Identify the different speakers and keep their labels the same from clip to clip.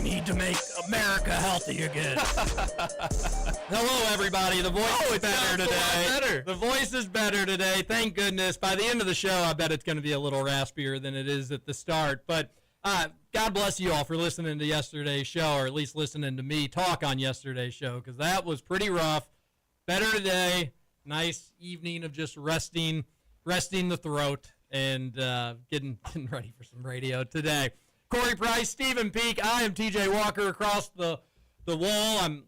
Speaker 1: We need to make America healthy again. Hello, everybody. The voice is better today. The voice is better today. Thank goodness. By the end of the show, I bet it's going to be a little raspier than it is at the start. But God bless you all for listening to yesterday's show, or at least listening to me talk on yesterday's show, because that was pretty rough. Better today. Nice evening of just resting the throat and getting ready for some radio today. Corey Price, Stephen Peak, I am TJ Walker across the wall. I'm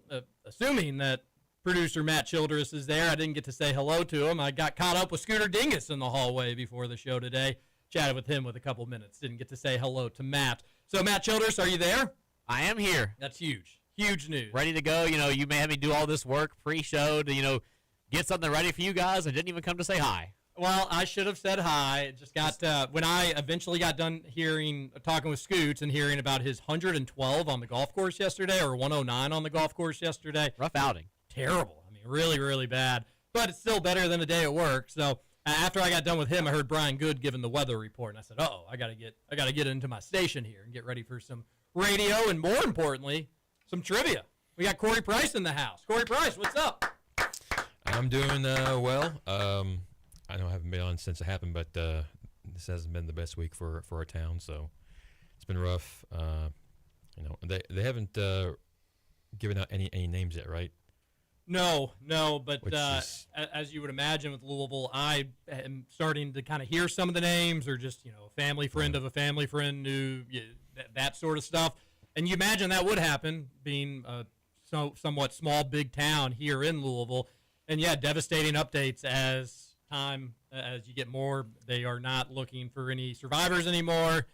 Speaker 1: assuming that producer Matt Childress is there. I didn't get to say hello to him. I got caught up with Scooter Dingus in the hallway before the show today. Chatted with him with a couple minutes. Didn't get to say hello to Matt. So, Matt Childress, are you there?
Speaker 2: I am here.
Speaker 1: That's huge. Huge news.
Speaker 2: Ready to go. You may have me do all this work pre-show to, get something ready for you guys. I didn't even come to say hi.
Speaker 1: Well, I should have said hi. It just got when I eventually got done talking with Scoots and hearing about his 112 on the golf course yesterday, or 109 on the golf course yesterday.
Speaker 2: Rough outing.
Speaker 1: Terrible. I mean, really, really bad. But it's still better than a day at work. So after I got done with him, I heard Brian Good giving the weather report, and I said, "Uh-oh, I gotta get into my station here and get ready for some radio, and more importantly, some trivia." We got Corey Price in the house. Corey Price, what's up?
Speaker 3: I'm doing well. I know I haven't been on since it happened, but this hasn't been the best week for our town, so it's been rough. They haven't given out any names yet, right?
Speaker 1: No, but as you would imagine with Louisville, I am starting to kind of hear some of the names, or just a family friend of a family friend knew that sort of stuff. And you imagine that would happen, being a somewhat small, big town here in Louisville. And yeah, devastating updates as you get more. They are not looking for any survivors anymore.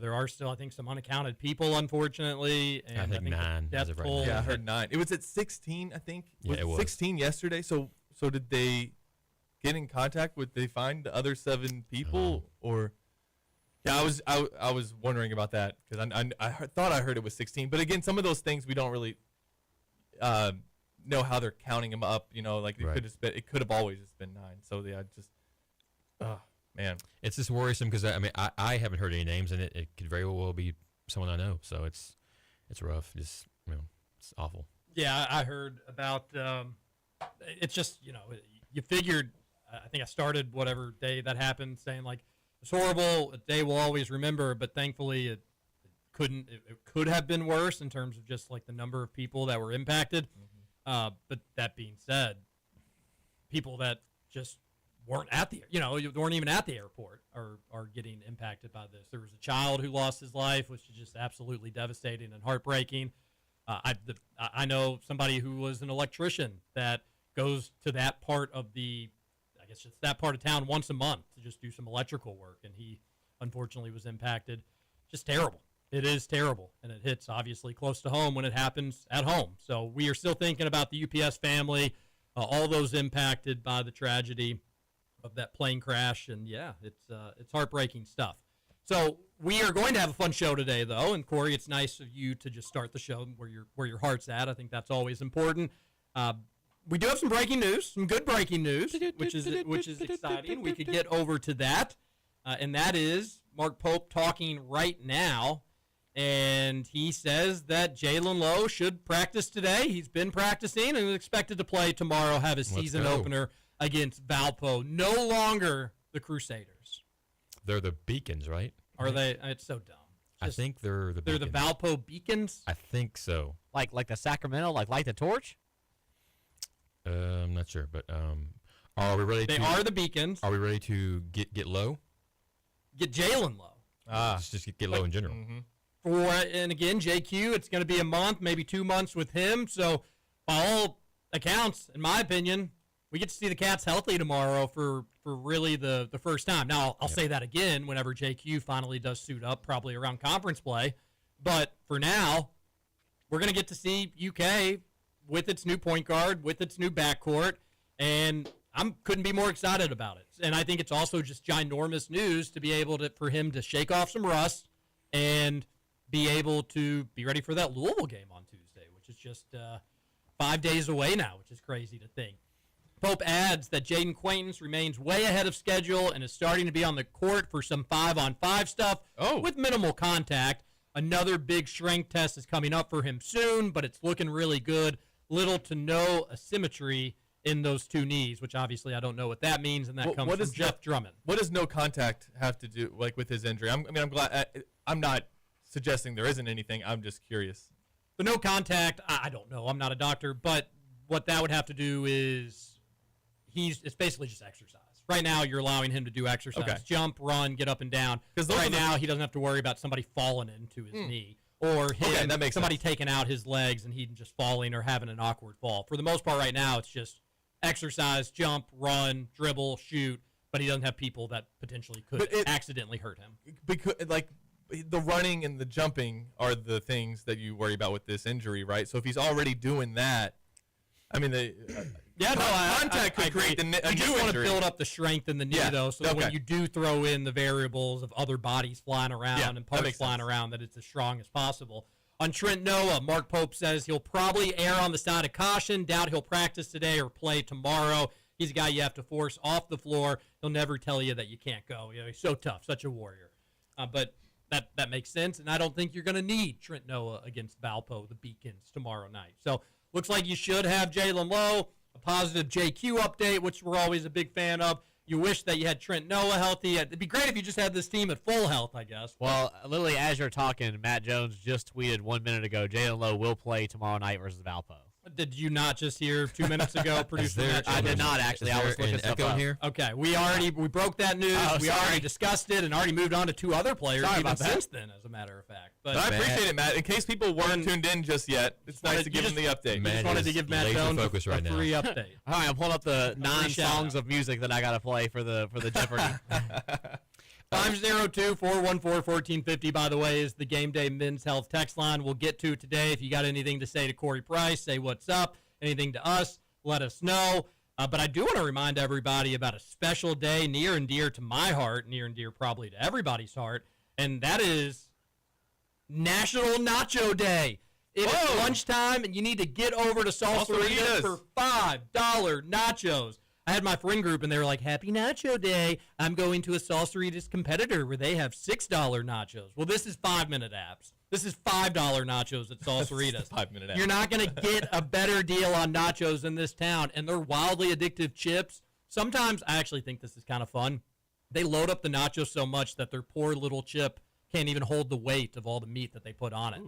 Speaker 1: There are still, I think, some unaccounted people, unfortunately. And
Speaker 3: I think 9 as of right now.
Speaker 4: Yeah, I heard 9. It was at 16, I think.
Speaker 3: Yeah, it was
Speaker 4: 16 yesterday. So did they get in contact with? Did they find the other 7 people, or? Yeah, I was wondering about that, because I thought I heard it was 16. But again, some of those things we don't really know how they're counting them up. It could have always just been 9. So yeah, man,
Speaker 3: it's just worrisome, because I haven't heard any names, and it could very well be someone I know. So it's rough. Just it's awful.
Speaker 1: Yeah, I heard about. It's just you figured. I think I started whatever day that happened saying, like, it's horrible, a day we'll always remember, but thankfully it could have been worse in terms of just like the number of people that were impacted. But that being said, people that just weren't weren't even at the airport are getting impacted by this. There was a child who lost his life, which is just absolutely devastating and heartbreaking. I know somebody who was an electrician that goes to that part of that part of town once a month to just do some electrical work, and he unfortunately was impacted. Just terrible. It is terrible, and it hits obviously close to home when it happens at home. So we are still thinking about the UPS family, all those impacted by the tragedy of that plane crash, and yeah, it's heartbreaking stuff. So we are going to have a fun show today, though, and Corey, it's nice of you to just start the show where your heart's at. I think that's always important. We do have some breaking news, some good breaking news, which is exciting. We could get over to that, and that is Mark Pope talking right now, and he says that Jalen Lowe should practice today. He's been practicing and is expected to play tomorrow, have his season opener against Valpo. No longer the Crusaders.
Speaker 3: They're the Beacons, right?
Speaker 1: Are they? It's so dumb.
Speaker 3: I think they're the
Speaker 1: They're
Speaker 3: Beacons.
Speaker 1: the Valpo Beacons?
Speaker 3: I think so.
Speaker 2: Like the Sacramento, light the torch?
Speaker 3: I'm not sure, but are we ready?
Speaker 1: They are the Beacons.
Speaker 3: Are we ready to get low?
Speaker 1: Get Jalen Lowe.
Speaker 3: Just get low in general.
Speaker 1: And again, JQ, it's going to be a month, maybe 2 months with him. So by all accounts, in my opinion, we get to see the Cats healthy tomorrow for really the first time. Now, I'll say that again whenever JQ finally does suit up, probably around conference play. But for now, we're going to get to see UK with its new point guard, with its new backcourt, and couldn't be more excited about it. And I think it's also just ginormous news to be able for him to shake off some rust and be able to be ready for that Louisville game on Tuesday, which is just 5 days away now, which is crazy to think. Pope adds that Jaden Quaintance remains way ahead of schedule and is starting to be on the court for some 5-on-5 stuff with minimal contact. Another big strength test is coming up for him soon, but it's looking really good. Little to no asymmetry in those two knees, which obviously I don't know what that means, and that comes from Jeff Drummond.
Speaker 4: What does no contact have to do with his injury? I'm glad. I'm not suggesting there isn't anything. I'm just curious.
Speaker 1: The no contact, I don't know. I'm not a doctor, but what that would have to do is it's basically just exercise. Right now, you're allowing him to do exercise, jump, run, get up and down. Because right now, he doesn't have to worry about somebody falling into his knee or somebody taking out his legs and he just falling or having an awkward fall. For the most part, right now, it's just exercise, jump, run, dribble, shoot. But he doesn't have people that potentially could accidentally hurt him.
Speaker 4: Because the running and the jumping are the things that you worry about with this injury, right? So if he's already doing that, I mean, contact could create a new injury.
Speaker 1: You just want to build up the strength in the knee, though, so that when you do throw in the variables of other bodies flying around and parts flying around, that it's as strong as possible. On Trent Noah, Mark Pope says he'll probably err on the side of caution. Doubt he'll practice today or play tomorrow. He's a guy you have to force off the floor. He'll never tell you that you can't go. He's so tough, such a warrior. But that makes sense, and I don't think you're going to need Trent Noah against Valpo, the Beacons, tomorrow night. So looks like you should have Jalen Lowe, a positive JQ update, which we're always a big fan of. You wish that you had Trent Noah healthy. It'd be great if you just had this team at full health, I guess.
Speaker 2: Well, literally, as you're talking, Matt Jones just tweeted 1 minute ago, Jalen Lowe will play tomorrow night versus Valpo.
Speaker 1: Did you not just hear 2 minutes ago, producer Matt Jones?
Speaker 2: I did not, actually. I was looking stuff up.
Speaker 3: Here?
Speaker 1: Okay, we broke that news. We already discussed it and already moved on to two other players since then, as a matter of fact.
Speaker 4: But I appreciate it, Matt. In case people weren't tuned in just yet, it's nice to give them the update.
Speaker 1: Just wanted to give Matt Jones a free update.
Speaker 2: All right, I'm pulling up the 9 songs of music that I got to play for the Jeopardy.
Speaker 1: 502-414-1450, by the way, is the Game Day Men's Health text line. We'll get to today. If you got anything to say to Corey Price, say what's up. Anything to us, let us know. But I do want to remind everybody about a special day near and dear to my heart, near and dear probably to everybody's heart, and that is National Nacho Day. It's lunchtime, and you need to get over to Salsaritas for $5 nachos. I had my friend group, and they were like, Happy Nacho Day. I'm going to a Salsaritas competitor where they have $6 nachos. Well, this is 5-minute apps. This is $5 nachos at Salsaritas.
Speaker 4: 5-minute apps.
Speaker 1: You're not going to get a better deal on nachos in this town, and they're wildly addictive chips. Sometimes I actually think this is kind of fun. They load up the nachos so much that their poor little chip can't even hold the weight of all the meat that they put on it.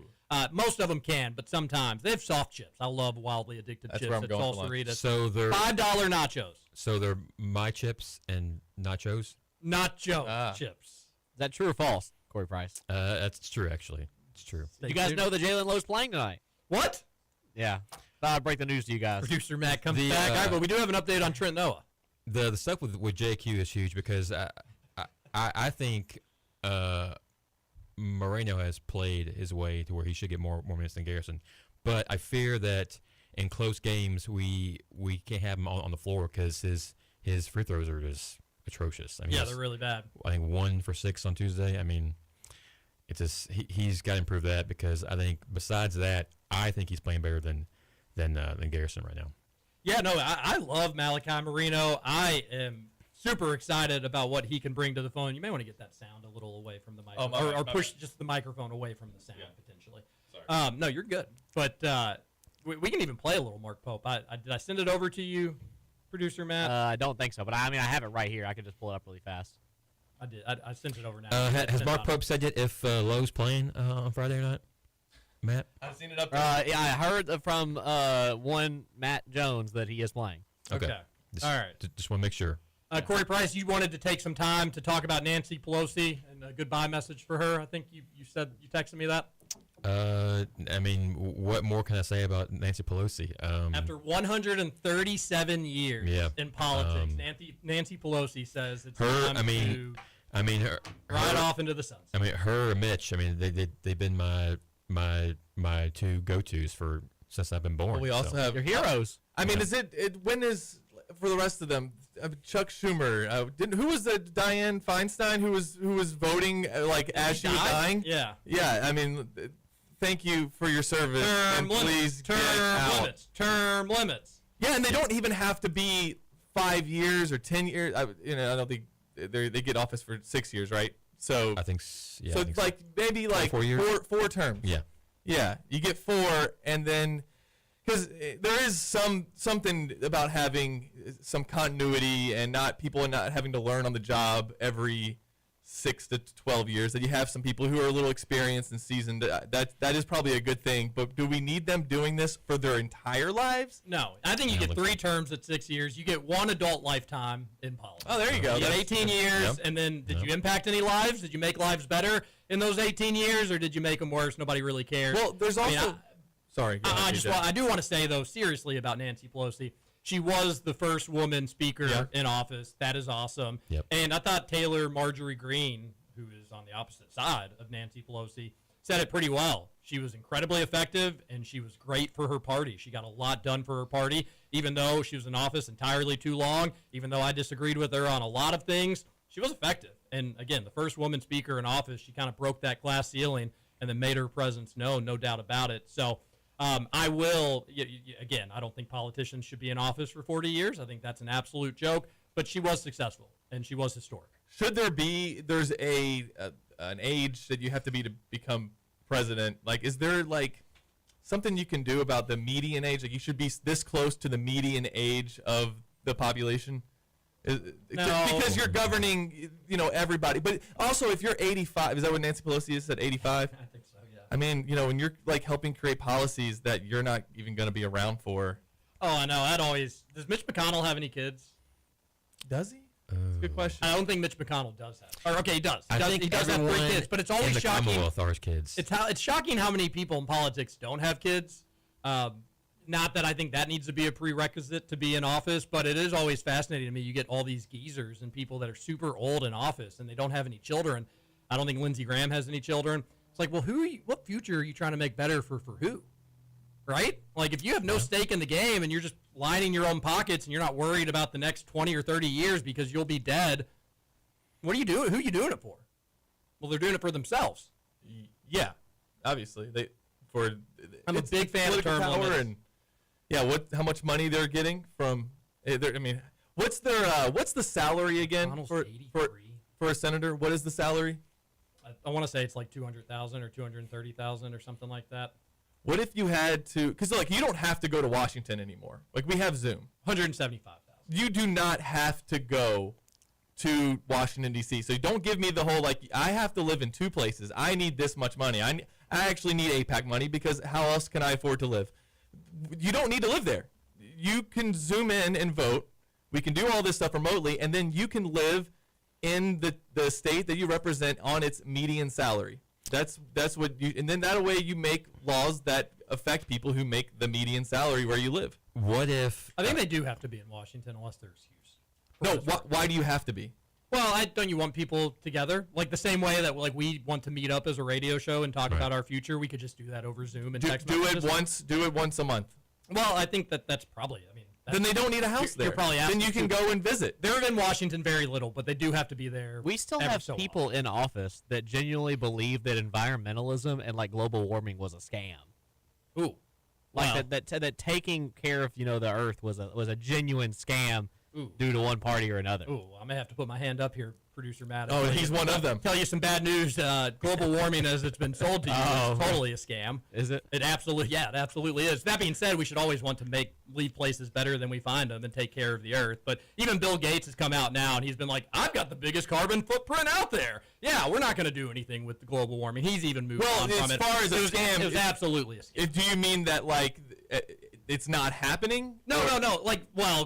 Speaker 1: Most of them can, but sometimes. They have soft chips. I love wildly addictive chips at Salsaritas.
Speaker 3: So they're
Speaker 1: $5 nachos.
Speaker 3: So they're my chips and nachos?
Speaker 1: Nacho chips.
Speaker 2: Is that true or false, Corey Price?
Speaker 3: That's true, actually. It's true.
Speaker 2: You guys know that Jalen Lowe's playing tonight?
Speaker 1: What?
Speaker 2: Yeah. Thought I'd break the news to you guys.
Speaker 1: Producer Matt comes back. All right, but we do have an update on Trent Noah.
Speaker 3: The stuff with JQ is huge because I think Moreno has played his way to where he should get more minutes than Garrison. But I fear that in close games we can't have him on the floor because his free throws are just atrocious. I mean,
Speaker 1: yeah, they're really bad.
Speaker 3: I think 1 for 6 on Tuesday. I mean, it's just he's got to improve that because I think besides that, I think he's playing better than Garrison right now.
Speaker 1: Yeah, no, I love Malachi Marino. I am super excited about what he can bring to the phone. You may want to get that sound a little away from the microphone, or push just the microphone away from the sound potentially. Sorry. No, you're good. But we can even play a little Mark Pope. Did I send it over to you, producer Matt?
Speaker 2: I don't think so, but I have it right here. I could just pull it up really fast.
Speaker 1: I did. I sent it over now.
Speaker 3: Has Mark Pope said yet if Lowe's playing on Friday or not? Matt?
Speaker 4: I've seen it up
Speaker 2: there. Yeah, I heard from one Matt Jones that he is playing.
Speaker 1: Okay. All right.
Speaker 3: Just want to make sure.
Speaker 1: Corey Price, you wanted to take some time to talk about Nancy Pelosi and a goodbye message for her. I think you said you texted me that.
Speaker 3: I mean, what more can I say about Nancy Pelosi?
Speaker 1: After 137 years in politics, Nancy Pelosi says it's time to ride off into the sunset.
Speaker 3: I mean, her and Mitch. I mean, they've been my two go-tos since I've been born.
Speaker 4: Well, we also have
Speaker 2: your heroes.
Speaker 4: I mean, when is for the rest of them? Chuck Schumer. Who was the Dianne Feinstein who was voting as she was dying?
Speaker 1: Yeah.
Speaker 4: Yeah. I mean, thank you for your service. Please get out.
Speaker 1: Term limits.
Speaker 4: Yeah, and they don't even have to be 5 years or 10 years. I don't think they get office for 6 years, right? So
Speaker 3: I think
Speaker 4: so
Speaker 3: I think
Speaker 4: like maybe like
Speaker 3: 4 years?
Speaker 4: four terms.
Speaker 3: Yeah.
Speaker 4: Yeah, you get 4, and then because there is something about having some continuity and not having to learn on the job every 6 to 12 years. That you have some people who are a little experienced and seasoned. That is probably a good thing. But do we need them doing this for their entire lives?
Speaker 1: No, I think you
Speaker 3: Yeah,
Speaker 1: get
Speaker 3: look-
Speaker 1: 3 terms at 6 years. You get 1 adult lifetime in politics.
Speaker 4: Oh, there you go.
Speaker 1: You get
Speaker 4: That's-
Speaker 1: 18 years,
Speaker 3: Yep.
Speaker 1: and then did
Speaker 3: Yep.
Speaker 1: you impact any lives? Did you make lives better in those 18 years, or did you make them worse? Nobody really cares.
Speaker 4: Well, there's
Speaker 1: I
Speaker 4: also.
Speaker 1: mean,
Speaker 4: Sorry. go ahead, TJ.
Speaker 1: I do want to say though, seriously about Nancy Pelosi. She was the first woman speaker
Speaker 4: Yeah.
Speaker 1: in office. That is awesome.
Speaker 3: Yep.
Speaker 1: And I thought Taylor Marjorie Greene, who is on the opposite side of Nancy Pelosi, said it pretty well. She was incredibly effective, and she was great for her party. She got a lot done for her party, even though she was in office entirely too long, even though I disagreed with her on a lot of things. She was effective. And again, the first woman speaker in office, she kind of broke that glass ceiling and then made her presence known, no doubt about it. So I will, again, I don't think politicians should be in office for 40 years. I think that's an absolute joke. But she was successful, and she was historic.
Speaker 4: Should there be? There's an age that you have to be to become president. Like, is there like something you can do about the median age? Like, you should be this close to the median age of the population.
Speaker 1: No.
Speaker 4: Because you're governing, everybody. But also, if you're 85, is that what Nancy Pelosi is at 85?
Speaker 1: I think so, yeah.
Speaker 4: I mean, when you're like helping create policies that you're not even going to be around for.
Speaker 1: Oh, I know. Does Mitch McConnell have any kids?
Speaker 4: Does he? That's a good question.
Speaker 1: I don't think Mitch McConnell does have. Or okay, he does.
Speaker 3: I think
Speaker 1: He does have 3
Speaker 3: everyone
Speaker 1: kids, but it's
Speaker 3: in
Speaker 1: always
Speaker 3: the
Speaker 1: shocking.
Speaker 3: Commonwealth are his kids.
Speaker 1: It's shocking how many people in politics don't have kids. Not that I think that needs to be a prerequisite to be in office, but it is always fascinating to me. You get all these geezers and people that are super old in office and they don't have any children. I don't think Lindsey Graham has any children. It's like, well, what future are you trying to make better for who? Right? Like, if you have no stake in the game and you're just lining your own pockets and you're not worried about the next 20 or 30 years because you'll be dead, what are you doing? Who are you doing it for? Well, they're doing it for themselves.
Speaker 4: Yeah, obviously
Speaker 1: I'm a
Speaker 4: it's
Speaker 1: big fan of
Speaker 4: political
Speaker 1: term
Speaker 4: power
Speaker 1: limits.
Speaker 4: and how much money they're getting from. What's the salary again
Speaker 1: McConnell's
Speaker 4: for
Speaker 1: 83.
Speaker 4: for a senator? What is the salary?
Speaker 1: I want to say it's like 200,000 or 230,000 or something like that.
Speaker 4: What if you had to? Because you don't have to go to Washington anymore. Like, we have Zoom.
Speaker 1: 175,000.
Speaker 4: You do not have to go to Washington D.C. So don't give me the whole I have to live in 2 places. I need this much money. I actually need APAC money because how else can I afford to live? You don't need to live there. You can Zoom in and vote. We can do all this stuff remotely, and then you can live in the state that you represent on its median salary. That's what you, and then that way you make laws that affect people who make the median salary where you live.
Speaker 3: What if?
Speaker 1: I think they do have to be in Washington unless they're excused.
Speaker 4: No, why do you have to be?
Speaker 1: Well, don't you want people together? Like the same way that we want to meet up as a radio show and talk
Speaker 3: Right.
Speaker 1: about our future, we could just do that over Zoom and text
Speaker 4: Do it
Speaker 1: messages.
Speaker 4: Do it once a month.
Speaker 1: Well, I think that's probably,
Speaker 4: Then they don't need a house
Speaker 1: You're
Speaker 4: there.
Speaker 1: probably
Speaker 4: then you
Speaker 1: asking
Speaker 4: can go and visit.
Speaker 1: they're in Washington very little, but they do have to be there.
Speaker 2: We still
Speaker 1: ever
Speaker 2: have
Speaker 1: so
Speaker 2: people in office that genuinely believe that environmentalism and like global warming was a scam.
Speaker 1: often. Ooh.
Speaker 2: Like
Speaker 1: Wow.
Speaker 2: that taking care of the Earth was a genuine scam
Speaker 1: Ooh.
Speaker 2: due to one party or another.
Speaker 1: Ooh, I may have to put my hand up here, producer Matt.
Speaker 4: Oh, he's one of them.
Speaker 1: Tell you some bad news. Global warming, as it's been sold to you,
Speaker 2: Oh.
Speaker 1: is totally a scam.
Speaker 2: Is it?
Speaker 1: It absolutely is. That being said, we should always want to leave places better than we find them and take care of the earth. But even Bill Gates has come out now and he's been like, I've got the biggest carbon footprint out there. Yeah, we're not going to do anything with the global warming. He's even moved on from
Speaker 4: as
Speaker 1: it.
Speaker 4: far as a
Speaker 1: It was-
Speaker 4: scam,
Speaker 1: it was absolutely a scam.
Speaker 4: Do you mean that it's not happening?
Speaker 1: No.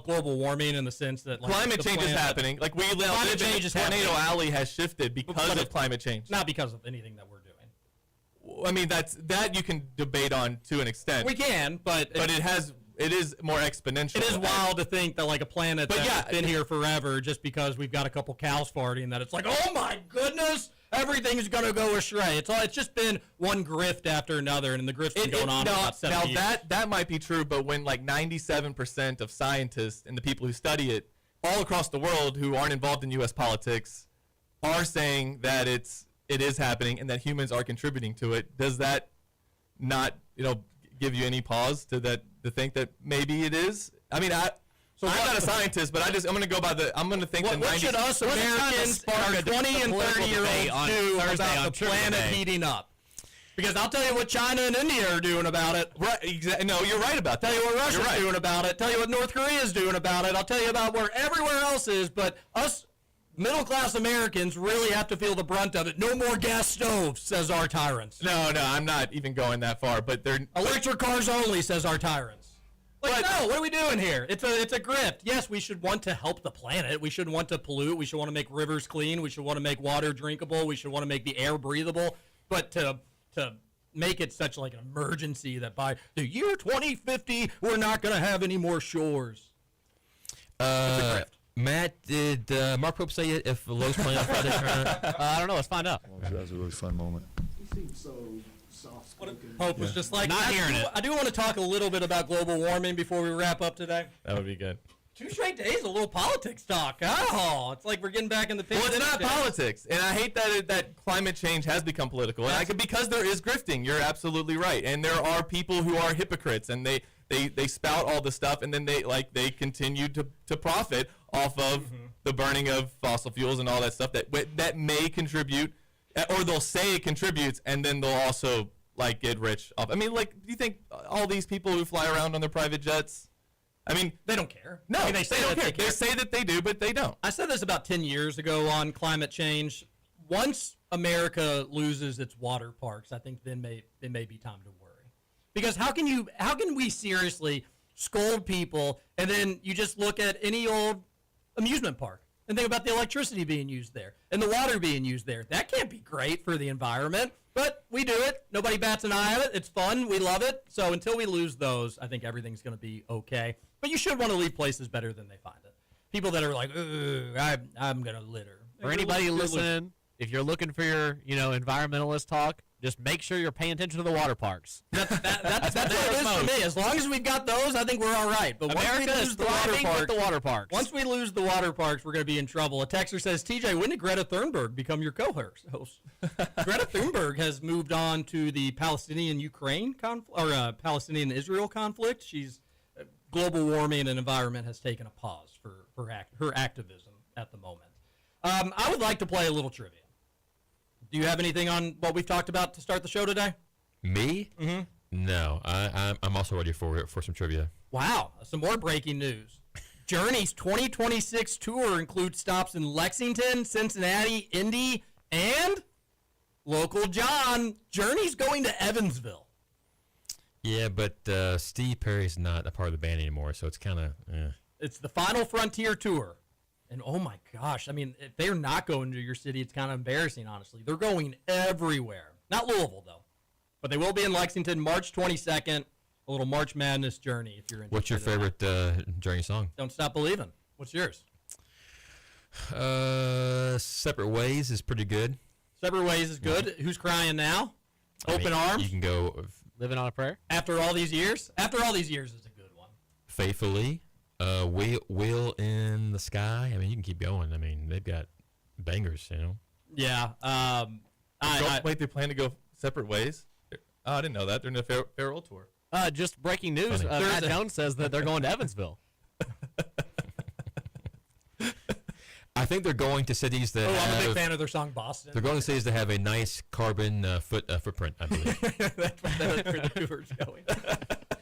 Speaker 1: Global warming in the sense that
Speaker 4: Climate
Speaker 1: the
Speaker 4: change is
Speaker 1: planet-
Speaker 4: happening. Like
Speaker 1: Climate change is
Speaker 4: Tornado
Speaker 1: happening.
Speaker 4: Alley has shifted because
Speaker 1: But
Speaker 4: of climate change.
Speaker 1: Not because of anything that we're doing.
Speaker 4: I mean, that you can debate on to an extent.
Speaker 1: We can, but
Speaker 4: it is more exponential.
Speaker 1: it is wild to think that a planet
Speaker 4: But
Speaker 1: that's
Speaker 4: yeah,
Speaker 1: been here forever just because we've got a couple cows farting that it's like, oh my goodness, everything's gonna go astray. It's just been one grift after another, and the grift's been going on for about 70 years.
Speaker 4: that might be true, but when 97% of scientists and the people who study it all across the world who aren't involved in U.S. politics are saying that it is happening and that humans are contributing to it, does that not give you any pause to think that maybe it is? I mean,
Speaker 1: So
Speaker 4: I'm not a scientist, but I'm going to go by I'm going to think
Speaker 1: what,
Speaker 4: the 90s.
Speaker 1: what should us Americans, our 20 and 30-year-olds do about the planet heating up? Because I'll tell you what China and India are doing about it.
Speaker 4: Right, exactly. No, you're right about that.
Speaker 1: Tell you what Russia's doing about it. Tell you what North Korea's doing about it. I'll tell you about where everywhere else is. But us middle-class Americans really have to feel the brunt of it. No more gas stoves, says our tyrants.
Speaker 4: No, I'm not even going that far. But they're
Speaker 1: Electric cars only, says our tyrants. Like, no, what are we doing here? It's a grift. Yes, we should want to help the planet. We shouldn't want to pollute. We should want to make rivers clean. We should want to make water drinkable. We should want to make the air breathable. But to make it such like an emergency that by the year 2050 we're not going to have any more shores.
Speaker 3: Matt, did Mark Pope say it if Lowe's playing on Friday?
Speaker 2: I don't know. Let's find out.
Speaker 5: That was a really fun moment.
Speaker 6: He seems so soft-spoken.
Speaker 1: Pope was just like,
Speaker 2: Not hearing it.
Speaker 1: I do want to talk a little bit about global warming before we wrap up today.
Speaker 4: that would be good.
Speaker 1: 2 straight days, a little politics talk. Oh, it's like we're getting back in the picture.
Speaker 4: Well, it's not politics, and I hate that climate change has become political. And because there is grifting, you're absolutely right. And there are people who are hypocrites, and they spout all the stuff, and then they continue to profit off of the burning of fossil fuels and all that stuff that may contribute, or they'll say it contributes, and then they'll also get rich off. I mean, do you think all these people who fly around on their private jets? I mean,
Speaker 1: They don't care.
Speaker 4: no,
Speaker 1: I mean,
Speaker 4: they don't care. They say that they do, but they don't.
Speaker 1: I said this about 10 years ago on climate change. Once America loses its water parks, I think then it may be time to worry. Because how can we seriously scold people and then you just look at any old amusement park and think about the electricity being used there and the water being used there? That can't be great for the environment, but we do it. Nobody bats an eye at it. It's fun. We love it. So until we lose those, I think everything's going to be okay. But you should want to leave places better than they find it. People that are like, I'm going to litter.
Speaker 2: For anybody listening, if you're looking for your, environmentalist talk, just make sure you're paying attention to the water parks.
Speaker 1: That's what it is for me. As long as we've got those, I think we're all right. But
Speaker 2: America is thriving with the water parks.
Speaker 1: Once we lose the water parks, we're going to be in trouble. A texter says, TJ, when did Greta Thunberg become your co-host? Greta Thunberg has moved on to the Palestinian-Ukraine conflict, or Palestinian-Israel conflict. Global warming and environment has taken a pause for her activism at the moment. I would like to play a little trivia. Do you have anything on what we've talked about to start the show today?
Speaker 3: Me? Mm-hmm. No, I'm also ready for some trivia.
Speaker 1: Wow, some more breaking news. Journey's 2026 tour includes stops in Lexington, Cincinnati, Indy, and local John. Journey's going to Evansville.
Speaker 3: Yeah, but Steve Perry's not a part of the band anymore, so it's kind of.
Speaker 1: It's the Final Frontier tour. And oh my gosh, I mean, if they're not going to your city, it's kind of embarrassing, honestly. They're going everywhere. Not Louisville, though. But they will be in Lexington March 22nd. A little March Madness journey, if you're interested.
Speaker 3: What's your favorite Journey song?
Speaker 1: Don't Stop Believing. What's yours?
Speaker 3: Separate Ways is pretty good.
Speaker 1: Separate Ways is good. Who's Crying Now? Open Arms.
Speaker 3: You can go
Speaker 2: Living on a Prayer.
Speaker 1: After All These Years? After All These Years is a good one.
Speaker 3: Faithfully. Wheel in the Sky. I mean, you can keep going. I mean, they've got bangers,
Speaker 1: Yeah.
Speaker 4: Wait, they plan to go separate ways? Oh, I didn't know that. They're in a farewell tour.
Speaker 2: Just breaking news. Matt Jones says that they're going to Evansville.
Speaker 3: I think they're going to cities that
Speaker 1: I'm a big fan of their song Boston.
Speaker 3: They're going to cities that have a nice carbon footprint, I believe.
Speaker 1: That's where the tour's going.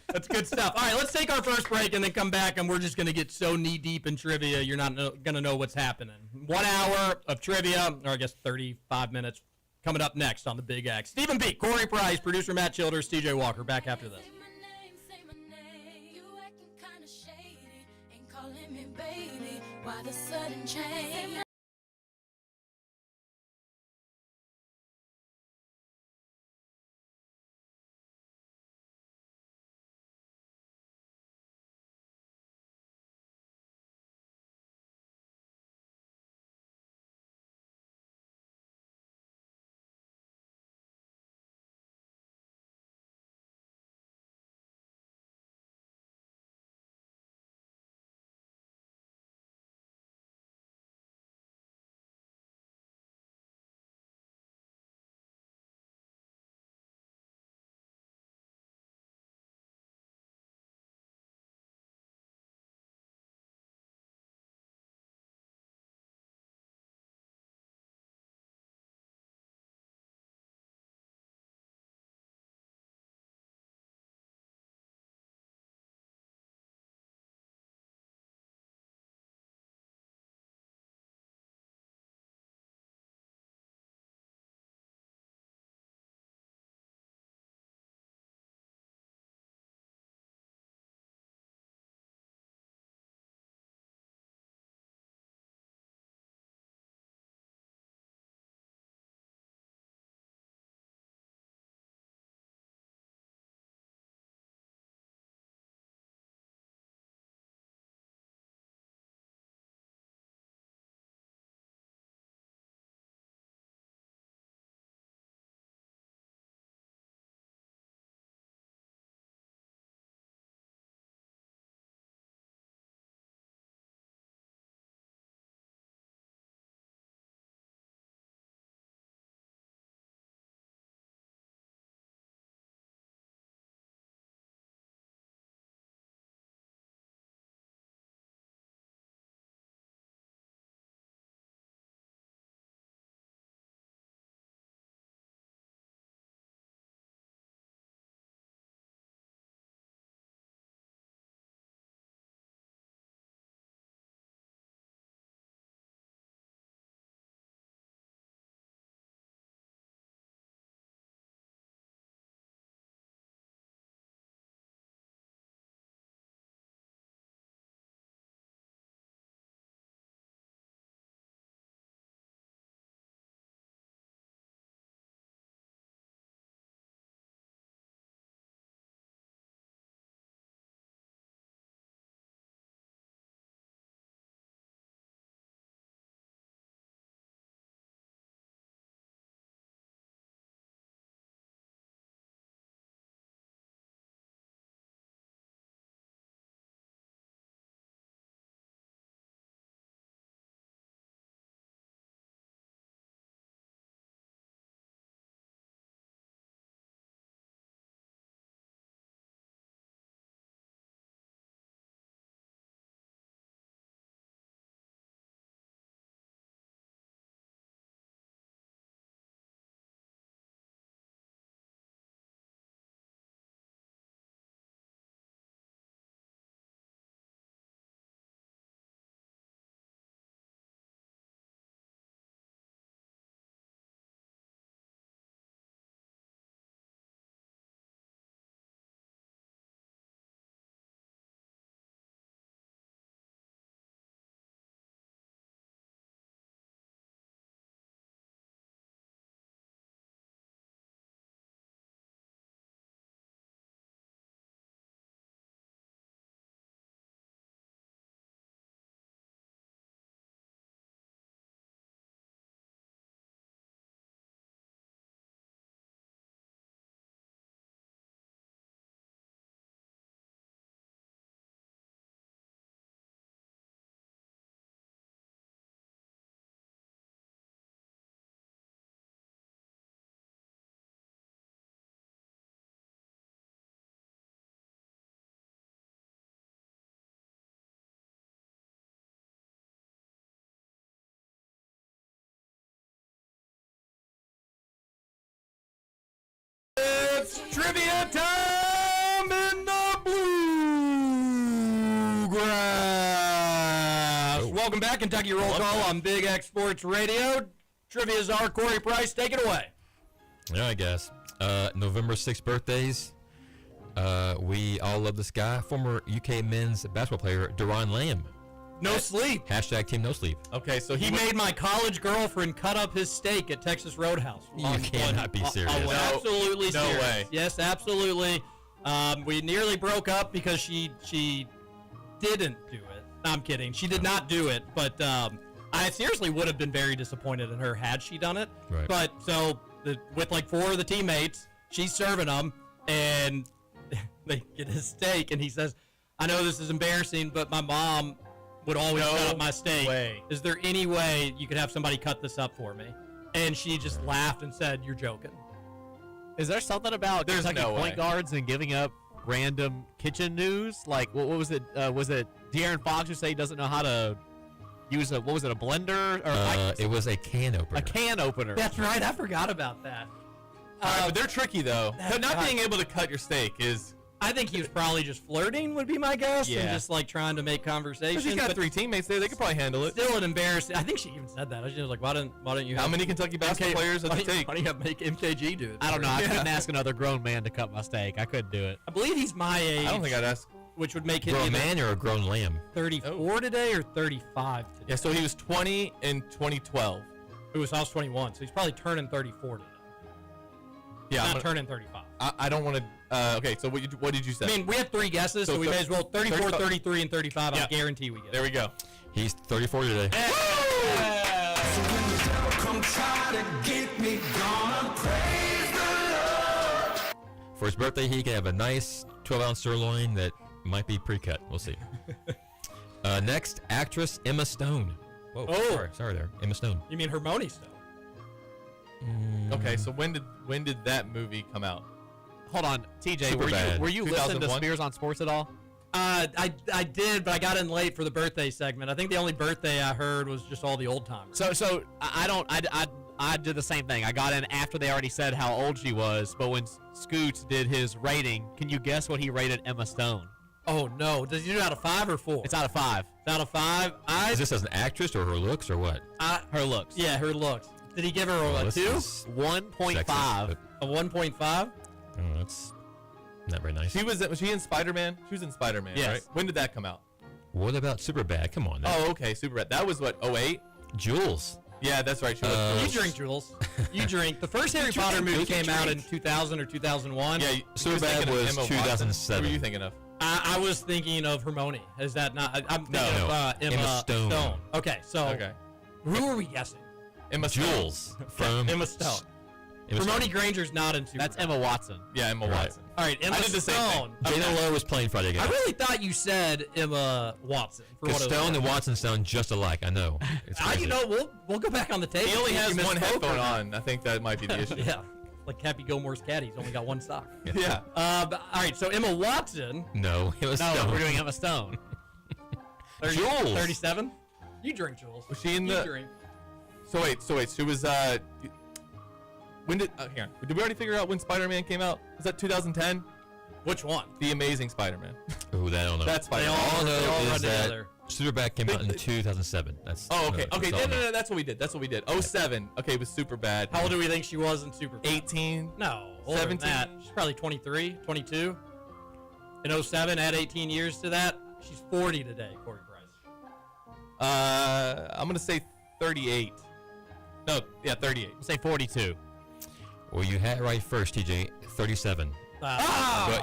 Speaker 1: That's good stuff. All right, let's take our first break and then come back, and we're just going to get so knee-deep in trivia, you're not going to know what's happening. 1 hour of trivia, or I guess 35 minutes, coming up next on The Big X. Stephen B., Corey Price, producer Matt Childers, TJ Walker, back after this.
Speaker 7: Say my name. You acting kinda shady, ain't calling me baby. Why the sudden change?
Speaker 1: Trivia time in the Bluegrass. Welcome back, Kentucky Roll Call on Big X Sports Radio. Trivia czar Corey Price, take it away.
Speaker 3: Yeah, I guess. November 6th birthdays. We all love this guy. Former UK men's basketball player, Deron Lamb.
Speaker 1: No sleep.
Speaker 3: Hashtag Team No Sleep.
Speaker 4: Okay, so
Speaker 1: He made my college girlfriend cut up his steak at Texas Roadhouse.
Speaker 3: You cannot be serious.
Speaker 1: Absolutely
Speaker 4: No
Speaker 1: serious.
Speaker 4: way.
Speaker 1: Yes, absolutely. We nearly broke up because she didn't do it. No, I'm kidding. She did not do it, but I seriously would have been very disappointed in her had she done it.
Speaker 3: Right.
Speaker 1: But so with like 4 of the teammates, she's serving them, and they get his steak, and he says, "I know this is embarrassing, but my mom would always cut up my steak.
Speaker 4: way.
Speaker 1: Is there any way you could have somebody cut this up for me?" And she just laughed and said, "You're joking."
Speaker 2: Is there something about
Speaker 4: There's
Speaker 2: Kentucky
Speaker 4: no way.
Speaker 2: point guards and giving up random kitchen news? Like, what was it? Was it De'Aaron Fox who said he doesn't know how to use a blender? Or
Speaker 3: It was a can opener.
Speaker 2: a can opener.
Speaker 1: That's right. I forgot about that.
Speaker 4: but they're tricky though.
Speaker 1: that-
Speaker 4: Not being able to cut your steak is.
Speaker 1: I think he was probably just flirting, would be my guess, and
Speaker 4: Yeah.
Speaker 1: just like trying to make conversation.
Speaker 4: He's got
Speaker 1: but
Speaker 4: 3 teammates there. They could probably handle it.
Speaker 1: still an embarrassing. I think she even said that. She was like, "Why don't you?"
Speaker 4: How
Speaker 1: have
Speaker 4: many Kentucky basketball players does
Speaker 1: why
Speaker 4: it take?
Speaker 1: Why don't you have make MKG do it?
Speaker 2: I don't know. I
Speaker 4: Yeah.
Speaker 2: couldn't ask another grown man to cut my steak. I couldn't do it.
Speaker 1: I believe he's my age.
Speaker 4: I don't think I'd ask.
Speaker 1: which would make him
Speaker 3: Grown
Speaker 1: either
Speaker 3: man or a grown lamb?
Speaker 1: 34 today or 35 today.
Speaker 4: Yeah, so he was 20 in 2012.
Speaker 1: I was 21, so he's probably turning 34 today.
Speaker 4: Yeah,
Speaker 1: Not turning 35.
Speaker 4: I don't want to. Okay, so what did you say?
Speaker 1: I mean, we have 3 guesses, so,
Speaker 4: So
Speaker 1: we may as well 34,
Speaker 4: 35.
Speaker 1: 33, and 35. I
Speaker 4: Yeah.
Speaker 1: guarantee we get
Speaker 4: there
Speaker 1: it.
Speaker 4: we go.
Speaker 3: He's 34 today.
Speaker 6: Come try to get me gone, praise the Lord.
Speaker 3: For his birthday, he can have a nice 12-ounce sirloin that might be pre-cut. We'll see. Next, actress Emma Stone. Whoa,
Speaker 1: Oh.
Speaker 3: sorry there, Emma Stone.
Speaker 1: You mean Hermione Stone?
Speaker 4: Okay, so when did that movie come out?
Speaker 2: Hold on, TJ.
Speaker 3: Superbad.
Speaker 2: Were you listening to
Speaker 4: 2001?
Speaker 2: Spears on Sports at all?
Speaker 1: I did, but I got in late for the birthday segment. I think the only birthday I heard was just all the old timers.
Speaker 2: So I did the same thing. I got in after they already said how old she was, but when Scoots did his rating, can you guess what he rated Emma Stone?
Speaker 1: Oh no! Does he do it out of 5 or 4?
Speaker 2: It's out of 5.
Speaker 1: It's out of 5.
Speaker 3: Is this as an actress or her looks or what?
Speaker 2: Her looks.
Speaker 1: Yeah, her looks. Did he give her a
Speaker 3: This
Speaker 1: 2?
Speaker 3: is
Speaker 2: 1.5.
Speaker 3: sexist,
Speaker 1: A 1.5?
Speaker 3: but, that's not very nice.
Speaker 4: Was she in Spider-Man? She was in Spider-Man,
Speaker 1: Yes.
Speaker 4: right? When did that come out?
Speaker 3: What about Superbad? Come on. Now.
Speaker 4: Oh, okay, Superbad. That was what, 08?
Speaker 3: Jules.
Speaker 4: Yeah, that's right. She was.
Speaker 1: You drink, Jules. You drink. The first Harry Potter movie came out in 2000 or 2001.
Speaker 4: Yeah,
Speaker 3: Superbad was
Speaker 4: Emma Watson.
Speaker 3: 2007.
Speaker 4: Who were you thinking of?
Speaker 1: I was thinking of Hermione. Is that not? I'm thinking
Speaker 3: No.
Speaker 1: of Emma,
Speaker 3: Emma Stone.
Speaker 1: Okay, so
Speaker 4: Okay.
Speaker 1: who are we guessing?
Speaker 4: Emma Stone.
Speaker 3: Jules from
Speaker 1: Emma Stone.
Speaker 3: Emma
Speaker 1: Hermione
Speaker 3: Stone.
Speaker 1: Granger's not in Superbad.
Speaker 2: That's Emma Watson.
Speaker 4: Yeah, Emma
Speaker 3: Right.
Speaker 4: Watson.
Speaker 1: All right, Emma
Speaker 4: I did the same
Speaker 1: Stone.
Speaker 4: thing.
Speaker 3: Jane Lowe was playing Friday again.
Speaker 1: I really thought you said Emma Watson. For
Speaker 3: Because
Speaker 1: what it was
Speaker 3: Stone and
Speaker 1: worth.
Speaker 3: Watson sound just alike. I know. It's
Speaker 1: You
Speaker 3: crazy.
Speaker 1: know, we'll go back on the tape.
Speaker 4: He only
Speaker 1: see if
Speaker 4: has
Speaker 1: you
Speaker 4: one
Speaker 1: misspoke
Speaker 4: headphone
Speaker 1: or not.
Speaker 4: on. I think that might be the issue.
Speaker 1: Yeah, like Happy Gilmore's cat. He's only got one sock.
Speaker 4: Yeah.
Speaker 1: All right, so Emma Watson,
Speaker 3: No, it was
Speaker 2: No,
Speaker 3: Stone.
Speaker 2: we're doing Emma Stone.
Speaker 1: 30,
Speaker 3: Jules.
Speaker 1: 37. You drink, Jules.
Speaker 4: Was she in
Speaker 1: You
Speaker 4: the?
Speaker 1: drink.
Speaker 4: So wait. She was. When did? Hang on. Did we already figure out when Spider-Man came out? Was that 2010?
Speaker 1: Which one?
Speaker 4: The Amazing Spider-Man.
Speaker 3: Ooh, that I don't know.
Speaker 4: That's
Speaker 1: They
Speaker 4: Spider-Man.
Speaker 1: all,
Speaker 3: All I
Speaker 1: they
Speaker 3: know
Speaker 1: all run
Speaker 3: is that
Speaker 1: together.
Speaker 3: Superbad came out in 2007. That's.
Speaker 4: Oh, okay. Okay.
Speaker 3: that's all I know.
Speaker 4: No. That's what we did. 07. Okay, it was super bad.
Speaker 1: How old do we think she was in Super?
Speaker 4: 18.
Speaker 1: No, older
Speaker 4: 17?
Speaker 1: than that. She's probably 23, 22. In 07, add 18 years to that. She's 40 today, Corey Price.
Speaker 4: I'm gonna say 38. No, yeah, 38.
Speaker 2: I'll say 42.
Speaker 3: Well, you had it right first, TJ. 37. But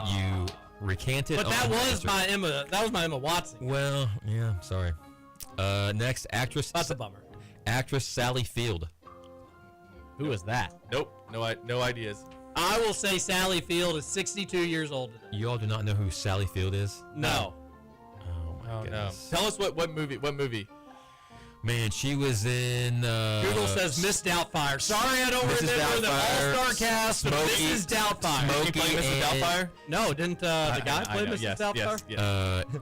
Speaker 3: you recanted.
Speaker 1: But
Speaker 3: on
Speaker 1: that
Speaker 3: the
Speaker 1: was
Speaker 3: answer.
Speaker 1: my Emma. That was my Emma Watson.
Speaker 3: Well, yeah. Sorry. Next, actress.
Speaker 1: That's a bummer.
Speaker 3: Actress Sally Field.
Speaker 2: Who is that?
Speaker 4: Nope. No ideas.
Speaker 1: I will say Sally Field is 62 years old today.
Speaker 3: You all do not know who Sally Field is?
Speaker 1: No.
Speaker 3: Oh my
Speaker 4: Oh no.
Speaker 3: goodness.
Speaker 4: Tell us what movie? What movie?
Speaker 3: Man, she was in.
Speaker 1: Google says Miss Doubtfire. Sorry, I don't
Speaker 3: Mrs.
Speaker 1: remember the
Speaker 3: Doubtfire,
Speaker 1: All-Star cast, but
Speaker 3: Smokey-
Speaker 1: Mrs. Doubtfire.
Speaker 3: Smokey
Speaker 4: Did he play Mrs.
Speaker 3: and-
Speaker 4: Doubtfire?
Speaker 1: No, didn't the guy play Mrs.
Speaker 4: Yes,
Speaker 1: Doubtfire?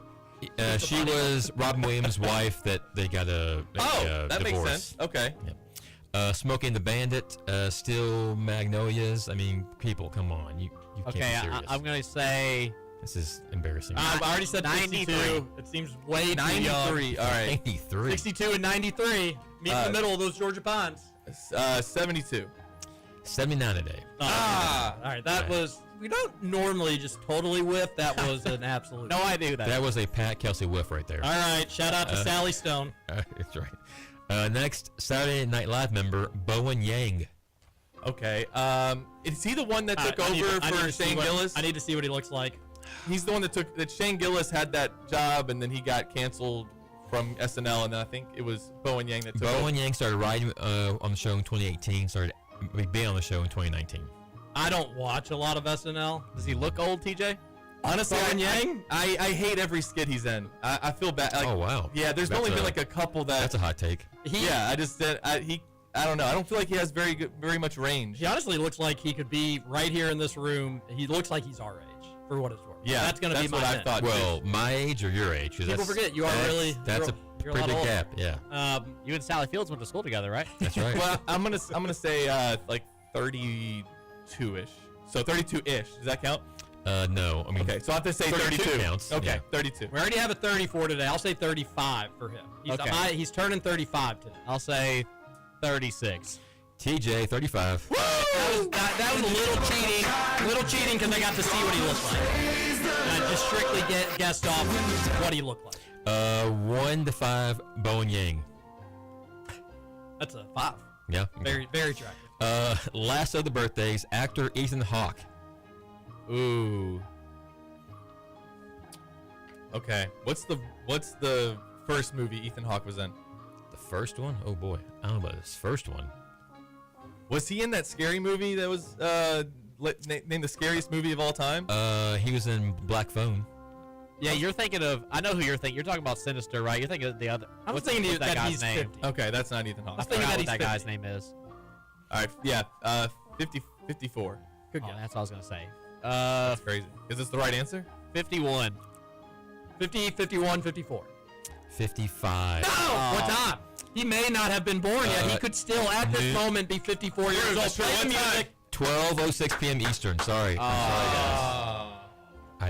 Speaker 4: yes.
Speaker 3: She was Robin Williams' wife that they got a
Speaker 4: Oh, that makes
Speaker 3: divorce.
Speaker 4: sense. Okay.
Speaker 3: Smokey and the Bandit, Steel Magnolias. I mean, people, come on. You can't
Speaker 2: Okay,
Speaker 3: be serious.
Speaker 2: I'm gonna say
Speaker 3: This is embarrassing.
Speaker 1: I already said
Speaker 2: 93.
Speaker 1: 92. It seems way too
Speaker 4: 93.
Speaker 1: young.
Speaker 4: All right.
Speaker 3: 93.
Speaker 1: 62 and 93. Meet in the middle of those Georgia Pines.
Speaker 4: 72.
Speaker 3: 79 today.
Speaker 1: All right, that
Speaker 3: Okay.
Speaker 1: was. We don't normally just totally whiff. That was an absolute.
Speaker 2: no idea who that.
Speaker 3: That was a Pat Kelsey whiff right there.
Speaker 1: All right, shout out to Sally Stone.
Speaker 3: That's right. Next, Saturday Night Live member, Bowen Yang.
Speaker 4: Okay. Is he the one that took
Speaker 1: I need
Speaker 4: over
Speaker 1: to- I need
Speaker 4: for
Speaker 1: to see
Speaker 4: Shane
Speaker 1: what-
Speaker 4: Gillis?
Speaker 1: I need to see what he looks like.
Speaker 4: He's the one that Shane Gillis had that job, and then he got canceled from SNL, and then I think it was Bowen Yang that took over.
Speaker 3: Bowen Yang started writing on the show in 2018, started being on the show in 2019.
Speaker 1: I don't watch a lot of SNL.
Speaker 2: Does he look old, TJ?
Speaker 4: Honestly,
Speaker 1: Bowen Yang?
Speaker 4: I hate every skit he's in. I feel bad. Like,
Speaker 3: Oh, wow.
Speaker 4: Yeah, there's
Speaker 3: That's
Speaker 4: only been
Speaker 3: a-
Speaker 4: like a couple that.
Speaker 3: That's a hot take.
Speaker 4: Yeah, I just said I don't know. I don't feel like he has very much range.
Speaker 1: He honestly looks like he could be right here in this room. He looks like he's our age, for what it's worth.
Speaker 4: Yeah,
Speaker 1: that's gonna be my
Speaker 4: what I
Speaker 1: sense.
Speaker 4: thought.
Speaker 3: Well, my age or your age? 'Cause
Speaker 1: People
Speaker 3: that's-
Speaker 1: forget you are
Speaker 3: that's-
Speaker 1: really.
Speaker 3: That's
Speaker 1: you're,
Speaker 3: a
Speaker 1: you're
Speaker 3: pretty
Speaker 1: lot
Speaker 3: big
Speaker 1: older.
Speaker 3: gap. Yeah,
Speaker 2: You and Sally Fields went to school together, right?
Speaker 3: that's right.
Speaker 4: Well, I'm gonna say like 32-ish. So 32-ish. Does that count?
Speaker 3: No, I mean,
Speaker 4: Okay, so I have to say
Speaker 3: 32
Speaker 4: 32.
Speaker 3: counts,
Speaker 4: Okay,
Speaker 3: yeah.
Speaker 4: 32.
Speaker 1: We already have a 34 today. I'll say 35 for him.
Speaker 2: Okay.
Speaker 1: He's turning 35 today.
Speaker 2: I'll say 36.
Speaker 3: TJ 35.
Speaker 1: That was a little cheating because I got to see what he looked like. And I just strictly guessed off what he looked like.
Speaker 3: 1 to 5. Bowen Yang.
Speaker 1: That's a 5.
Speaker 3: Yeah.
Speaker 1: Very, very attractive.
Speaker 3: Last of the birthdays, actor Ethan Hawke.
Speaker 4: Ooh. Okay. What's the first movie Ethan Hawke was in?
Speaker 3: The first one? Oh boy, I don't know about this first one.
Speaker 4: Was he in that scary movie that was named the scariest movie of all time?
Speaker 3: He was in Black Phone.
Speaker 2: Yeah, you're thinking of. I know who you're thinking. You're talking about Sinister, right? You're thinking of the other.
Speaker 1: I was
Speaker 2: what's
Speaker 1: thinking
Speaker 2: that
Speaker 1: that
Speaker 2: guy's
Speaker 1: he's
Speaker 2: name?
Speaker 1: 50.
Speaker 4: Okay, that's not Ethan Hawke.
Speaker 1: I
Speaker 2: I
Speaker 1: think
Speaker 2: forgot
Speaker 1: that
Speaker 2: what
Speaker 1: he's
Speaker 2: that guy's
Speaker 1: 50.
Speaker 2: name is.
Speaker 4: All right, yeah, 54.
Speaker 1: Good
Speaker 2: Oh,
Speaker 1: guess.
Speaker 2: that's what I was gonna say.
Speaker 4: That's crazy. Is this the right answer?
Speaker 2: 51.
Speaker 1: 50, 51, 54.
Speaker 3: 55.
Speaker 1: What time? He may not have been born yet. He could still, at this
Speaker 3: new-
Speaker 1: moment, be 54 years old. Play the music.
Speaker 3: 12:06 p.m. Eastern. Sorry.
Speaker 4: Well,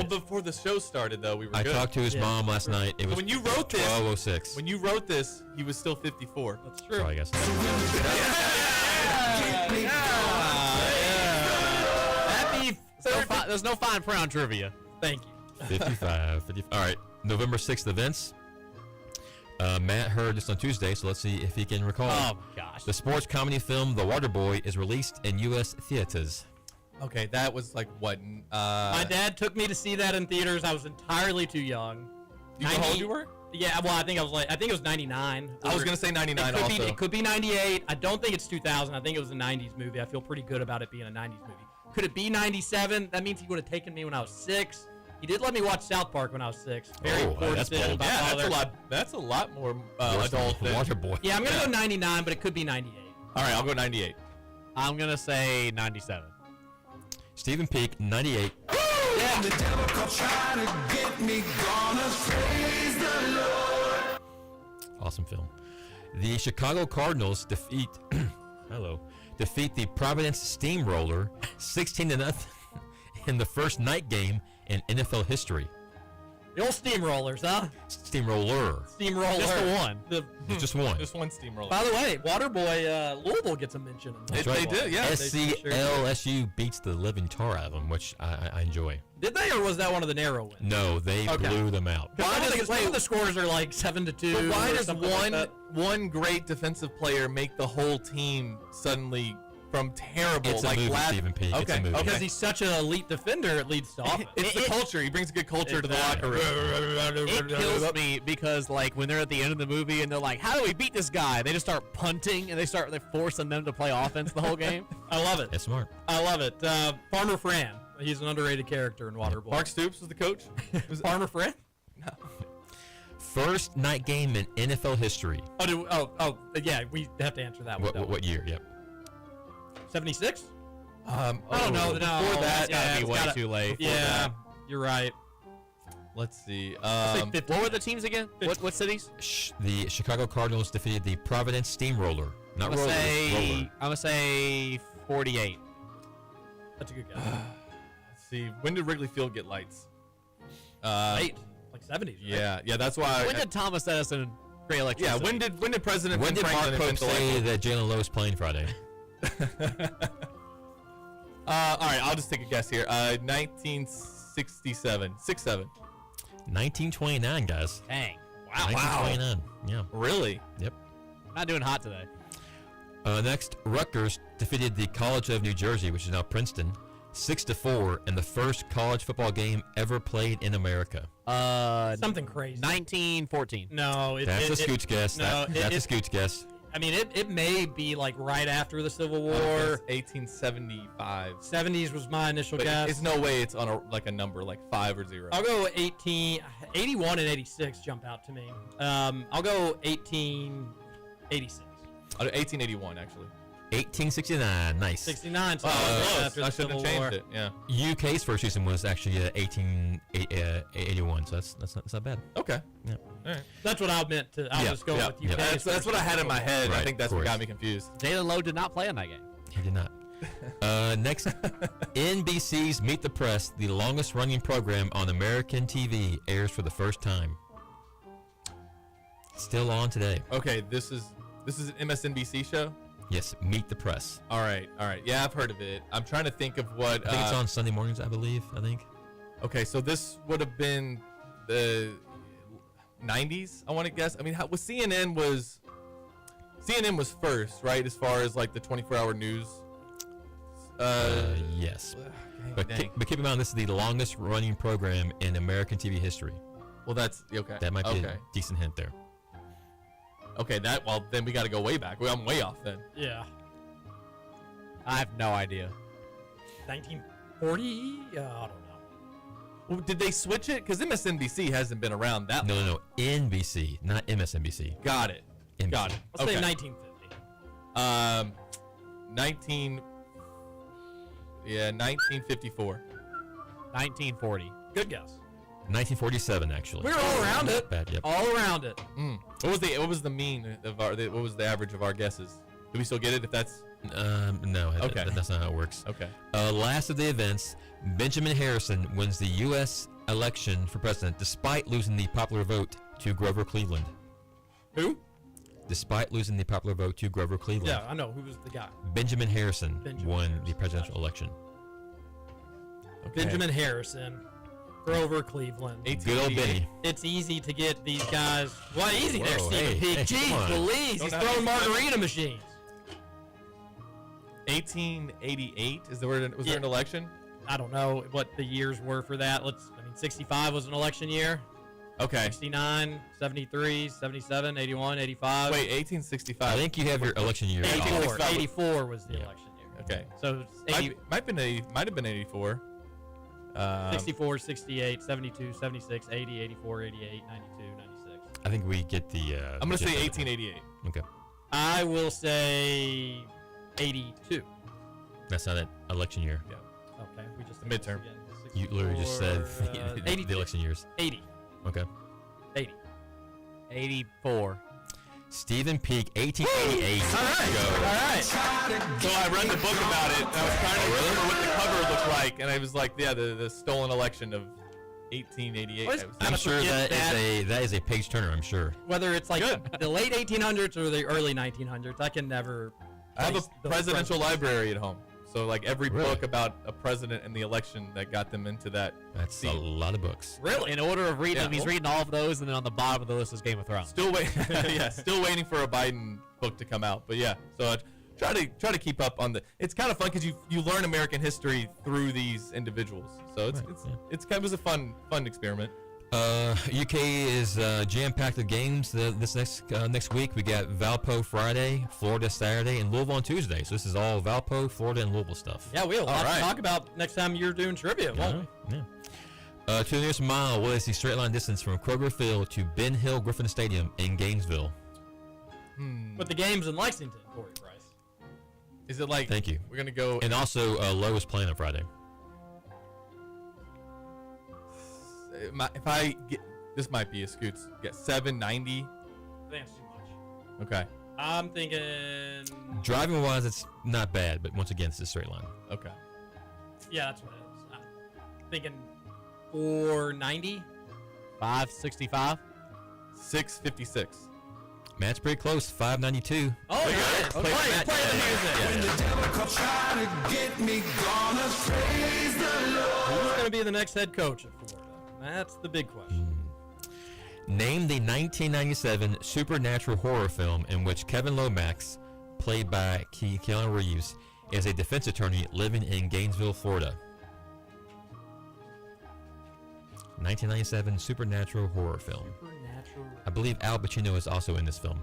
Speaker 4: before the show started, though, we were
Speaker 3: I
Speaker 4: good.
Speaker 3: talked to his
Speaker 1: Yeah.
Speaker 3: mom last night. It was
Speaker 4: when you wrote this,
Speaker 3: 12:06.
Speaker 4: when you wrote this, he was still 54.
Speaker 1: That's true.
Speaker 3: So I guess.
Speaker 1: Happy
Speaker 2: There's no fine print on trivia.
Speaker 1: Thank you.
Speaker 3: 55. All right. November 6th events. Matt heard this on Tuesday, so let's see if he can recall.
Speaker 2: Oh my gosh.
Speaker 3: The sports comedy film The Waterboy is released in U.S. theaters.
Speaker 4: Okay, that was like what?
Speaker 1: My dad took me to see that in theaters. I was entirely too young.
Speaker 4: You know how old you were?
Speaker 1: Yeah, well, I think it was 99.
Speaker 4: I was gonna say 99 also.
Speaker 1: It could be 98. I don't think it's 2000. I think it was a 90s movie. I feel pretty good about it being a 90s movie. Could it be 97? That means he would have taken me when I was 6. He did let me watch South Park when I was 6. Very
Speaker 3: Oh,
Speaker 1: poor
Speaker 3: that's
Speaker 1: decision
Speaker 3: bold.
Speaker 1: by
Speaker 4: Yeah,
Speaker 1: father.
Speaker 4: that's a lot more
Speaker 3: Worse than
Speaker 4: adult than.
Speaker 3: Waterboy.
Speaker 1: Yeah, I'm gonna go 99, but it could be 98.
Speaker 4: All right, I'll go 98.
Speaker 2: I'm gonna say 97.
Speaker 3: Stephen Peak, 98.
Speaker 6: The devil could try to get me, gonna praise the Lord.
Speaker 3: Awesome film. The Chicago Cardinals defeat the Providence Steamroller 16-0 in the first night game in NFL history.
Speaker 1: The old steamrollers, huh?
Speaker 3: Steamroller.
Speaker 1: Steamroller.
Speaker 2: Just the one.
Speaker 3: It's just one.
Speaker 4: Just one steamroller.
Speaker 1: By the way, Waterboy, Louisville gets a mention. In
Speaker 4: They
Speaker 1: that.
Speaker 4: did, yeah.
Speaker 3: SCLSU beats the living tar out of them, which I enjoy.
Speaker 1: Did they, or was that one of the narrow wins?
Speaker 3: No, they
Speaker 1: Okay.
Speaker 3: blew them out.
Speaker 1: Some of the scores are like 7-2.
Speaker 4: But why
Speaker 1: or
Speaker 4: does
Speaker 1: something like that.
Speaker 4: one great defensive player make the whole team suddenly from terrible?
Speaker 3: It's a
Speaker 4: like
Speaker 3: movie,
Speaker 4: last,
Speaker 3: Stephen Peak. It's a
Speaker 4: Okay,
Speaker 3: movie.
Speaker 4: okay.
Speaker 1: Because he's such an elite defender, it leads to offense.
Speaker 4: It's the culture. He brings a good culture to the locker room.
Speaker 2: It kills me because like when they're at the end of the movie and they're like, "How do we beat this guy?" They just start punting and they're forcing them to play offense the whole game.
Speaker 1: I love it.
Speaker 3: That's smart.
Speaker 1: I love it. Farmer Fran. He's an underrated character in Waterboy.
Speaker 4: Mark Stoops was the coach.
Speaker 1: Farmer Fran?
Speaker 3: First night game in NFL history.
Speaker 1: Yeah, we have to answer that one.
Speaker 3: What year? Yep.
Speaker 1: 76?
Speaker 4: I
Speaker 1: don't know.
Speaker 4: Before that,
Speaker 2: That'd be
Speaker 1: it's
Speaker 2: way
Speaker 1: gotta-
Speaker 2: too late.
Speaker 1: Yeah, you're right.
Speaker 4: let's see.
Speaker 1: Say 50.
Speaker 2: What were the teams again? What cities?
Speaker 3: The Chicago Cardinals defeated the Providence Steamroller Not
Speaker 2: I'm
Speaker 3: roller.
Speaker 2: I'm gonna say 48.
Speaker 1: That's a good guess.
Speaker 4: Let's see. When did Wrigley Field get lights?
Speaker 1: Late, like 70s. Right?
Speaker 4: Yeah. That's why.
Speaker 2: When did Thomas Edison create electricity?
Speaker 4: When did President
Speaker 3: When did Mark
Speaker 4: Franklin
Speaker 3: Pope
Speaker 4: invent the
Speaker 3: say
Speaker 4: light bulb?
Speaker 3: that Jalen Lowe's playing Friday?
Speaker 4: All right, I'll just take a guess here. 1967, 67.
Speaker 3: 1929, guys.
Speaker 2: Dang.
Speaker 4: Wow.
Speaker 3: 1929. Yeah.
Speaker 4: Really?
Speaker 3: Yep.
Speaker 2: Not doing hot today.
Speaker 3: Next, Rutgers defeated the College of New Jersey, which is now Princeton, 6-4 in the first college football game ever played in America.
Speaker 1: Something crazy.
Speaker 2: 1914.
Speaker 1: No,
Speaker 3: That's a Scooch guess.
Speaker 1: No,
Speaker 3: That's a Scooch guess.
Speaker 1: I mean, it may be like right after the Civil War.
Speaker 4: 1875.
Speaker 1: 70s was my initial
Speaker 4: But
Speaker 1: guess.
Speaker 4: it's no way it's on a number like 5 or 0.
Speaker 1: I'll go 81 and 86 jump out to me. I'll go 1886.
Speaker 4: 1881 actually.
Speaker 3: 1869. Nice.
Speaker 1: 69. So
Speaker 4: Close.
Speaker 1: after
Speaker 4: I
Speaker 1: the
Speaker 4: should have
Speaker 1: Civil War.
Speaker 4: changed it. Yeah.
Speaker 3: UK's first season was actually 1881, so that's not bad.
Speaker 4: Okay.
Speaker 3: Yeah.
Speaker 4: All right.
Speaker 1: That's what I meant to. I was just going with UK.
Speaker 4: That's what I had in my head. I
Speaker 3: Right,
Speaker 4: think that's
Speaker 3: of
Speaker 4: what
Speaker 3: course.
Speaker 4: got me confused.
Speaker 2: Jalen Lowe did not play in that game.
Speaker 3: He did not. Next, NBC's Meet the Press, the longest running program on American TV, airs for the first time. Still on today.
Speaker 4: Okay, this is an MSNBC show.
Speaker 3: Yes, Meet the Press.
Speaker 4: All right. Yeah, I've heard of it. I'm trying to think of what.
Speaker 3: I think it's on Sunday mornings, I believe.
Speaker 4: Okay, so this would have been the 90s. I want to guess. I mean, CNN was first, right? As far as like the 24-hour news.
Speaker 3: Yes.
Speaker 4: Okay,
Speaker 3: But
Speaker 4: dang.
Speaker 3: keep in mind, this is the longest running program in American TV history.
Speaker 4: Well, that's okay.
Speaker 3: That might be
Speaker 4: okay.
Speaker 3: a decent hint there.
Speaker 4: Okay, then we got to go way back. Well, I'm way off then.
Speaker 1: Yeah.
Speaker 2: I have no idea.
Speaker 1: 1940? I don't know.
Speaker 4: Well, did they switch it? Because MSNBC hasn't been around that long.
Speaker 3: No. NBC, not MSNBC.
Speaker 4: Got it.
Speaker 3: NBC.
Speaker 4: Got it.
Speaker 1: Let's
Speaker 4: Okay.
Speaker 1: say 1950.
Speaker 4: 1954.
Speaker 2: 1940.
Speaker 1: Good guess.
Speaker 3: 1947, actually.
Speaker 1: We were all around it.
Speaker 3: Bad, yep.
Speaker 1: All around it.
Speaker 4: What was the mean of what was the average of our guesses? Do we still get it if that's
Speaker 3: No,
Speaker 4: Okay.
Speaker 3: that's not how it works.
Speaker 4: okay?
Speaker 3: Last of the events, Benjamin Harrison wins the U.S. election for president despite losing the popular vote to Grover Cleveland.
Speaker 1: Who?
Speaker 3: Despite losing the popular vote to Grover Cleveland.
Speaker 1: Yeah, I know. Who was the guy?
Speaker 3: Benjamin Harrison
Speaker 1: Benjamin
Speaker 3: won
Speaker 1: Harrison.
Speaker 3: the presidential election.
Speaker 4: Okay.
Speaker 1: Benjamin Harrison. Grover Cleveland.
Speaker 3: Good old
Speaker 4: 1888.
Speaker 3: Benny.
Speaker 1: It's easy to get these guys. Well, easy there,
Speaker 3: Whoa,
Speaker 1: Stephen
Speaker 3: hey,
Speaker 1: Peake.
Speaker 3: hey,
Speaker 1: Jeez,
Speaker 3: come on.
Speaker 1: Louise.
Speaker 4: Don't
Speaker 1: He's
Speaker 4: have
Speaker 1: throwing
Speaker 4: to-
Speaker 1: margarita machines.
Speaker 4: 1888 is the word. Was there an election?
Speaker 1: I don't know what the years were for that. 65 was an election year.
Speaker 4: Okay.
Speaker 1: 69, 73, 77, 81, 85.
Speaker 4: Wait,
Speaker 3: I
Speaker 4: 1865.
Speaker 3: think you have your election year.
Speaker 1: 84.
Speaker 3: off.
Speaker 1: 84 was the
Speaker 3: Yeah.
Speaker 1: election year.
Speaker 4: Okay.
Speaker 1: So it's 80,
Speaker 4: Might have been 84.
Speaker 1: 64, 68, 72, 76, 80, 84, 88, 92, 96.
Speaker 3: I think we get the.
Speaker 4: I'm gonna
Speaker 3: gist
Speaker 4: say
Speaker 3: of it.
Speaker 4: 1888.
Speaker 3: Okay.
Speaker 1: I will say 82.
Speaker 3: That's not an election year.
Speaker 4: Yeah.
Speaker 1: Okay, we just
Speaker 4: Midterm.
Speaker 1: again.
Speaker 3: You literally just said
Speaker 1: 64,
Speaker 3: the election years.
Speaker 1: 80.
Speaker 3: Okay.
Speaker 1: 80.
Speaker 2: 84.
Speaker 3: Stephen Peake, 1888.
Speaker 4: All right. So I read the book about it. And I was trying to remember what the cover looked like, and I was like, yeah, the stolen election of 1888.
Speaker 1: What is-
Speaker 4: I was-
Speaker 3: I'm sure
Speaker 1: forget
Speaker 3: that is a page turner. I'm sure.
Speaker 1: Whether it's like
Speaker 4: Good.
Speaker 1: the late 1800s or the early 1900s, I can never.
Speaker 4: I have
Speaker 1: place
Speaker 4: a
Speaker 1: the
Speaker 4: presidential
Speaker 1: president.
Speaker 4: library at home. So like every
Speaker 3: Really?
Speaker 4: book about a president and the election that got them into that.
Speaker 3: That's
Speaker 4: seat.
Speaker 3: a lot of books.
Speaker 1: Really?
Speaker 2: In order of reading
Speaker 4: Yeah.
Speaker 2: them, he's reading all of those, and then on the bottom of the list is Game of Thrones.
Speaker 4: Still wait. Yeah, still waiting for a Biden book to come out. But yeah, so I try to keep up on the. It's kind of fun because you learn American history through these individuals. So
Speaker 3: Right, yeah.
Speaker 4: it's kind of was a fun experiment.
Speaker 3: UK is jam-packed with games this next week. We got Valpo Friday, Florida Saturday, and Louisville on Tuesday. So this is all Valpo, Florida, and Louisville stuff.
Speaker 1: Yeah, we'll have
Speaker 4: right.
Speaker 1: to talk about next time you're doing trivia, won't we?
Speaker 3: Yeah. To the nearest mile, what is the straight line distance from Kroger Field to Ben Hill Griffin Stadium in Gainesville?
Speaker 1: But the game's in Lexington, Corey Price.
Speaker 4: Is it like?
Speaker 3: Thank you.
Speaker 4: We're gonna go.
Speaker 3: And also, Lowe is playing on Friday.
Speaker 4: If I get this, might be a Scoots. Get 790.
Speaker 1: I think it's too much.
Speaker 4: Okay.
Speaker 1: I'm thinking.
Speaker 3: Driving wise, it's not bad, but once again, it's a straight line.
Speaker 4: Okay.
Speaker 1: Yeah, that's what it is. I'm thinking 490.
Speaker 2: 565.
Speaker 4: 656.
Speaker 3: Matt's pretty close. 592.
Speaker 1: Oh, yeah. Play the music.
Speaker 6: When the devil come try to get me, gonna praise the Lord.
Speaker 1: Who's going to be the next head coach at Florida? That's the big question.
Speaker 3: Name the 1997 supernatural horror film in which Kevin Lomax, played by Keanu Reeves, is a defense attorney living in Gainesville, Florida. 1997 supernatural horror film.
Speaker 1: Supernatural.
Speaker 3: I believe Al Pacino is also in this film.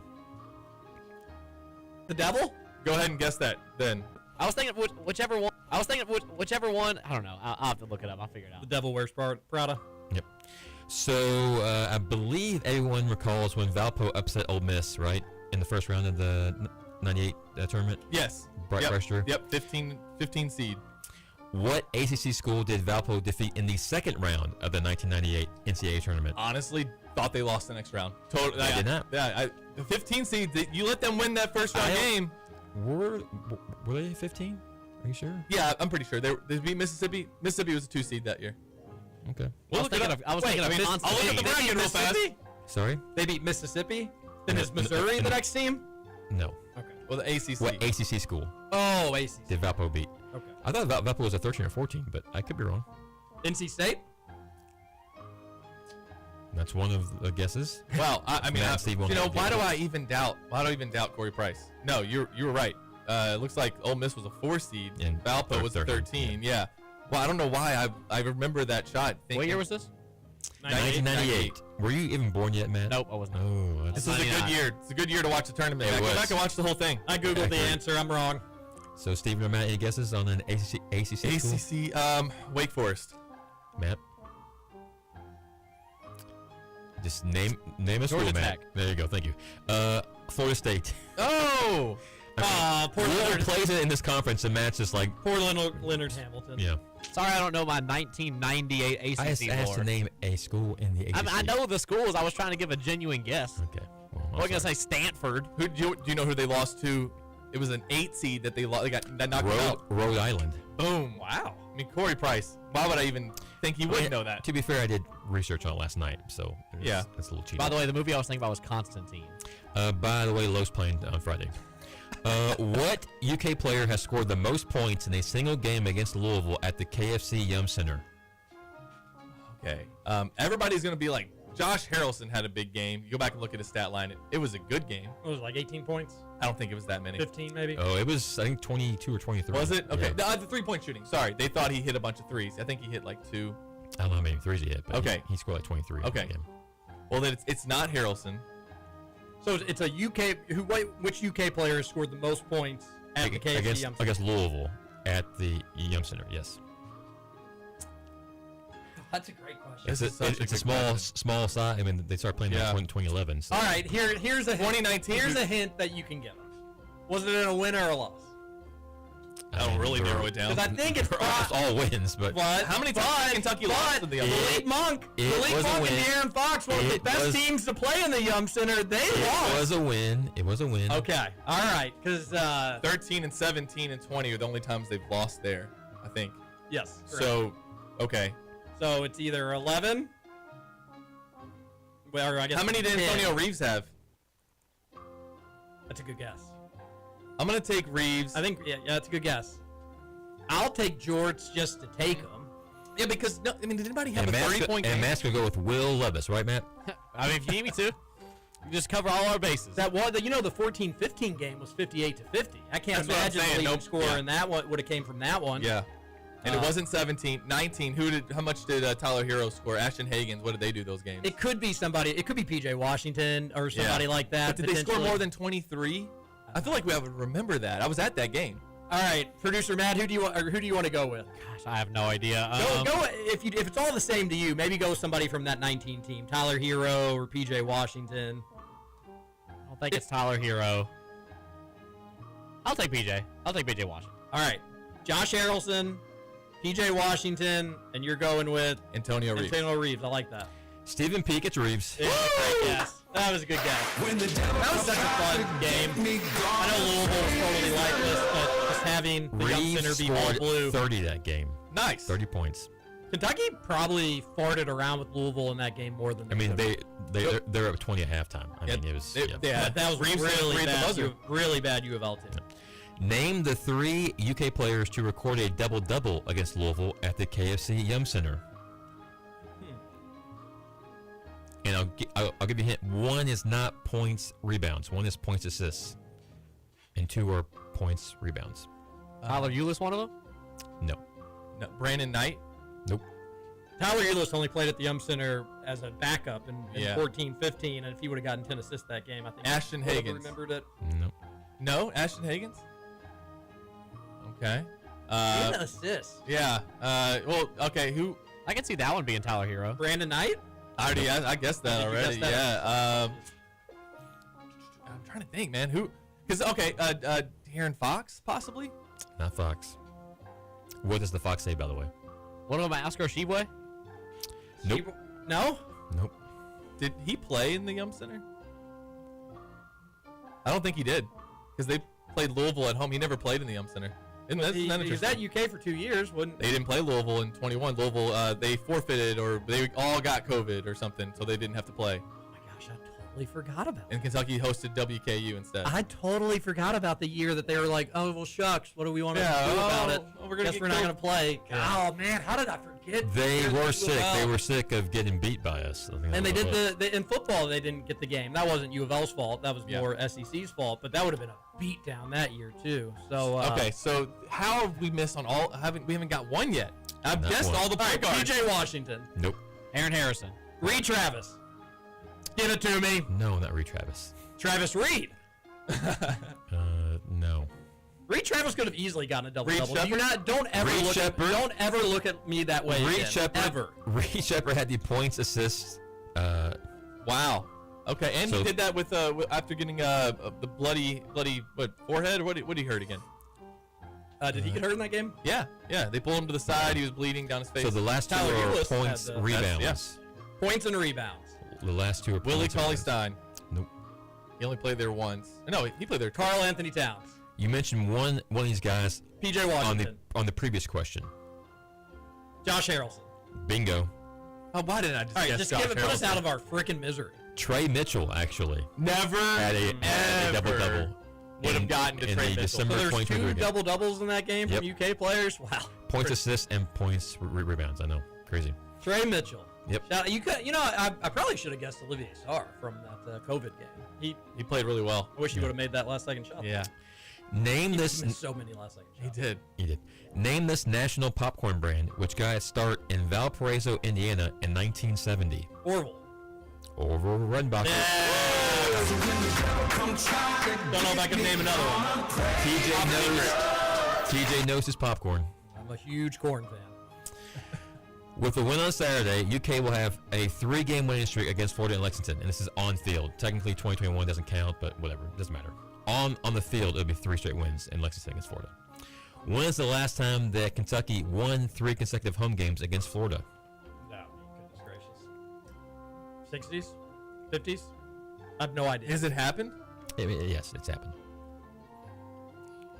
Speaker 1: The devil?
Speaker 4: Go ahead and guess that then.
Speaker 2: I was thinking whichever one. Whichever one. I don't know. I'll have to look it up. I'll figure it out.
Speaker 1: The devil wears Prada.
Speaker 3: Yep. So I believe everyone recalls when Valpo upset Ole Miss, right, in the first round of the '98 tournament.
Speaker 4: Yes.
Speaker 3: Bryce
Speaker 4: Yep.
Speaker 3: Drew.
Speaker 4: Yep. 15 seed.
Speaker 3: What ACC school did Valpo defeat in the second round of the 1998 NCAA tournament?
Speaker 4: Honestly, thought they lost the next round. Totally.
Speaker 3: They did not.
Speaker 4: Yeah. The 15 seed. You let them win that first round game.
Speaker 3: Were they 15? Are you sure?
Speaker 4: Yeah, I'm pretty sure. They beat Mississippi. Mississippi was a 2 seed that year.
Speaker 3: Okay.
Speaker 2: I was thinking of
Speaker 4: I'll look at the
Speaker 2: State.
Speaker 4: bracket real fast.
Speaker 3: Sorry?
Speaker 1: They beat Mississippi. Then is
Speaker 3: No,
Speaker 1: Missouri
Speaker 3: no.
Speaker 1: the next team?
Speaker 3: No.
Speaker 1: Okay.
Speaker 4: Well, the ACC.
Speaker 3: What ACC school
Speaker 1: Oh, ACC.
Speaker 3: did Valpo beat?
Speaker 1: Okay.
Speaker 3: I thought Valpo was a 13 or 14, but I could be wrong.
Speaker 1: NC State?
Speaker 3: That's one of the guesses.
Speaker 4: Well, I mean,
Speaker 3: Matt and Steve will
Speaker 4: you know,
Speaker 3: have to
Speaker 4: why
Speaker 3: do
Speaker 4: do
Speaker 3: it.
Speaker 4: I even doubt? Why do I even doubt Corey Price? No, you were right. It looks like Ole Miss was a 4 seed
Speaker 3: And
Speaker 4: Valpo was a 13. Yeah. Well, I don't know why I remember that shot.
Speaker 2: What year was this?
Speaker 3: 1998. Were you even born yet, Matt?
Speaker 2: Nope, I wasn't.
Speaker 3: Oh,
Speaker 4: This
Speaker 3: that's,
Speaker 4: is a good
Speaker 2: 99.
Speaker 4: year. It's a good year to watch the tournament.
Speaker 3: It
Speaker 4: Yeah, go
Speaker 3: was.
Speaker 4: back and watch the whole thing.
Speaker 1: I Googled the
Speaker 3: Accurate.
Speaker 1: answer. I'm wrong.
Speaker 3: so Stephen or Matt, any guesses on an ACC school?
Speaker 4: ACC, Wake Forest.
Speaker 3: Matt? Just name a school,
Speaker 2: Georgia
Speaker 3: Matt.
Speaker 2: Tech.
Speaker 3: There you go. Thank you. Florida State.
Speaker 4: Oh,
Speaker 1: Portland
Speaker 3: Whoever
Speaker 1: Leonard,
Speaker 3: plays it in this conference, and Matt's just like,
Speaker 1: Leonard Hamilton.
Speaker 3: yeah.
Speaker 2: Sorry, I don't know my 1998 ACC
Speaker 3: I just asked
Speaker 2: lore.
Speaker 3: to name a school in the ACC.
Speaker 2: I know the schools. I was trying to give a genuine guess.
Speaker 3: Okay. Well,
Speaker 2: I was gonna say Stanford.
Speaker 4: who do you know who they lost to? It was an 8 seed that they got that knocked them out.
Speaker 3: Rhode Island.
Speaker 4: Boom.
Speaker 1: Wow.
Speaker 4: I mean, Corey Price. Why would I even think he wouldn't know that?
Speaker 3: To be fair, I did research on it last night, so
Speaker 4: Yeah.
Speaker 3: that's a little cheating.
Speaker 2: By the way, the movie I was thinking about was Constantine.
Speaker 3: By the way, Lowe's playing on Friday. What UK player has scored the most points in a single game against Louisville at the KFC Yum Center?
Speaker 4: Okay. Everybody's gonna be like, Josh Harrelson had a big game. You go back and look at his stat line. It was a good game.
Speaker 1: What was it, like 18 points?
Speaker 4: I don't think it was that many.
Speaker 1: 15 maybe?
Speaker 3: Oh, it was, I think, 22 or 23.
Speaker 4: Was it? Okay.
Speaker 3: Yeah.
Speaker 4: The 3-point shooting. Sorry. They thought he hit a bunch of threes. I think he hit like 2.
Speaker 3: I don't know how many threes he hit, but
Speaker 4: Okay.
Speaker 3: he scored like 23.
Speaker 4: Okay.
Speaker 3: in the game.
Speaker 4: Well, then it's not Harrelson.
Speaker 1: So it's a UK. Which UK player has scored the most points at the KFC?
Speaker 3: Against Louisville at the Yum Center, yes.
Speaker 1: That's a great question.
Speaker 4: This is such a
Speaker 3: It's a
Speaker 4: good
Speaker 3: small side. I mean, they started playing
Speaker 4: Yeah.
Speaker 3: in 2011. So.
Speaker 1: All right, here's a
Speaker 4: 2019.
Speaker 1: Here's a hint that you can give us. Was it in a win or a loss?
Speaker 4: That'll really narrow it down.
Speaker 1: Because I think it's
Speaker 3: Almost all wins, but
Speaker 1: But
Speaker 4: How many times has Kentucky lost in the other
Speaker 1: Malik Monk,
Speaker 3: it
Speaker 1: Malik
Speaker 3: was a
Speaker 1: Monk and
Speaker 3: win.
Speaker 1: De'Aaron Fox, one of the
Speaker 3: It
Speaker 1: best
Speaker 3: was-
Speaker 1: teams to play in the Yum Center. They
Speaker 3: it
Speaker 1: lost.
Speaker 3: was a win. It was a win.
Speaker 1: Okay, all right, because
Speaker 4: 13 and 17 and 20 are the only times they've lost there, I think.
Speaker 1: yes. correct.
Speaker 4: So, okay.
Speaker 1: So it's either 11. Well, or I guess
Speaker 4: How many did
Speaker 1: 10.
Speaker 4: Antonio Reeves have?
Speaker 1: That's a good guess.
Speaker 4: I'm going to take Reeves.
Speaker 1: I think yeah, that's a good guess. I'll take Jorts just to take him.
Speaker 4: Yeah, because, no, I mean, did anybody have
Speaker 3: And
Speaker 4: a
Speaker 3: Matt's,
Speaker 4: 30-point
Speaker 3: and
Speaker 4: game?
Speaker 3: Matt's going to go with Will Levis, right, Matt?
Speaker 2: I mean, if you need me to, you just cover all our bases.
Speaker 1: That was, the 14-15 game was 58-50. I can't
Speaker 4: That's what I'm
Speaker 1: imagine
Speaker 4: saying.
Speaker 1: the leading
Speaker 4: Nope.
Speaker 1: score
Speaker 4: Yeah.
Speaker 1: in that one would have came from that one.
Speaker 4: Yeah. And it
Speaker 1: Uh,
Speaker 4: wasn't 17. 19. How much did Tyler Hero score? Ashton Hagens, what did they do those games?
Speaker 1: It could be somebody. It could be PJ Washington or somebody like that.
Speaker 4: But did they score
Speaker 1: potentially.
Speaker 4: more than 23? I feel like we have to remember that. I was at that game.
Speaker 1: All right, producer Matt, who do you want to go with?
Speaker 2: Gosh, I have no idea.
Speaker 1: Go if it's all the same to you. Maybe go with somebody from that 19 team, Tyler Hero or PJ Washington.
Speaker 2: I don't think it's Tyler Hero. I'll take PJ. I'll take PJ Washington.
Speaker 1: All right, Josh Harrelson, PJ Washington, and you're going with
Speaker 4: Antonio Reeves.
Speaker 1: Antonio Reeves. I like that.
Speaker 3: Stephen Peak, it's Reeves.
Speaker 1: Yeah, great guess. That was a good guess.
Speaker 6: When the devil
Speaker 1: That was such a fun game.
Speaker 6: me
Speaker 1: I know Louisville was totally lifeless, but just having the young center
Speaker 3: Reeves
Speaker 1: be all
Speaker 3: scored
Speaker 1: blue.
Speaker 3: 30 that game.
Speaker 4: Nice.
Speaker 3: 30 points.
Speaker 1: Kentucky probably farted around with Louisville in that game more than
Speaker 3: I mean,
Speaker 1: should've.
Speaker 3: they're up 20 at halftime. I mean, it was. Yeah.
Speaker 1: But that was
Speaker 4: Reeves
Speaker 1: really
Speaker 4: sprayed the
Speaker 1: bad.
Speaker 4: buzzer.
Speaker 1: Really bad U of L team.
Speaker 3: Name the 3 UK players to record a double-double against Louisville at the KFC Yum Center. And I'll give you a hint. 1 is not points rebounds. 1 is points assists. And 2 are points rebounds.
Speaker 2: Tyler Eulis, one of them?
Speaker 3: No.
Speaker 4: No, Brandon Knight.
Speaker 3: Nope.
Speaker 1: Tyler Eulis only played at the Yum Center as a backup in
Speaker 4: Yeah.
Speaker 1: 14-15, and if he would have gotten 10 assists that game, I think
Speaker 4: Ashton
Speaker 1: he would've
Speaker 4: Higgins.
Speaker 1: remembered it.
Speaker 3: Nope.
Speaker 4: No, Ashton Higgins. Okay.
Speaker 1: 10 assists.
Speaker 4: Yeah. Well, okay. Who?
Speaker 2: I can see that one being Tyler Hero.
Speaker 1: Brandon Knight?
Speaker 4: I guessed that
Speaker 1: You
Speaker 4: already.
Speaker 1: guessed that?
Speaker 4: Yeah. I'm trying to think, man. Who? Because Darren Fox possibly.
Speaker 3: Not Fox. What does the Fox say, by the way?
Speaker 2: What about Oscar Shibwe?
Speaker 3: Nope.
Speaker 1: No?
Speaker 3: Nope.
Speaker 4: Did he play in the Yum Center? I don't think he did, because they played Louisville at home. He never played in the Yum Center. Isn't that
Speaker 1: He was
Speaker 4: interesting?
Speaker 1: at UK for 2 years, wouldn't
Speaker 4: They didn't play Louisville in 21. Louisville, they forfeited, or they all got COVID or something, so they didn't have to play.
Speaker 1: Oh my gosh, I totally forgot about
Speaker 4: And Kentucky hosted WKU instead.
Speaker 1: I totally forgot about the year that they were like, oh, well, shucks, what do we want to
Speaker 4: Yeah,
Speaker 1: do about it?
Speaker 4: we're gonna
Speaker 1: Guess
Speaker 4: get
Speaker 1: we're not
Speaker 4: killed.
Speaker 1: going to play.
Speaker 4: Yeah.
Speaker 1: Oh, man, how did I forget?
Speaker 3: They
Speaker 1: There's
Speaker 3: were
Speaker 1: the
Speaker 3: sick.
Speaker 1: UL.
Speaker 3: They were sick of getting beat by us. I think
Speaker 1: And they
Speaker 3: that's
Speaker 1: did
Speaker 3: what it was.
Speaker 1: in football, they didn't get the game. That wasn't U of L's fault. That was
Speaker 4: Yeah.
Speaker 1: more SEC's fault, but that would have been a beat down that year, too. So,
Speaker 4: Okay, so how have we missed on all? We haven't got one yet. I've
Speaker 3: Not
Speaker 4: guessed
Speaker 3: one.
Speaker 4: all the
Speaker 1: All right,
Speaker 4: point guards.
Speaker 1: PJ Washington,
Speaker 3: Nope.
Speaker 2: Aaron Harrison.
Speaker 1: Reed Travis. Give it to me.
Speaker 3: No, not Reed Travis.
Speaker 1: Travis Reed.
Speaker 3: No.
Speaker 1: Reed Travis could have easily gotten a double
Speaker 4: Reed
Speaker 1: double.
Speaker 4: Shepherd?
Speaker 1: Don't ever look at me that way.
Speaker 3: Reed
Speaker 1: again,
Speaker 3: Shepherd.
Speaker 1: ever.
Speaker 3: Reed Shepherd had the points, assists.
Speaker 4: Wow. Okay, and he
Speaker 3: So-
Speaker 4: did that with after getting the bloody forehead. What did he hurt again?
Speaker 1: Did he get hurt in that game?
Speaker 4: Yeah. They pulled him to the side. He was bleeding down his face.
Speaker 3: So the last two
Speaker 1: Tyler
Speaker 3: are
Speaker 1: Eulis had
Speaker 3: points,
Speaker 1: the-
Speaker 3: rebounds.
Speaker 4: Yes.
Speaker 1: Points and rebounds.
Speaker 3: The last two are
Speaker 4: Willie
Speaker 3: points. and
Speaker 4: Cauley
Speaker 3: rebounds.
Speaker 4: Stein.
Speaker 3: Nope.
Speaker 4: He only played there once. No, he played there.
Speaker 1: Carl Anthony Towns.
Speaker 3: You mentioned one of these guys
Speaker 1: PJ
Speaker 3: on
Speaker 1: Washington.
Speaker 3: the previous question.
Speaker 1: Josh Harrelson.
Speaker 3: Bingo.
Speaker 4: Oh, why didn't I just
Speaker 1: All right,
Speaker 4: guess
Speaker 1: just
Speaker 4: Josh
Speaker 1: put us
Speaker 4: Harrelson?
Speaker 1: out of our freaking misery.
Speaker 3: Trey Mitchell actually
Speaker 4: Never
Speaker 3: had a
Speaker 4: ever
Speaker 3: double-double.
Speaker 4: would have gotten to
Speaker 3: in
Speaker 4: Trey
Speaker 3: the
Speaker 4: Mitchell.
Speaker 3: December
Speaker 1: So there's
Speaker 3: 2023
Speaker 1: two
Speaker 3: game.
Speaker 1: double doubles in that game from
Speaker 3: Yep.
Speaker 1: UK players. Wow.
Speaker 3: Points, assists, and points rebounds. I know, crazy.
Speaker 1: Trey Mitchell.
Speaker 3: Yep.
Speaker 1: Shout, I probably should have guessed Olivier Sarr from that COVID game.
Speaker 4: He played really well.
Speaker 1: I wish he would have made that last second shot.
Speaker 4: Yeah,
Speaker 3: Name
Speaker 1: He
Speaker 3: this.
Speaker 1: missed so many last second
Speaker 4: he
Speaker 1: shots.
Speaker 4: did.
Speaker 3: He did. Name this national popcorn brand which got its start in Valparaiso, Indiana, in 1970.
Speaker 1: Orville.
Speaker 3: Orville Redenbacher.
Speaker 6: Come try to
Speaker 1: Don't know if I can name another one.
Speaker 3: TJ knows his popcorn.
Speaker 1: I'm a huge corn fan.
Speaker 3: With the win on Saturday, UK will have a 3-game winning streak against Florida and Lexington, and this is on field. Technically, 2021 doesn't count, but whatever, it doesn't matter. On the field, it'll be 3 straight wins in Lexington against Florida. When is the last time that Kentucky won 3 consecutive home games against Florida?
Speaker 1: No, goodness gracious. 60s? 50s? I have no idea.
Speaker 4: Has it happened?
Speaker 3: Yes, it's happened.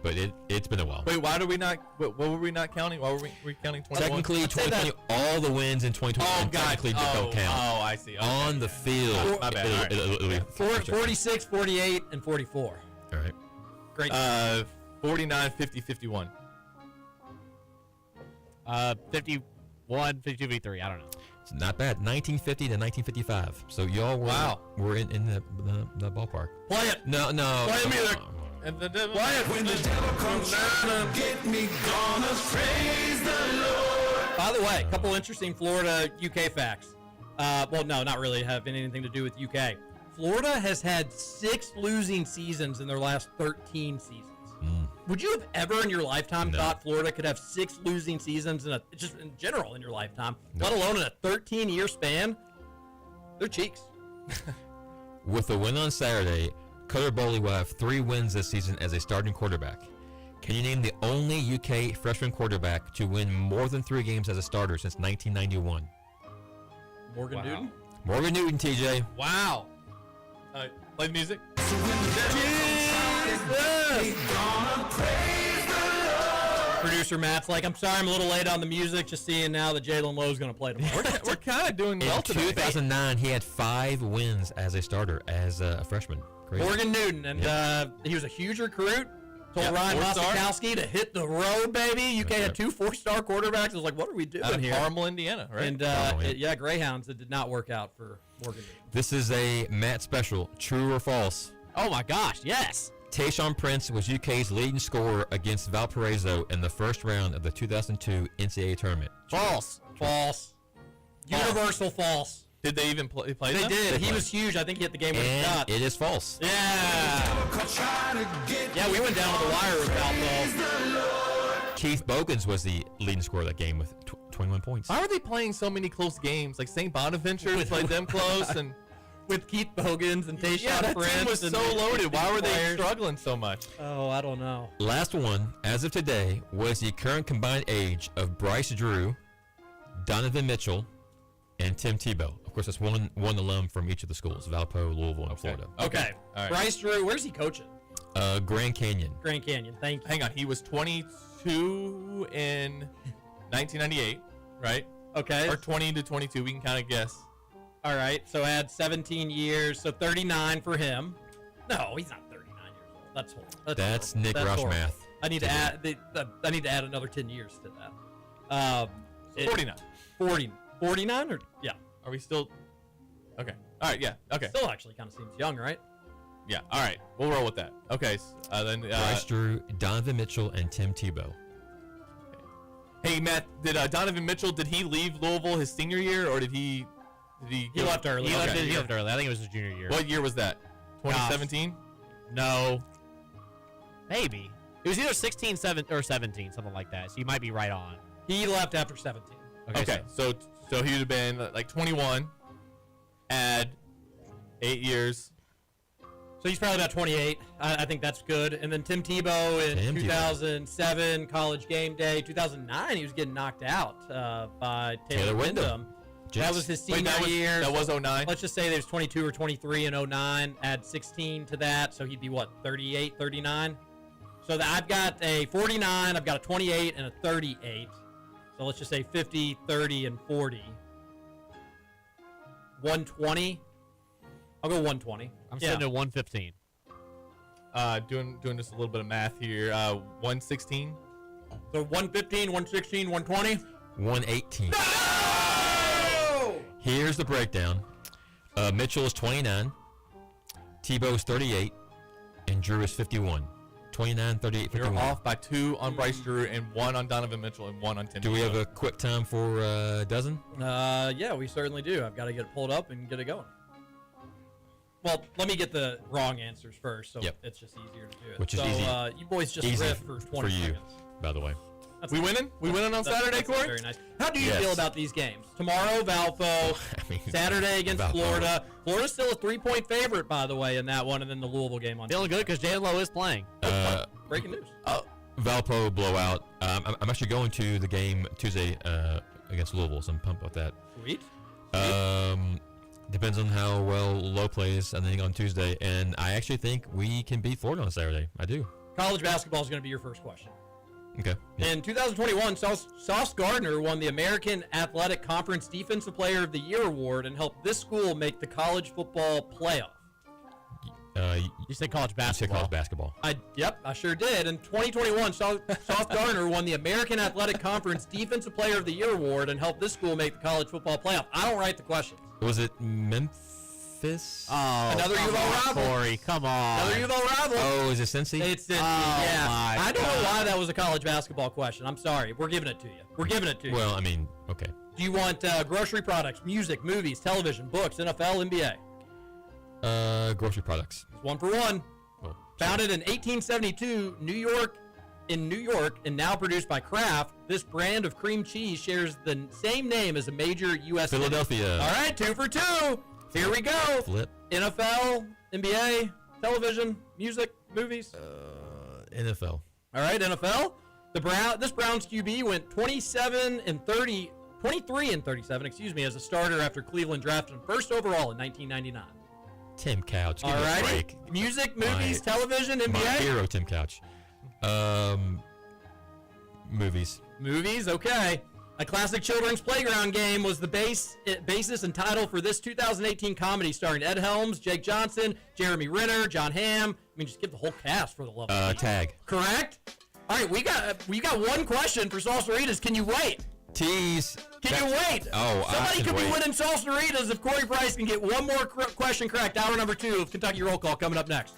Speaker 3: But it's been a while.
Speaker 4: Wait, why do we not? What were we not counting? Why were we counting 21?
Speaker 3: Technically,
Speaker 1: I'd say that-
Speaker 3: 2020, all the wins in 2021
Speaker 4: Oh, God.
Speaker 3: technically don't count.
Speaker 4: Oh, I see. Okay.
Speaker 3: On the field,
Speaker 4: My bad. All right.
Speaker 3: it'll be
Speaker 1: 46, 48, and 44.
Speaker 3: All right.
Speaker 1: Great.
Speaker 4: 49, 50, 51.
Speaker 2: 51, 52, 53. I don't know.
Speaker 3: It's not bad. 1950 to 1955. So y'all were in the ballpark.
Speaker 1: Play it.
Speaker 3: No.
Speaker 1: Play music.
Speaker 4: And the devil.
Speaker 6: When the devil comes trying to get me, gonna praise the Lord.
Speaker 1: By the way, a couple interesting Florida UK facts. Well, no, not really have anything to do with UK. Florida has had 6 losing seasons in their last 13 seasons. Would you have ever in your lifetime
Speaker 3: No.
Speaker 1: thought Florida could have 6 losing seasons just in general in your lifetime,
Speaker 3: No.
Speaker 1: let alone in a 13-year span? They're cheeks.
Speaker 3: With the win on Saturday, Cutter Bowley will have 3 wins this season as a starting quarterback. Can you name the only UK freshman quarterback to win more than 3 games as a starter since 1991?
Speaker 1: Morgan Newton.
Speaker 3: Morgan Newton, TJ.
Speaker 4: Wow. Play the music.
Speaker 6: So when the devil comes trying
Speaker 1: producer Matt's like, I'm sorry, I'm a little late on the music. Just seeing now that Jalen Lowe's going to play tomorrow.
Speaker 4: We're kind of doing well
Speaker 3: In
Speaker 4: today.
Speaker 3: 2009, he had 5 wins as a starter as a freshman. Crazy.
Speaker 1: Morgan Newton, and he was a huge recruit. Told
Speaker 4: Yeah,
Speaker 1: Ryan
Speaker 4: 4-star.
Speaker 1: Rostakowski to hit the road, baby. UK had 2 4-star quarterbacks. I was like, what are we doing
Speaker 4: Out of
Speaker 1: here?
Speaker 4: Carmel, Indiana, right?
Speaker 1: And
Speaker 3: yeah.
Speaker 1: Greyhounds. It did not work out for Morgan Newton.
Speaker 3: This is a Matt special. True or false?
Speaker 2: Oh my gosh, yes.
Speaker 3: Tayshaun Prince was UK's leading scorer against Valparaiso in the first round of the 2002 NCAA tournament.
Speaker 2: False.
Speaker 1: False. Universal false.
Speaker 4: Did they even play
Speaker 1: They
Speaker 4: them?
Speaker 1: did. He was huge. I think he hit the game with a
Speaker 3: And
Speaker 1: shot.
Speaker 3: it is false.
Speaker 1: Yeah.
Speaker 6: Try to get
Speaker 1: Yeah, we went down to the wire with Valpo.
Speaker 3: Keith Bogans was the leading scorer of that game with 21 points.
Speaker 4: Why are they playing so many close games? Like St. Bonaventure played them close, and
Speaker 1: With Keith Bogans and Tayshaun
Speaker 4: yeah, that
Speaker 1: Prince.
Speaker 4: team was
Speaker 1: and
Speaker 4: so
Speaker 1: the-
Speaker 4: loaded. Why were they
Speaker 1: players.
Speaker 4: struggling so much?
Speaker 1: Oh, I don't know.
Speaker 3: Last one, as of today, was the current combined age of Bryce Drew, Donovan Mitchell, and Tim Tebow. Of course, that's one alum from each of the schools, Valpo, Louisville, and Florida.
Speaker 1: Okay.
Speaker 4: All right.
Speaker 1: Bryce Drew, where's he coaching?
Speaker 3: Grand Canyon.
Speaker 1: Grand Canyon. Thank you.
Speaker 4: Hang on, he was 22 in 1998, right?
Speaker 1: Okay.
Speaker 4: Or 20 to 22. We can kind of guess.
Speaker 1: All right. So add 17 years. So 39 for him. No, he's not 39 years old. That's horrible.
Speaker 3: That's
Speaker 1: horrible.
Speaker 3: Nick
Speaker 1: That's
Speaker 3: Roush
Speaker 1: horrible.
Speaker 3: math.
Speaker 1: I need to add. I need to add another 10 years to that.
Speaker 4: 49.
Speaker 1: 49 or yeah.
Speaker 4: Are we still? Okay. All right. Yeah. Okay.
Speaker 1: Still actually kind of seems young, right?
Speaker 4: Yeah. All right. We'll roll with that. Okay. Then.
Speaker 3: Bryce Drew, Donovan Mitchell, and Tim Tebow.
Speaker 4: Hey Matt, did Donovan Mitchell? Did he leave Louisville his senior year, or did he?
Speaker 1: He left early.
Speaker 2: He left,
Speaker 4: Okay.
Speaker 2: he left early. I think it was his junior year.
Speaker 4: What year was that? 2017.
Speaker 2: No. Maybe. It was either 16, 17, something like that. So you might be right on.
Speaker 1: He left after 17.
Speaker 4: Okay. So he would have been like 21. Add 8 years.
Speaker 1: So he's probably about 28. I think that's good. And then Tim Tebow in
Speaker 3: Tim Tebow.
Speaker 1: 2007, college game day. 2009, he was getting knocked out by Taylor Wyndham. That
Speaker 3: Jets.
Speaker 1: was his
Speaker 4: Wait,
Speaker 1: senior year.
Speaker 4: That was 09.
Speaker 1: Let's just say there's 22 or 23 in 09. Add 16 to that, so he'd be what, 38, 39? So I've got a 49, I've got a 28, and a 38. So let's just say 50, 30, and 40. 120. I'll go 120.
Speaker 2: I'm sitting at 115.
Speaker 4: Doing just a little bit of math here. 116.
Speaker 1: So 115, 116, 120.
Speaker 3: 118. Here's the breakdown. Mitchell is 29. Tebow is 38. And Drew is 51. 29, 38,
Speaker 4: You're
Speaker 3: 51.
Speaker 4: off by 2 on Bryce Drew and 1 on Donovan Mitchell and 1 on Tim.
Speaker 3: Do we have
Speaker 4: Tebow.
Speaker 3: a quick time for a dozen?
Speaker 1: Yeah, we certainly do. I've got to get it pulled up and get it going. Well, let me get the wrong answers first, so
Speaker 3: Yep.
Speaker 1: it's just easier to do it.
Speaker 3: Which is
Speaker 1: so,
Speaker 3: easy.
Speaker 1: You boys just
Speaker 3: Easy
Speaker 1: riff for 20
Speaker 3: for you,
Speaker 1: seconds.
Speaker 3: by the way.
Speaker 1: That's
Speaker 4: We
Speaker 1: nice.
Speaker 4: winning? We winning on
Speaker 1: That's-
Speaker 4: Saturday,
Speaker 1: that's
Speaker 4: Corey?
Speaker 1: Very nice. How do you
Speaker 3: Yes.
Speaker 1: feel about these games? Tomorrow, Valpo.
Speaker 3: I mean,
Speaker 1: Saturday against
Speaker 3: Valpo.
Speaker 1: Florida. Florida's still a 3-point favorite, by the way, in that one, and then the Louisville game on
Speaker 2: Feeling good because Jalen Lowe is playing.
Speaker 1: Breaking news.
Speaker 3: Valpo blowout. I'm actually going to the game Tuesday against Louisville, so I'm pumped about that.
Speaker 1: Sweet.
Speaker 3: Depends on how well Lowe plays, I think, on Tuesday. And I actually think we can beat Florida on Saturday. I do.
Speaker 1: College basketball is going to be your first question.
Speaker 3: Okay. Yeah.
Speaker 1: In 2021, Sauce Gardner won the American Athletic Conference Defensive Player of the Year award and helped this school make the college football playoff.
Speaker 2: You said college
Speaker 3: I said
Speaker 2: basketball.
Speaker 3: college basketball.
Speaker 1: Yep, I sure did. In 2021, Sauce Gardner won the American Athletic Conference Defensive Player of the Year award and helped this school make the college football playoff. I don't write the questions.
Speaker 3: Was it Memphis?
Speaker 2: Oh,
Speaker 1: Another
Speaker 2: come
Speaker 1: UVA
Speaker 2: on,
Speaker 1: rival.
Speaker 2: Corey, come on.
Speaker 1: Another UVA rival.
Speaker 3: Oh, is it Cincy?
Speaker 1: It's yeah.
Speaker 2: my
Speaker 1: I don't know
Speaker 2: God.
Speaker 1: why that was a college basketball question. I'm sorry. We're giving it to you. We're giving it to you.
Speaker 3: Well, I mean, okay.
Speaker 1: Do you want grocery products, music, movies, television, books, NFL, NBA?
Speaker 3: Grocery products.
Speaker 1: It's 1 for 1.
Speaker 3: Well,
Speaker 1: Founded in 1872, New York, and now produced by Kraft, this brand of cream cheese shares the same name as a major U.S. city.
Speaker 3: Philadelphia.
Speaker 1: All right, 2 for 2. Here we go.
Speaker 3: Flip.
Speaker 1: NFL, NBA, television, music, movies.
Speaker 3: NFL.
Speaker 1: All right, NFL. This Browns QB went 23 and 37, as a starter after Cleveland drafted him first overall in 1999.
Speaker 3: Tim Couch. Give
Speaker 1: All
Speaker 3: me a
Speaker 1: righty.
Speaker 3: break.
Speaker 1: Music, movies, television,
Speaker 3: My
Speaker 1: NBA.
Speaker 3: hero, Tim Couch. Movies.
Speaker 1: Movies, okay. A classic children's playground game was the basis and title for this 2018 comedy starring Ed Helms, Jake Johnson, Jeremy Renner, John Hamm. I mean, just give the whole cast for the love of God.
Speaker 3: Tag.
Speaker 1: Correct? All right, we got one question for Salsaritas. Can you wait?
Speaker 3: Tease.
Speaker 1: Can you wait?
Speaker 3: Oh, I
Speaker 1: Somebody
Speaker 3: can
Speaker 1: could be
Speaker 3: wait.
Speaker 1: winning Salsaritas if Corey Price can get one more question correct. Hour number 2 of Kentucky Roll Call coming up next.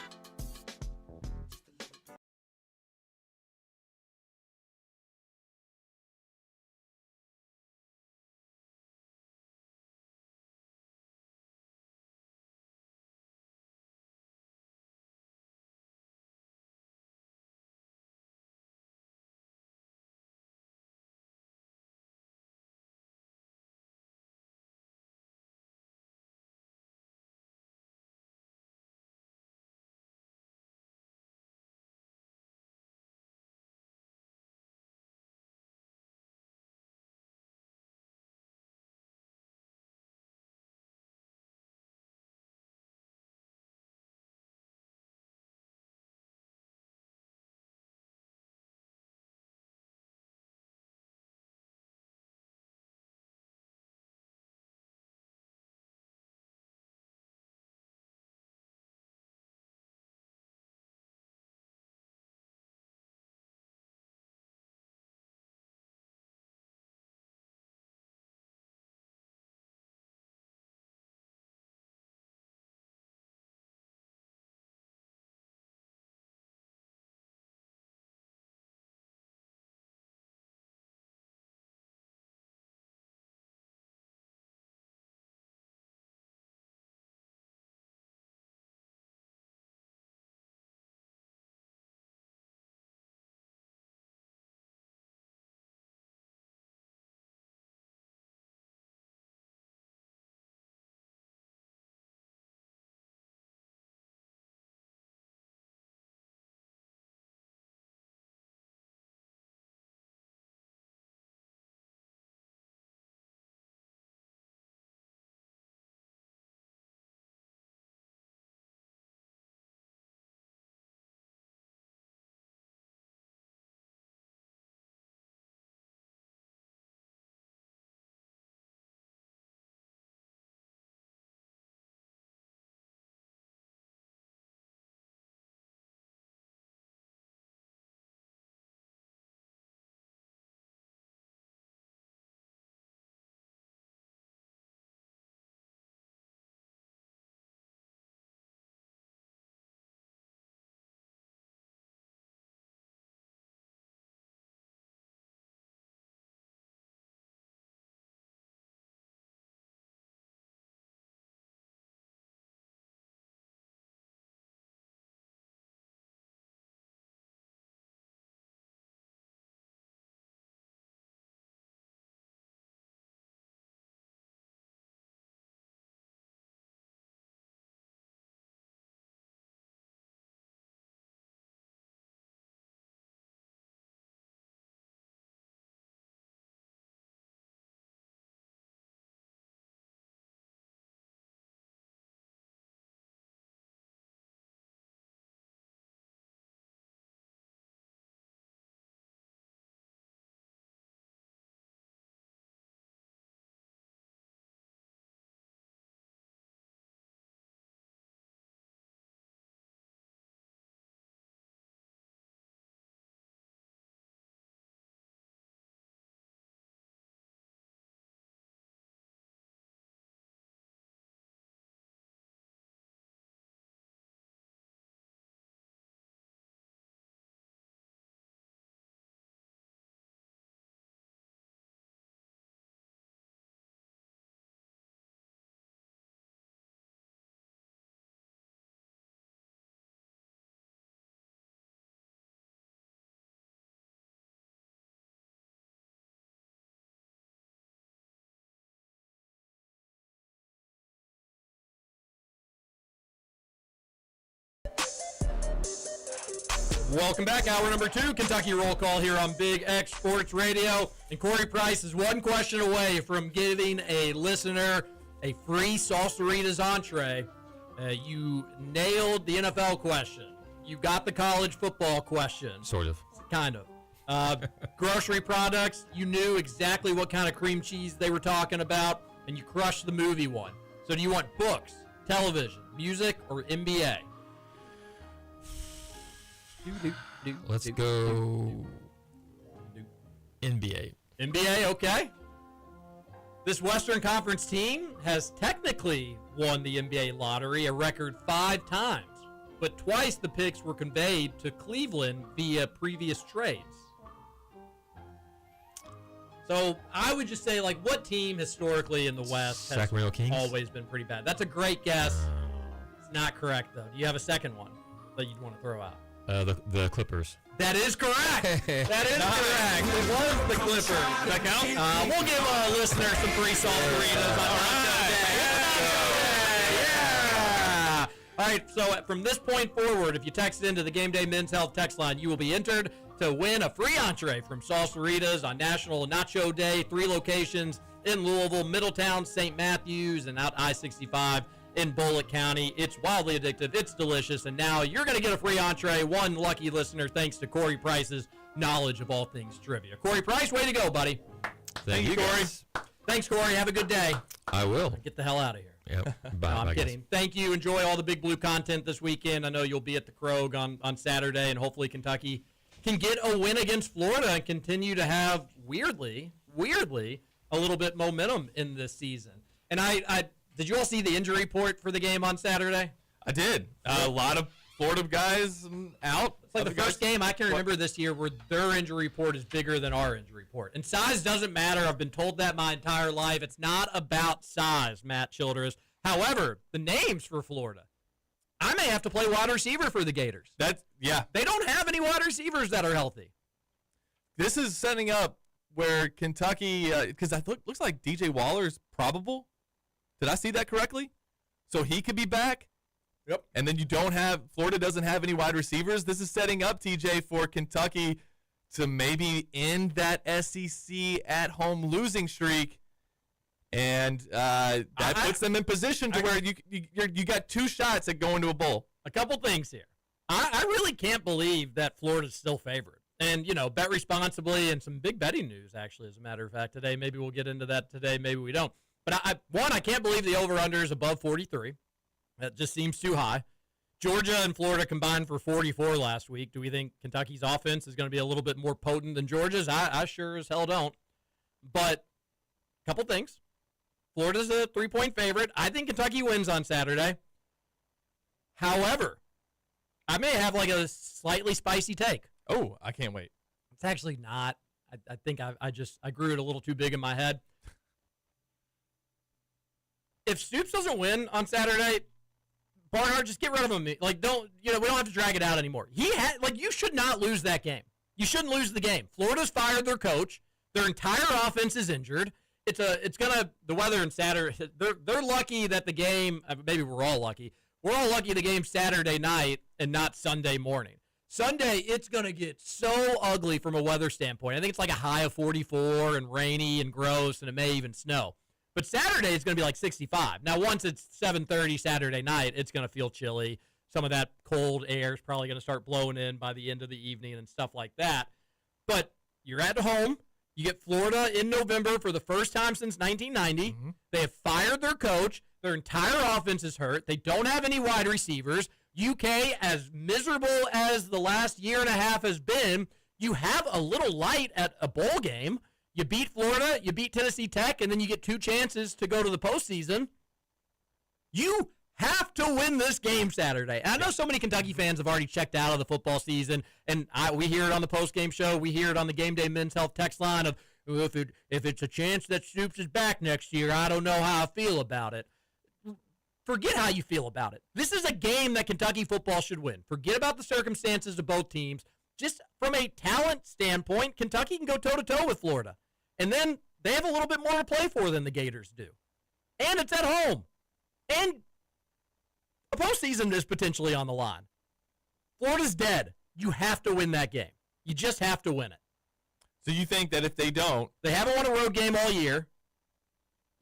Speaker 1: Welcome back. Hour number 2, Kentucky Roll Call here on Big X Sports Radio. And Corey Price is one question away from giving a listener a free Salsaritas entree. You nailed the NFL question. You got the college football question.
Speaker 3: Sort of.
Speaker 1: Kind of. Grocery products, you knew exactly what kind of cream cheese they were talking about, and you crushed the movie one. So do you want books, television, music, or NBA?
Speaker 3: Let's go NBA.
Speaker 1: NBA, okay. This Western Conference team has technically won the NBA lottery a record 5 times, but twice the picks were conveyed to Cleveland via previous trades. So I would just say, like, what team historically in the West has
Speaker 3: Sacramento Kings?
Speaker 1: always been pretty bad? That's a great guess. It's not correct, though. Do you have a second one that you'd want to throw out?
Speaker 3: The Clippers.
Speaker 1: That is correct. That is correct. It was the Clippers.
Speaker 2: That count?
Speaker 1: We'll give a listener some free salsaritas on yeah. All right, so from this point forward, if you text into the Game Day Men's Health text line, you will be entered to win a free entree from Salsaritas on National Nacho Day. 3 locations in Louisville, Middletown, St. Matthews, and out I-65 in Bullitt County. It's wildly addictive. It's delicious. And now you're going to get a free entree, one lucky listener, thanks to Corey Price's knowledge of all things trivia. Corey Price, way to go, buddy.
Speaker 3: Thank you,
Speaker 1: Corey.
Speaker 3: guys.
Speaker 1: Thanks, Corey. Have a good day.
Speaker 3: I will.
Speaker 1: Get the hell out of here.
Speaker 3: Yep. Bye.
Speaker 1: No, I'm
Speaker 3: bye, guys.
Speaker 1: kidding. Thank you. Enjoy all the Big Blue content this weekend. I know you'll be at the Krog on Saturday, and hopefully Kentucky can get a win against Florida and continue to have, weirdly, a little bit momentum in this season. And I did you all see the injury report for the game on Saturday?
Speaker 4: I did. A lot of Florida guys out.
Speaker 1: It's like the first game I can remember this year where their injury report is bigger than our injury report. And size doesn't matter. I've been told that my entire life. It's not about size, Matt Childress. However, the names for Florida. I may have to play wide receiver for the Gators.
Speaker 4: Yeah.
Speaker 1: They don't have any wide receivers that are healthy.
Speaker 4: This is setting up where Kentucky, because looks like DJ Waller's probable. Did I see that correctly? So he could be back.
Speaker 1: Yep.
Speaker 4: And then Florida doesn't have any wide receivers. This is setting up, TJ, for Kentucky to maybe end that SEC at-home losing streak. And that puts them in position to where you got 2 shots at going to a bowl.
Speaker 1: A couple things here. I really can't believe that Florida's still favored. And, bet responsibly, and some big betting news, actually, as a matter of fact, today. Maybe we'll get into that today. Maybe we don't. But, I can't believe the over-under is above 43. That just seems too high. Georgia and Florida combined for 44 last week. Do we think Kentucky's offense is going to be a little bit more potent than Georgia's? I sure as hell don't. But a couple things. Florida's a 3-point favorite. I think Kentucky wins on Saturday. However, I may have like a slightly spicy take.
Speaker 4: Oh, I can't wait.
Speaker 1: It's actually not. I think I grew it a little too big in my head. If Stoops doesn't win on Saturday, Barnhart, just get rid of him. Like, we don't have to drag it out anymore. You should not lose that game. You shouldn't lose the game. Florida's fired their coach. Their entire offense is injured. The weather in Saturday, they're lucky that the game, maybe we're all lucky. We're all lucky the game's Saturday night and not Sunday morning. Sunday, it's going to get so ugly from a weather standpoint. I think it's like a high of 44 and rainy and gross, and it may even snow. But Saturday is going to be like 65. Now, once it's 7:30 Saturday night, it's going to feel chilly. Some of that cold air is probably going to start blowing in by the end of the evening and stuff like that. But you're at home. You get Florida in November for the first time since 1990. Mm-hmm. They have fired their coach. Their entire offense is hurt. They don't have any wide receivers. UK, as miserable as the last year and a half has been, you have a little light at a bowl game. You beat Florida, you beat Tennessee Tech, and then you get 2 chances to go to the postseason. You have to win this game Saturday. And I know so many Kentucky fans have already checked out of the football season, and we hear it on the postgame show. We hear it on the Game Day Men's Health text line of, if it's a chance that Stoops is back next year, I don't know how I feel about it. Forget how you feel about it. This is a game that Kentucky football should win. Forget about the circumstances of both teams. Just from a talent standpoint, Kentucky can go toe-to-toe with Florida. And then they have a little bit more to play for than the Gators do. And it's at home. And a postseason is potentially on the line. Florida's dead. You have to win that game. You just have to win it.
Speaker 4: So you think that if they don't...
Speaker 1: They haven't won a road game all year.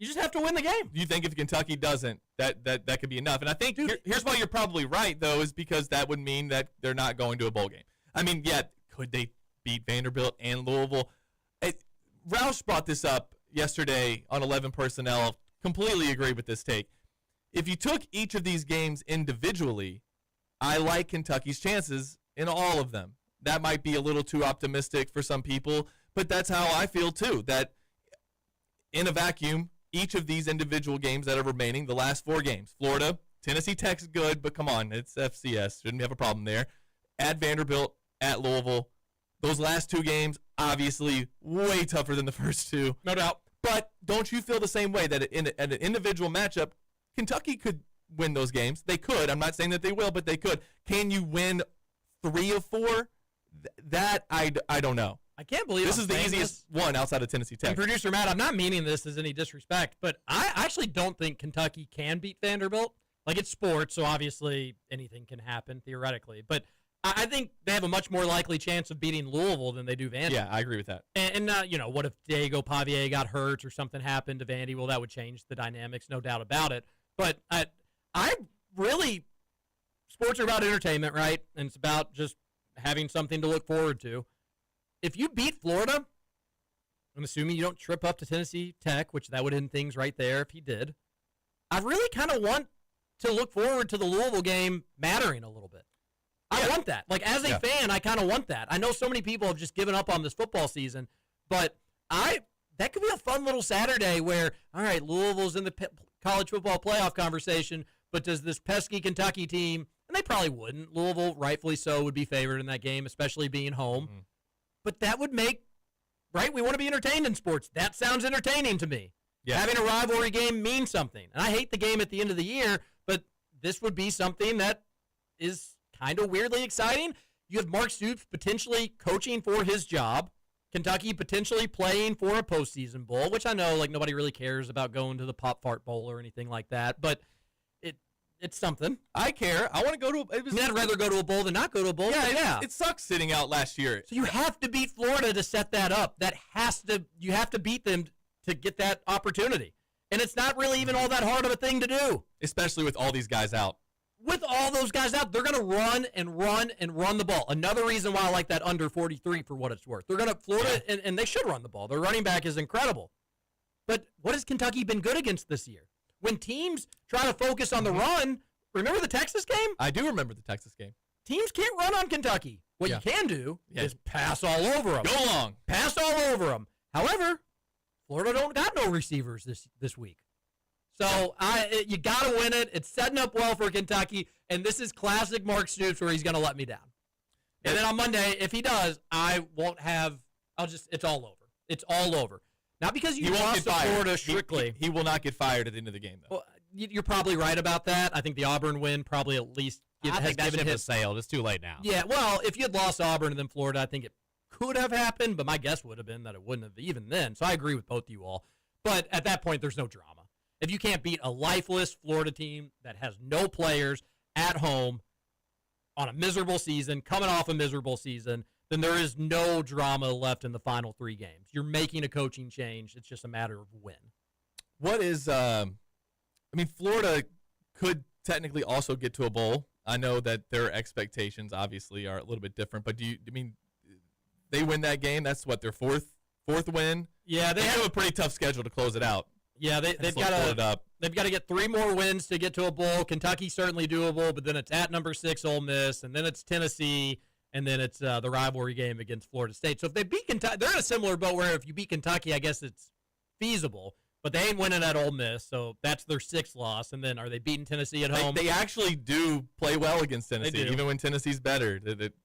Speaker 1: You just have to win the game.
Speaker 4: You think if Kentucky doesn't, that could be enough. And I think here's why you're probably right, though, is because that would mean that they're not going to a bowl game. I mean, yeah, could they beat Vanderbilt and Louisville. Roush brought this up yesterday on 11 Personnel. Completely agree with this take. If you took each of these games individually, I like Kentucky's chances in all of them. That might be a little too optimistic for some people, but that's how I feel too, that in a vacuum, each of these individual games that are remaining, the last 4 games, Florida, Tennessee Tech's good, but come on, it's FCS. Shouldn't have a problem there. At Vanderbilt, at Louisville. Those last 2 games, obviously, way tougher than the first 2.
Speaker 1: No doubt.
Speaker 4: But don't you feel the same way that in an individual matchup, Kentucky could win those games? They could. I'm not saying that they will, but they could. Can you win 3 of 4? That I don't know.
Speaker 1: I can't believe
Speaker 4: this
Speaker 1: I'm
Speaker 4: is the
Speaker 1: saying
Speaker 4: easiest one outside of Tennessee Tech.
Speaker 1: And producer Matt, I'm not meaning this as any disrespect, but I actually don't think Kentucky can beat Vanderbilt. Like, it's sports, so obviously anything can happen theoretically. But I think they have a much more likely chance of beating Louisville than they do Vandy.
Speaker 4: Yeah, I agree with that.
Speaker 1: And what if Diego Pavier got hurt or something happened to Vandy? Well, that would change the dynamics, no doubt about it. But I really, sports are about entertainment, right? And it's about just having something to look forward to. If you beat Florida, I'm assuming you don't trip up to Tennessee Tech, which that would end things right there if he did. I really kind of want to look forward to the Louisville game mattering a little bit. I want that. Like, as a fan, I kind of want that. I know so many people have just given up on this football season, but that could be a fun little Saturday where, all right, Louisville's in the college football playoff conversation, but does this pesky Kentucky team, and they probably wouldn't, Louisville, rightfully so, would be favored in that game, especially being home. Mm-hmm. But that would make, right, we want to be entertained in sports. That sounds entertaining to me. Yeah. Having a rivalry game means something. And I hate the game at the end of the year, but this would be something that is kind of weirdly exciting. You have Mark Stoops potentially coaching for his job, Kentucky potentially playing for a postseason bowl, which I know like nobody really cares about going to the Pop Fart Bowl or anything like that, but it's something.
Speaker 4: I care. I want to go to.
Speaker 1: I'd rather go to a bowl than not go to a bowl.
Speaker 4: Yeah. It sucks sitting out last year.
Speaker 1: So you have to beat Florida to set that up. You have to beat them to get that opportunity, and it's not really even all that hard of a thing to do,
Speaker 4: especially with all these guys out.
Speaker 1: With all those guys out, they're going to run and run and run the ball. Another reason why I like that under 43 for what it's worth. They're going to Florida, and they should run the ball. Their running back is incredible. But what has Kentucky been good against this year? When teams try to focus on the run, remember the Texas game?
Speaker 4: I do remember the Texas game.
Speaker 1: Teams can't run on Kentucky. What you can do is pass all over them.
Speaker 4: Go long.
Speaker 1: Pass all over them. However, Florida don't got no receivers this week. So you got to win it. It's setting up well for Kentucky, and this is classic Mark Stoops where he's going to let me down. And then on Monday, if he does, I won't have – it's all over. It's all over. Not because you lost to Florida strictly.
Speaker 4: He will not get fired at the end of the game, though.
Speaker 1: Well, you're probably right about that. I think the Auburn win probably at least
Speaker 2: I think that ship has sailed. It's too late now.
Speaker 1: Yeah, well, if you had lost Auburn and then Florida, I think it could have happened, but my guess would have been that it wouldn't have even then. So I agree with both of you all. But at that point, there's no drama. If you can't beat a lifeless Florida team that has no players at home on a miserable season, coming off a miserable season, then there is no drama left in the final 3 games. You're making a coaching change. It's just a matter of when.
Speaker 4: What is Florida could technically also get to a bowl. I know that their expectations obviously are a little bit different, but they win that game? That's what, their fourth win?
Speaker 1: Yeah,
Speaker 4: they have a pretty tough schedule to close it out.
Speaker 1: Yeah, they've got to get 3 more wins to get to a bowl. Kentucky's certainly doable, but then it's at number 6 Ole Miss, and then it's Tennessee, and then it's the rivalry game against Florida State. So if they beat Kentucky, they're in a similar boat where if you beat Kentucky, I guess it's feasible. But they ain't winning at Ole Miss, so that's their 6th loss. And then are they beating Tennessee at home?
Speaker 4: They actually do play well against Tennessee, even when Tennessee's better.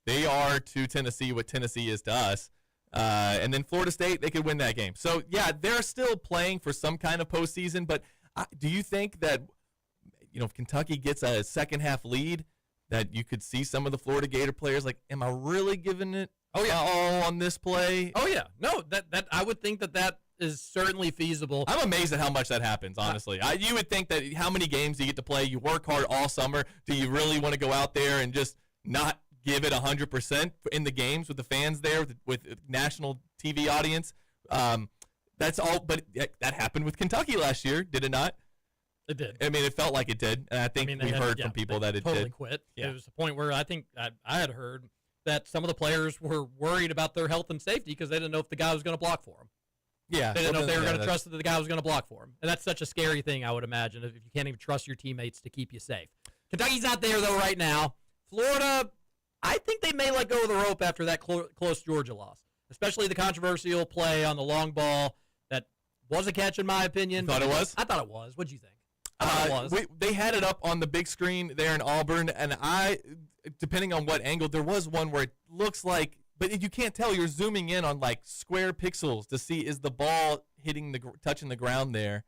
Speaker 4: They are to Tennessee what Tennessee is to us. And then Florida State, they could win that game. So, yeah, they're still playing for some kind of postseason. But do you think that, if Kentucky gets a second-half lead, that you could see some of the Florida Gator players like, am I really giving it all on this play?
Speaker 1: Oh, yeah. No, that I would think that is certainly feasible.
Speaker 4: I'm amazed at how much that happens, honestly. You would think that how many games do you get to play? You work hard all summer. Do you really want to go out there and just not give it 100% in the games with the fans there, with national TV audience? That's all. But that happened with Kentucky last year, did it not?
Speaker 1: It did.
Speaker 4: It felt like it did. And I think we heard from people that it
Speaker 1: totally
Speaker 4: did.
Speaker 1: Quit.
Speaker 4: Yeah.
Speaker 1: It was the point where I think I had heard that some of the players were worried about their health and safety because they didn't know if the guy was going to block for them.
Speaker 4: Yeah.
Speaker 1: They didn't know if they were going to trust that the guy was going to block for them. And that's such a scary thing, I would imagine, if you can't even trust your teammates to keep you safe. Kentucky's not there, though, right now. Florida, I think they may let go of the rope after that close Georgia loss, especially the controversial play on the long ball that was a catch, in my opinion.
Speaker 4: Thought it was?
Speaker 1: I thought it was. What'd you think? I thought it was.
Speaker 4: They had it up on the big screen there in Auburn, and depending on what angle, there was one where it looks like, but you can't tell. You're zooming in on like square pixels to see is the ball touching the ground there.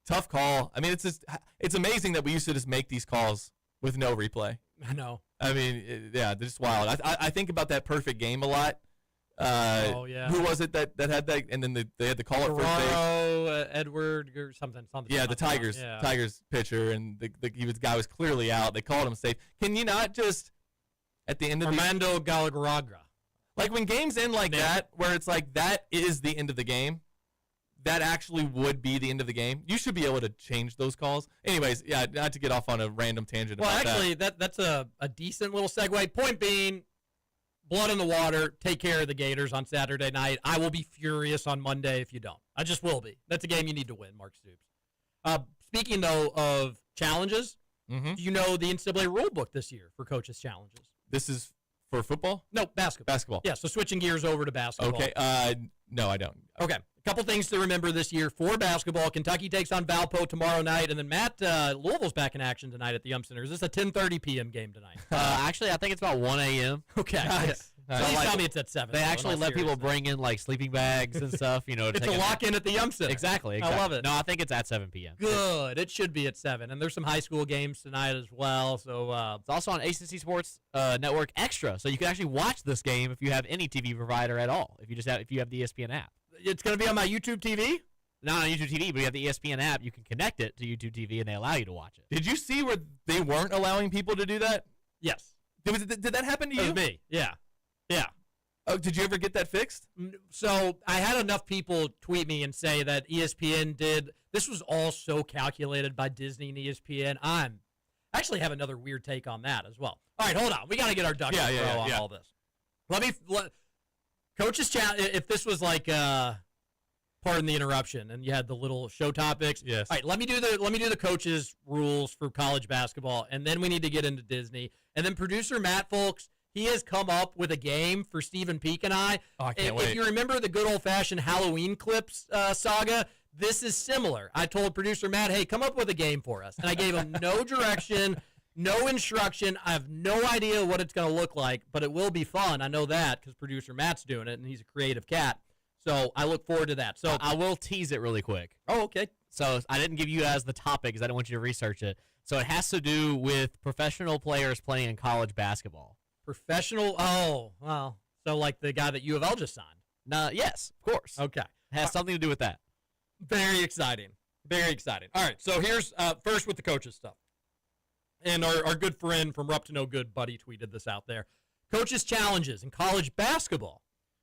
Speaker 4: Tough call. I mean, it's amazing that we used to just make these calls with no replay.
Speaker 1: I know.
Speaker 4: I mean, they're just wild. I think about that perfect game a lot.
Speaker 1: Oh, yeah.
Speaker 4: Who was it that had that? And then they had to call it for
Speaker 1: Edward or something.
Speaker 4: Yeah, the Tigers.
Speaker 1: Yeah.
Speaker 4: Tigers pitcher, and the guy was clearly out. They called him safe. Can you not just at the end of
Speaker 1: Armando Galarraga.
Speaker 4: like when games end like that, where it's like that is the end of the game? That actually would be the end of the game. You should be able to change those calls. Anyways, yeah, not to get off on a random tangent.
Speaker 1: Well,
Speaker 4: about
Speaker 1: actually, that's a decent little segue. Point being, blood in the water. Take care of the Gators on Saturday night. I will be furious on Monday if you don't. I just will be. That's a game you need to win, Mark Stoops. Speaking, though, of challenges, do you know the NCAA rule book this year for coaches' challenges?
Speaker 4: This is for football?
Speaker 1: No, basketball.
Speaker 4: Basketball.
Speaker 1: Yeah, so switching gears over to basketball.
Speaker 4: Okay. No, I don't.
Speaker 1: Okay. A couple things to remember this year for basketball. Kentucky takes on Valpo tomorrow night, and then Matt, Louisville's back in action tonight at the Yum Center. Is this a 10:30 p.m. game tonight?
Speaker 2: Actually, I think it's about 1 a.m.
Speaker 1: Okay.
Speaker 4: Nice.
Speaker 1: So please tell me it's at 7.
Speaker 2: They
Speaker 1: though, in
Speaker 2: actually
Speaker 1: all
Speaker 2: let people
Speaker 1: seriousness.
Speaker 2: bring in like sleeping bags and stuff, to
Speaker 1: It's
Speaker 2: take
Speaker 1: a
Speaker 2: nap.
Speaker 1: lock-in at the Yum Center.
Speaker 2: Exactly.
Speaker 1: I love it.
Speaker 2: No, I think it's at 7 p.m.
Speaker 1: Good. It should be at 7. And there's some high school games tonight as well. So
Speaker 2: It's also on ACC Sports Network Extra, so you can actually watch this game if you have any TV provider at all. If you have the ESPN app.
Speaker 1: it's going to be on my YouTube TV?
Speaker 2: Not on YouTube TV, but you have the ESPN app. You can connect it to YouTube TV, and they allow you to watch it.
Speaker 4: Did you see where they weren't allowing people to do that?
Speaker 1: Yes.
Speaker 4: Did that happen to
Speaker 1: It
Speaker 4: you?
Speaker 1: was me. Yeah. Yeah.
Speaker 4: Oh, did you ever get that fixed?
Speaker 1: So I had enough people tweet me and say that ESPN did. This was all so calculated by Disney and ESPN. I actually have another weird take on that as well. All right, hold on. We got to get our ducks in a row on all this. Coach's chat. If this was like, pardon the interruption, and you had the little show topics.
Speaker 4: Yes.
Speaker 1: All right, let me do the coaches' rules for college basketball, and then we need to get into Disney. And then producer Matt, folks, he has come up with a game for Stephen Peak and I.
Speaker 4: Oh, I can't wait.
Speaker 1: If you remember the good old-fashioned Halloween clips saga, this is similar. I told producer Matt, hey, come up with a game for us. And I gave him no direction, no instruction. I have no idea what it's going to look like, but it will be fun. I know that because producer Matt's doing it, and he's a creative cat. So I look forward to that. So
Speaker 2: I will tease it really quick.
Speaker 1: Oh, okay.
Speaker 2: So I didn't give you guys the topic because I didn't want you to research it. So it has to do with professional players playing in college basketball.
Speaker 1: Professional? Oh, well. So like the guy that U of L just signed.
Speaker 2: No, yes, of course.
Speaker 1: Okay.
Speaker 2: It has something to do with that.
Speaker 1: Very exciting. Very exciting. All right, so here's first with the coaches stuff. And our good friend from Rupp to No Good, Buddy, tweeted this out there. Coaches' challenges in college basketball.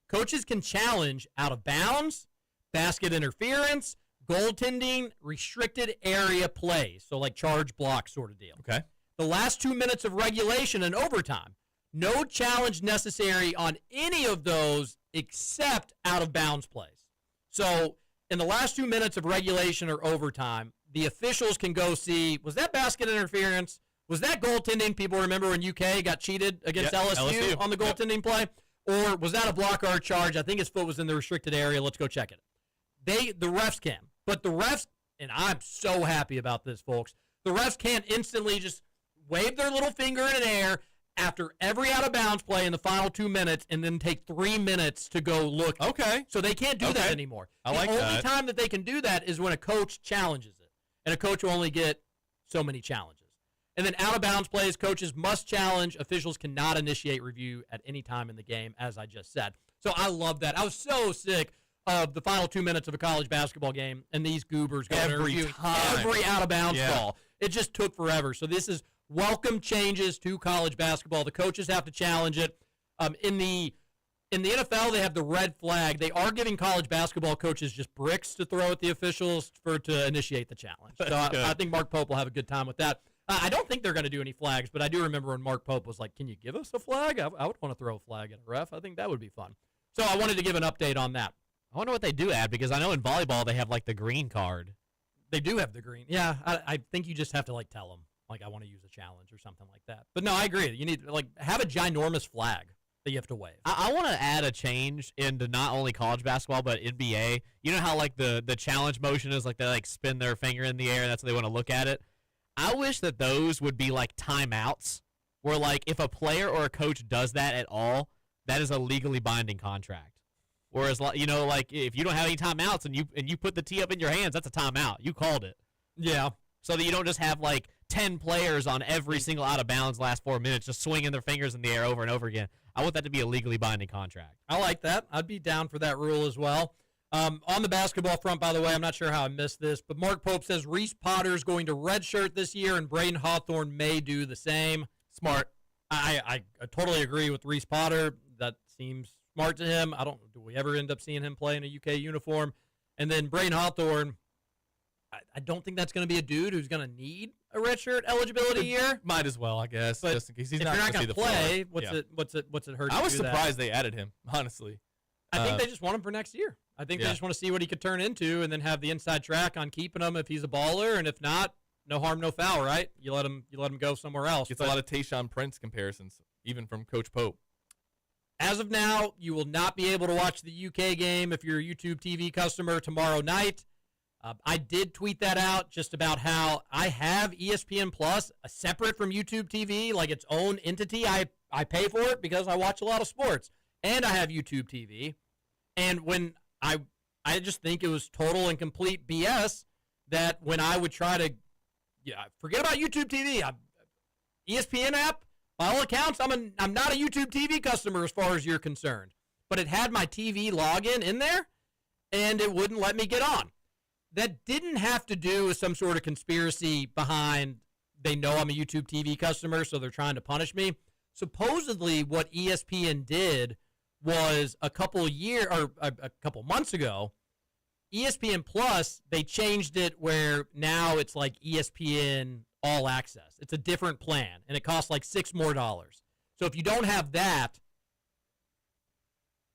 Speaker 1: Coaches can challenge out of bounds, basket interference, goaltending, restricted area plays. So like charge block sort of deal.
Speaker 4: Okay.
Speaker 1: The last 2 minutes of regulation and overtime. No challenge necessary on any of those except out of bounds plays. So in the last 2 minutes of regulation or overtime, the officials can go see, was that basket interference? Was that goaltending? People remember when UK got cheated against LSU on the goaltending play? Or was that a block or a charge? I think his foot was in the restricted area. Let's go check it. The refs can. But the refs, and I'm so happy about this, folks, the refs can't instantly just wave their little finger in the air after every out-of-bounds play in the final 2 minutes and then take 3 minutes to go look.
Speaker 4: Okay.
Speaker 1: So they can't do that anymore.
Speaker 4: I like
Speaker 1: that. The
Speaker 4: that.
Speaker 1: only time that they can do that is when a coach challenges it. And a coach will only get so many challenges. And then out-of-bounds plays, coaches must challenge. Officials cannot initiate review at any time in the game, as I just said. So I love that. I was so sick of the final 2 minutes of a college basketball game and these goobers going to review every out-of-bounds call. It just took forever. So this is welcome changes to college basketball. The coaches have to challenge it. In the NFL, they have the red flag. They are giving college basketball coaches just bricks to throw at the officials to initiate the challenge. So I think Mark Pope will have a good time with that. I don't think they're going to do any flags, but I do remember when Mark Pope was like, "Can you give us a flag? I would want to throw a flag at a ref. I think that would be fun." So I wanted to give an update on that.
Speaker 2: I wonder what they do add, because I know in volleyball they have like the green card.
Speaker 1: They do have the green. Yeah, I think you just have to like tell them, like, I want to use a challenge or something like that. But no, I agree. You need like have a ginormous flag that you have to wave.
Speaker 2: I want to add a change into not only college basketball but NBA. You know how like the challenge motion is like they like spin their finger in the air and that's how they want to look at it. I wish that those would be like timeouts, where like if a player or a coach does that at all, that is a legally binding contract. Whereas like if you don't have any timeouts and you put the tee up in your hands, that's a timeout. You called it.
Speaker 1: Yeah.
Speaker 2: So that you don't just have like 10 players on every single out of bounds last 4 minutes just swinging their fingers in the air over and over again. I want that to be a legally binding contract.
Speaker 1: I like that. I'd be down for that rule as well. On the basketball front, by the way, I'm not sure how I missed this, but Mark Pope says Reese Potter's going to redshirt this year, and Braden Hawthorne may do the same.
Speaker 4: Smart.
Speaker 1: I totally agree with Reese Potter. That seems smart to him. Do we ever end up seeing him play in a UK uniform? And then Braden Hawthorne, I don't think that's going to be a dude who's going to need a redshirt eligibility year.
Speaker 4: Might as well, I guess,
Speaker 1: But
Speaker 4: just in case he's
Speaker 1: if
Speaker 4: not
Speaker 1: you're not
Speaker 4: going to
Speaker 1: going to play,
Speaker 4: Yeah.
Speaker 1: what's it hurt?
Speaker 4: I
Speaker 1: to
Speaker 4: was
Speaker 1: do that?
Speaker 4: surprised they added him, honestly.
Speaker 1: I think they just want him for next year. I think they
Speaker 4: Yeah.
Speaker 1: just want to see what he could turn into, and then have the inside track on keeping him if he's a baller, and if not, no harm, no foul, right? You let him go somewhere else.
Speaker 4: Gets a lot of Tayshaun Prince comparisons, even from Coach Pope.
Speaker 1: As of now, you will not be able to watch the UK game if you're a YouTube TV customer tomorrow night. I did tweet that out just about how I have ESPN Plus, separate from YouTube TV, like its own entity. I pay for it because I watch a lot of sports, and I have YouTube TV. And when I just think it was total and complete BS that when I would try to, forget about YouTube TV. ESPN app, by all accounts, I'm not a YouTube TV customer as far as you're concerned. But it had my TV login in there, and it wouldn't let me get on. That didn't have to do with some sort of conspiracy behind they know I'm a YouTube TV customer, so they're trying to punish me. Supposedly, what ESPN did was a couple months ago, ESPN Plus, they changed it where now it's like ESPN All Access. It's a different plan, and it costs like $6 more. So if you don't have that,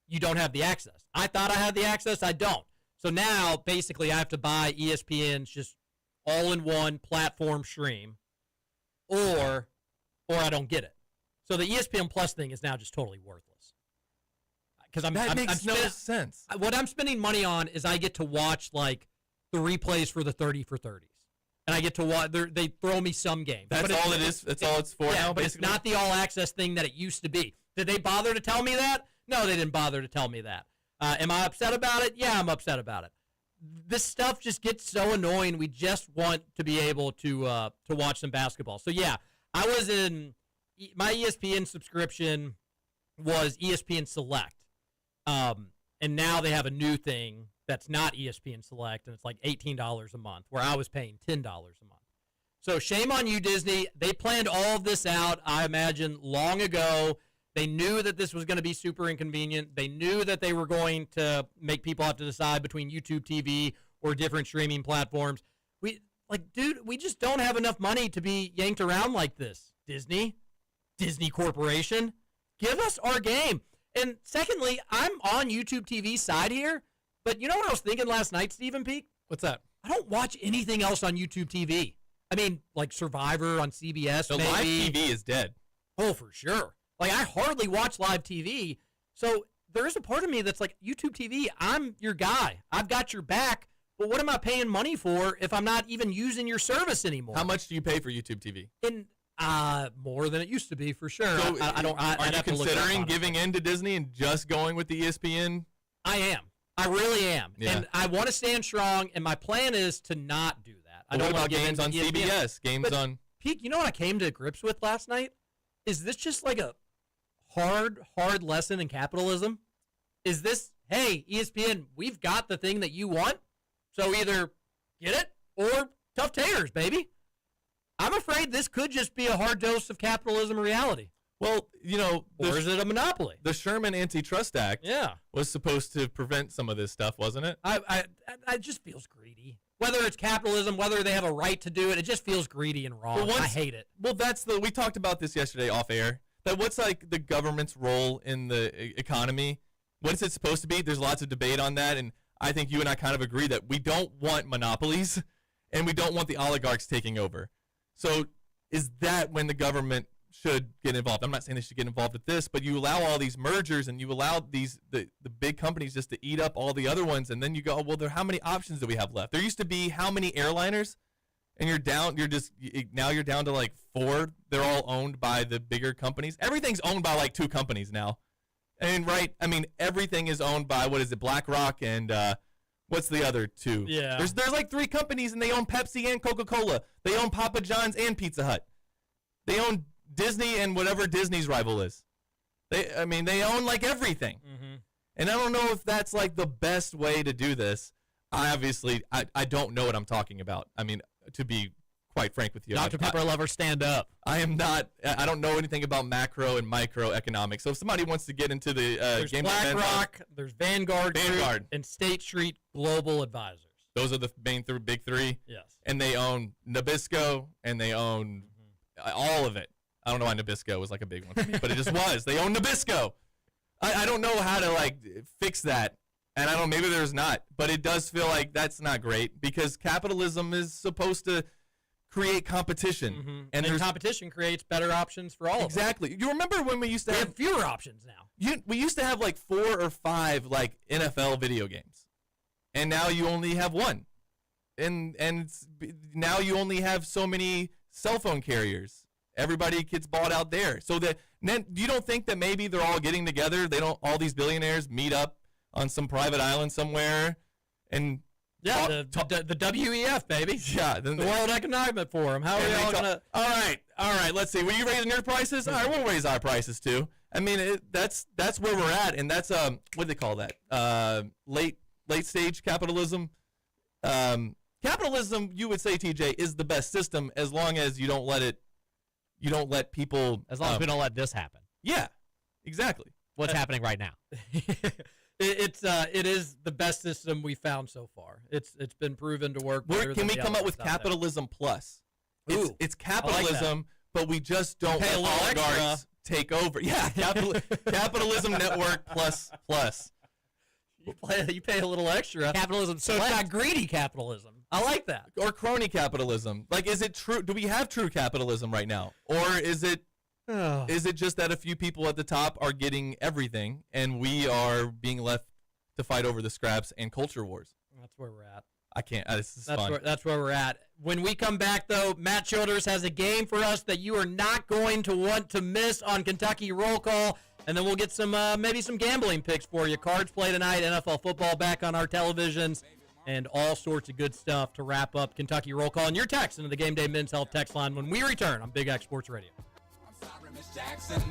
Speaker 1: you don't have the access. I thought I had the access. I don't. So now, basically, I have to buy ESPN's just all-in-one platform stream, or I don't get it. So the ESPN Plus thing is now just totally worthless. Because
Speaker 4: That makes no sense.
Speaker 1: What I'm spending money on is I get to watch like the replays for the 30 for 30s, and I get to watch. They throw me some games.
Speaker 4: That's all it is. That's all it's for
Speaker 1: yeah,
Speaker 4: now.
Speaker 1: but it's
Speaker 4: Basically,
Speaker 1: not the all-access thing that it used to be. Did they bother to tell me that? No, they didn't bother to tell me that. Am I upset about it? Yeah, I'm upset about it. This stuff just gets so annoying. We just want to be able to watch some basketball. So yeah, I was in my ESPN subscription was ESPN Select, and now they have a new thing that's not ESPN Select, and it's like $18 a month, where I was paying $10 a month. So shame on you, Disney. They planned all of this out, I imagine, long ago. They knew that this was going to be super inconvenient. They knew that they were going to make people have to decide between YouTube TV or different streaming platforms. We just don't have enough money to be yanked around like this. Disney Corporation, give us our game. And secondly, I'm on YouTube TV's side here, but you know what I was thinking last night, Stephen Peak?
Speaker 4: what's that?
Speaker 1: I don't watch anything else on YouTube TV. I mean, like Survivor on CBS,
Speaker 4: The
Speaker 1: maybe.
Speaker 4: live TV is dead.
Speaker 1: Oh, for sure. Like, I hardly watch live TV. So there is a part of me that's like, YouTube TV, I'm your guy. I've got your back. But what am I paying money for if I'm not even using your service anymore?
Speaker 4: How much do you pay for YouTube TV?
Speaker 1: In more than it used to be, for sure.
Speaker 4: So
Speaker 1: I don't.
Speaker 4: are
Speaker 1: I'd
Speaker 4: you
Speaker 1: have to look it up,
Speaker 4: considering
Speaker 1: honestly.
Speaker 4: giving in to Disney and just going with the ESPN?
Speaker 1: I am. I really am.
Speaker 4: Yeah.
Speaker 1: And I want to stand strong, and my plan is to not do that. I
Speaker 4: Well,
Speaker 1: don't
Speaker 4: what
Speaker 1: want
Speaker 4: about
Speaker 1: to
Speaker 4: games on CBS? Games
Speaker 1: But-
Speaker 4: on.
Speaker 1: Peak, you know what I came to grips with last night? Is this just like a hard lesson in capitalism? Is this, hey, ESPN, we've got the thing that you want, so either get it or tough taters, baby. I'm afraid this could just be a hard dose of capitalism reality.
Speaker 4: Well, you know,
Speaker 1: Or is it a monopoly?
Speaker 4: the Sherman Antitrust Act
Speaker 1: Yeah.
Speaker 4: was supposed to prevent some of this stuff, wasn't it?
Speaker 1: I just feels greedy. whether it's capitalism, whether they have a right to do it, it just feels greedy and wrong. I hate it.
Speaker 4: Well, we talked about this yesterday off air. That what's like the government's role in the economy? What is it supposed to be? There's lots of debate on that, and I think you and I kind of agree that we don't want monopolies, and we don't want the oligarchs taking over. So is that when the government should get involved? I'm not saying they should get involved with this, but you allow all these mergers and you allow the big companies just to eat up all the other ones, and then you go, well, how many options do we have left? There used to be how many airliners, and now you're down to like 4. They're all owned by the bigger companies. Everything's owned by like 2 companies now. And everything is owned by, what is it, BlackRock and what's the other 2?
Speaker 1: Yeah.
Speaker 4: There's like 3 companies, and they own Pepsi and Coca-Cola. They own Papa John's and Pizza Hut. They own Disney and whatever Disney's rival is. They own like everything.
Speaker 1: Mm-hmm.
Speaker 4: And I don't know if that's like the best way to do this. I don't know what I'm talking about. I mean, to be quite frank with you.
Speaker 2: Dr. Pepper lover, stand up.
Speaker 4: I am not. I don't know anything about macro and microeconomics. So if somebody wants to get into the
Speaker 1: There's
Speaker 4: game,
Speaker 1: BlackRock, there's Vanguard, Group, and State Street Global Advisors.
Speaker 4: Those are the big 3.
Speaker 1: Yes.
Speaker 4: And they own Nabisco, and they own all of it. I don't know why Nabisco was like a big one for me, but it just was. They own Nabisco. I don't know how to like fix that, and I don't. Maybe there's not, but it does feel like that's not great because capitalism is supposed to create competition,
Speaker 1: Mm-hmm. And competition creates better options for all of us.
Speaker 4: Exactly. You remember when we used to have
Speaker 1: fewer options now?
Speaker 4: We used to have like 4 or 5 like NFL video games, and now you only have 1, and now you only have so many cell phone carriers. Everybody gets bought out there. So you don't think that maybe they're all getting together? All these billionaires meet up on some private island somewhere, and
Speaker 1: the WEF, baby.
Speaker 4: Yeah,
Speaker 1: the World Economic Forum. How are we all gonna?
Speaker 4: All right. Let's see. Were you raising your prices? All right, we'll raise our prices too. I mean, that's where we're at, and that's what do they call that? Late stage capitalism. Capitalism, you would say, TJ, is the best system as long as you don't let it. You don't let people.
Speaker 2: As long as we don't let this happen.
Speaker 4: Yeah, exactly.
Speaker 2: What's happening right now?
Speaker 1: It is the best system we found so far. It's been proven to work.
Speaker 4: Can we come up with capitalism plus? It's capitalism, but we just don't let oligarchs take over. Yeah, capitalism network plus.
Speaker 1: You pay a little extra.
Speaker 2: Capitalism,
Speaker 1: so it's not greedy capitalism. I like that.
Speaker 4: Or crony capitalism. Like, is it true? Do we have true capitalism right now, or is it just that a few people at the top are getting everything, and we are being left to fight over the scraps and culture wars?
Speaker 1: That's where we're at.
Speaker 4: I can't. This is fun.
Speaker 1: That's where we're at. When we come back, though, Matt Childers has a game for us that you are not going to want to miss on Kentucky Roll Call. And then we'll get some maybe some gambling picks for you. Cards play tonight, NFL football back on our televisions, and all sorts of good stuff to wrap up Kentucky Roll Call. And your text into the Game Day Men's Health text line when we return on Big X Sports Radio.
Speaker 6: I'm sorry, Miss Jackson.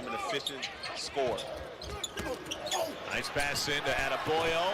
Speaker 5: an efficient score.
Speaker 8: Nice pass into Adebayo.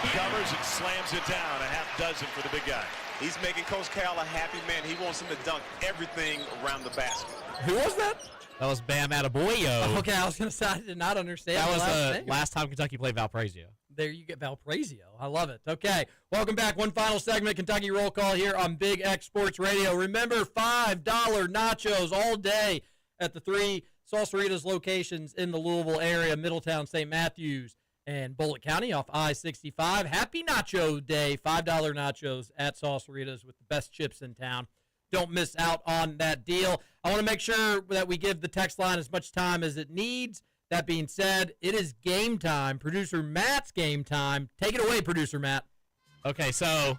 Speaker 8: Recovers and slams it down. A half dozen for the big guy.
Speaker 5: He's making Coach Cal a happy man. He wants him to dunk everything around the basket.
Speaker 4: Who was that?
Speaker 2: That was Bam Adebayo.
Speaker 1: Okay, I was going to say I did not understand.
Speaker 2: That was
Speaker 1: the
Speaker 2: the last time Kentucky played Valparaiso.
Speaker 1: There you get Valparaiso. I love it. Okay, welcome back. One final segment, Kentucky Roll Call here on Big X Sports Radio. Remember, $5 nachos all day at the 3 Salsaritas locations in the Louisville area, Middletown, St. Matthews, and Bullitt County off I-65. Happy Nacho Day. $5 nachos at Salsaritas with the best chips in town. Don't miss out on that deal. I want to make sure that we give the text line as much time as it needs. That being said, it is game time. Producer Matt's game time. Take it away, Producer Matt.
Speaker 2: Okay, so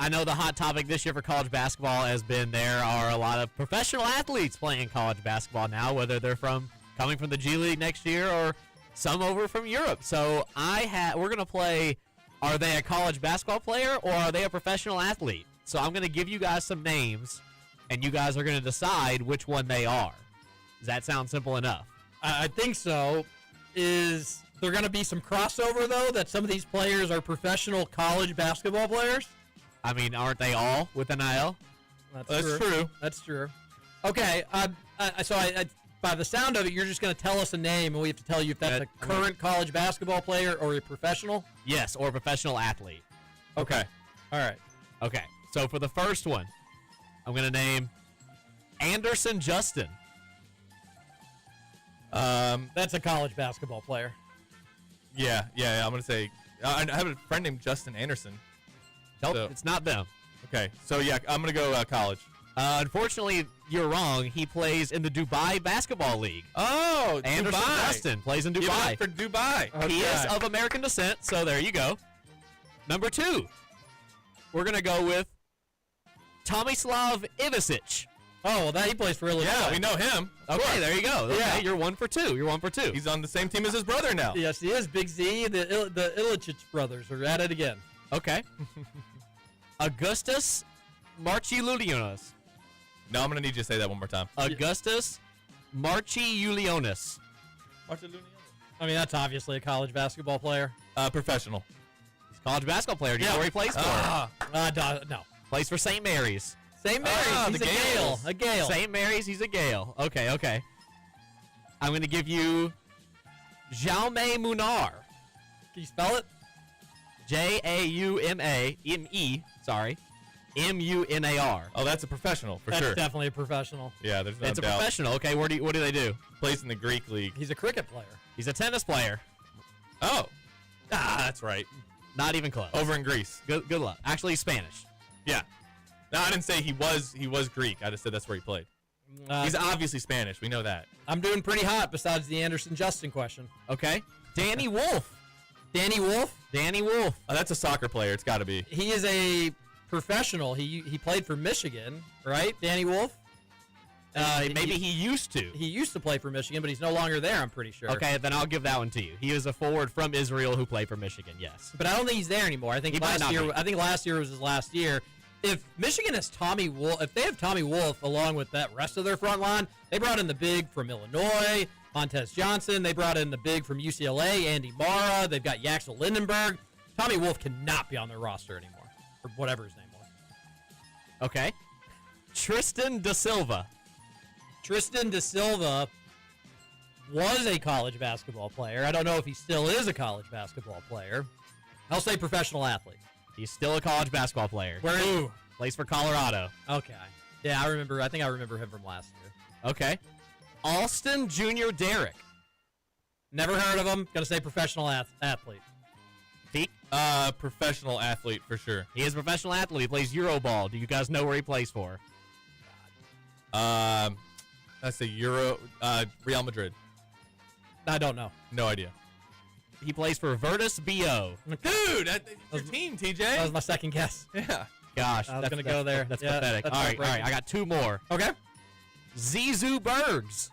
Speaker 2: I know the hot topic this year for college basketball has been there are a lot of professional athletes playing college basketball now, whether they're coming from the G League next year or some over from Europe. So we're going to play, are they a college basketball player or are they a professional athlete? So I'm going to give you guys some names, and you guys are going to decide which one they are. Does that sound simple enough?
Speaker 1: I think so. Is there going to be some crossover, though, that some of these players are professional college basketball players?
Speaker 2: I mean, aren't they all with NIL?
Speaker 1: That's true. That's true. Okay. So by the sound of it, you're just going to tell us a name, and we have to tell you if that's a current college basketball player or a professional?
Speaker 2: Yes, or a professional athlete.
Speaker 1: Okay. All right.
Speaker 2: Okay. So for the first one, I'm going to name Anderson Justin.
Speaker 1: That's a college basketball player.
Speaker 4: Yeah. I'm going to say, I have a friend named Justin Anderson.
Speaker 2: Nope,
Speaker 4: So-
Speaker 2: it's not them.
Speaker 4: Okay, so yeah, I'm going to go college.
Speaker 2: Unfortunately, you're wrong. He plays in the Dubai Basketball League.
Speaker 4: Oh,
Speaker 2: Anderson
Speaker 4: Dubai.
Speaker 2: Justin plays in
Speaker 4: Give it
Speaker 2: Dubai.
Speaker 4: up for Dubai.
Speaker 2: He is of American descent, so there you go. Number 2, we're going to go with Tomislav Ivisic.
Speaker 1: Oh, well, he plays for Illinois.
Speaker 4: Yeah, we know him.
Speaker 2: Okay, there you go. Okay,
Speaker 1: Yeah.
Speaker 2: you're 1 for 2. You're 1 for 2.
Speaker 4: He's on the same team as his brother now.
Speaker 1: Yes, he is. Big Z, the Ilicic brothers are at it again.
Speaker 2: Okay. Augustus Marchiulionis.
Speaker 4: No, I'm going to need you to say that one more time.
Speaker 2: Augustus Marchiulionis.
Speaker 1: I mean, that's obviously a college basketball player.
Speaker 4: Professional.
Speaker 2: He's a college basketball player. Do you know where he plays for?
Speaker 1: No.
Speaker 2: Plays for St. Mary's.
Speaker 1: St. Mary's. He's
Speaker 4: the
Speaker 1: a Gale.
Speaker 4: Gales.
Speaker 1: A Gale.
Speaker 2: St. Mary's, he's a Gale. Okay. I'm going to give you Jaume Munar.
Speaker 1: Can you spell it?
Speaker 2: Jaumame, sorry, Munar.
Speaker 4: Oh, that's a professional for
Speaker 1: That's
Speaker 4: sure.
Speaker 1: definitely a professional.
Speaker 4: Yeah, there's no
Speaker 2: It's a
Speaker 4: doubt.
Speaker 2: professional. Okay, what do they do?
Speaker 4: Plays in the Greek league.
Speaker 1: He's a cricket player.
Speaker 2: He's a tennis player.
Speaker 4: Oh, that's right.
Speaker 2: Not even close.
Speaker 4: Over in Greece.
Speaker 2: Good luck. Actually, he's Spanish.
Speaker 4: Yeah. No, I didn't say he was Greek. I just said that's where he played. He's obviously Spanish. We know that.
Speaker 1: I'm doing pretty hot besides the Anderson Justin question.
Speaker 2: Okay. Danny Wolf.
Speaker 1: Danny Wolf?
Speaker 2: Danny Wolf.
Speaker 4: Oh, that's a soccer player. It's got to be.
Speaker 1: He is a professional. He played for Michigan, right? Danny Wolf?
Speaker 2: Maybe he used to.
Speaker 1: He used to play for Michigan, but he's no longer there, I'm pretty sure.
Speaker 2: Okay, then I'll give that one to you. He is a forward from Israel who played for Michigan, yes.
Speaker 1: But I don't think he's there anymore. I think
Speaker 2: He might
Speaker 1: last
Speaker 2: not
Speaker 1: year
Speaker 2: be.
Speaker 1: I think last year was his last year. If Michigan has Tommy Wolf, if they have Tommy Wolf along with that rest of their front line, they brought in the big from Illinois, Montez Johnson. They brought in the big from UCLA, Andy Mara. They've got Yaxel Lindenberg. Tommy Wolf cannot be on their roster anymore, or whatever his name was.
Speaker 2: Okay. Tristan Da Silva.
Speaker 1: Tristan Da Silva was a college basketball player. I don't know if he still is a college basketball player. I'll say professional athlete.
Speaker 2: He's still a college basketball player.
Speaker 1: Where?
Speaker 2: Plays for Colorado.
Speaker 1: Okay. Yeah, I remember. I think I remember him from last year.
Speaker 2: Okay. Alston Jr. Derrick.
Speaker 1: Never heard of him. Gonna say professional athlete.
Speaker 2: He
Speaker 4: Professional athlete for sure.
Speaker 2: is a professional athlete. He plays Euroball. Do you guys know where he plays for?
Speaker 4: That's a Real Madrid.
Speaker 1: I don't know.
Speaker 4: No idea.
Speaker 2: He plays for Virtus BO.
Speaker 4: Dude, that's your team, TJ.
Speaker 1: That was my second guess.
Speaker 4: Yeah.
Speaker 2: Gosh,
Speaker 1: I was gonna go there.
Speaker 2: That's
Speaker 1: Yeah,
Speaker 2: pathetic.
Speaker 1: that's
Speaker 2: All right.
Speaker 1: heartbreaking.
Speaker 2: I got 2 more.
Speaker 1: Okay.
Speaker 2: Zizou Bergs.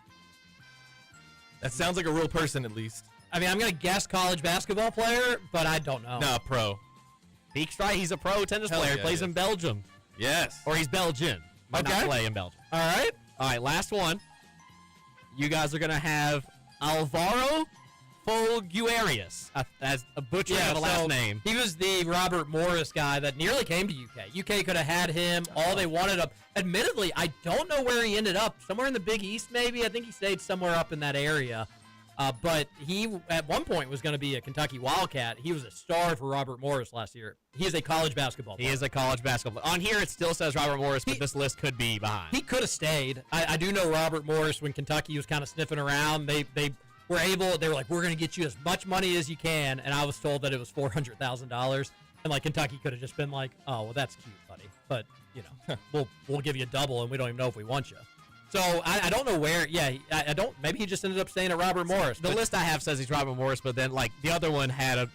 Speaker 4: That sounds like a real person at least.
Speaker 1: I mean, I'm gonna guess college basketball player, but I don't know.
Speaker 4: No, pro.
Speaker 2: He's a pro tennis
Speaker 4: Hell
Speaker 2: player.
Speaker 4: yeah,
Speaker 2: Plays
Speaker 4: he
Speaker 2: in
Speaker 4: is.
Speaker 2: Belgium.
Speaker 4: Yes.
Speaker 2: Or he's Belgian. Might not
Speaker 1: Okay.
Speaker 2: play in Belgium.
Speaker 1: All right.
Speaker 2: All right, last one. you guys are going to have Alvaro Folguerius, as a butcher of the last name.
Speaker 1: He was the Robert Morris guy that nearly came to UK. UK could have had him. All they wanted up. Admittedly, I don't know where he ended up. Somewhere in the Big East, maybe. I think he stayed somewhere up in that area. But he, at one point, was going to be a Kentucky Wildcat. He was a star for Robert Morris last year. He is a college basketball player.
Speaker 2: He is a college basketball player. On here, it still says Robert Morris, but this list could be behind.
Speaker 1: He could have stayed. I do know Robert Morris, when Kentucky was kind of sniffing around, they were able, they were like, we're going to get you as much money as you can. And I was told that it was $400,000. And, like, Kentucky could have just been like, oh, well, that's cute, buddy. But, you know, we'll give you double, and we don't even know if we want you. So I don't know where. Yeah, I don't. Maybe he just ended up staying at Robert Morris.
Speaker 2: The list I have says he's Robert Morris, but then like the other one had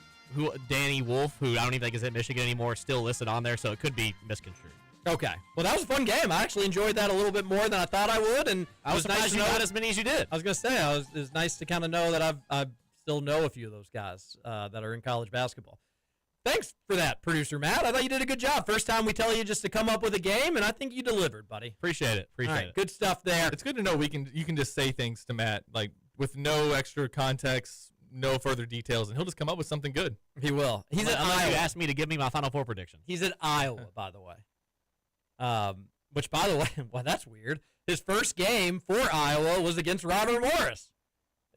Speaker 2: Danny Wolf, who I don't even think is at Michigan anymore, still listed on there, so it could be misconstrued.
Speaker 1: Okay. Well, that was a fun game. I actually enjoyed that a little bit more than I thought I would, and
Speaker 2: I was surprised you got as many as you did.
Speaker 1: I was gonna say, it was nice to kind of know that I still know a few of those guys that are in college basketball. Thanks for that, producer Matt. I thought you did a good job. First time we tell you just to come up with a game, and I think you delivered, buddy.
Speaker 2: Appreciate it. Appreciate it.
Speaker 1: Good stuff there.
Speaker 4: It's good to know you can just say things to Matt like with no extra context, no further details, and he'll just come up with something good.
Speaker 1: He will. He's at
Speaker 2: Unless
Speaker 1: Iowa.
Speaker 2: you asked me to give me my Final Four prediction.
Speaker 1: He's at Iowa, by the way. Which, by the way, well, that's weird. His first game for Iowa was against Robert Morris.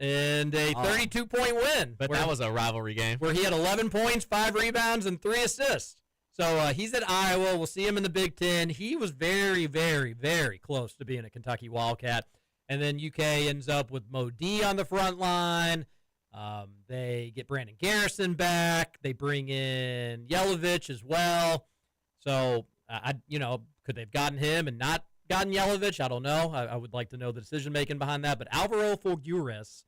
Speaker 1: And a 32-point win.
Speaker 2: But that was a rivalry game.
Speaker 1: Where he had 11 points, 5 rebounds, and 3 assists. So he's at Iowa. We'll see him in the Big Ten. He was very, very, very close to being a Kentucky Wildcat. And then UK ends up with Mo D on the front line. They get Brandon Garrison back. They bring in Yelovich as well. So, could they have gotten him and not gotten Yelovich? I don't know. I would like to know the decision-making behind that. But Alvaro Folgueras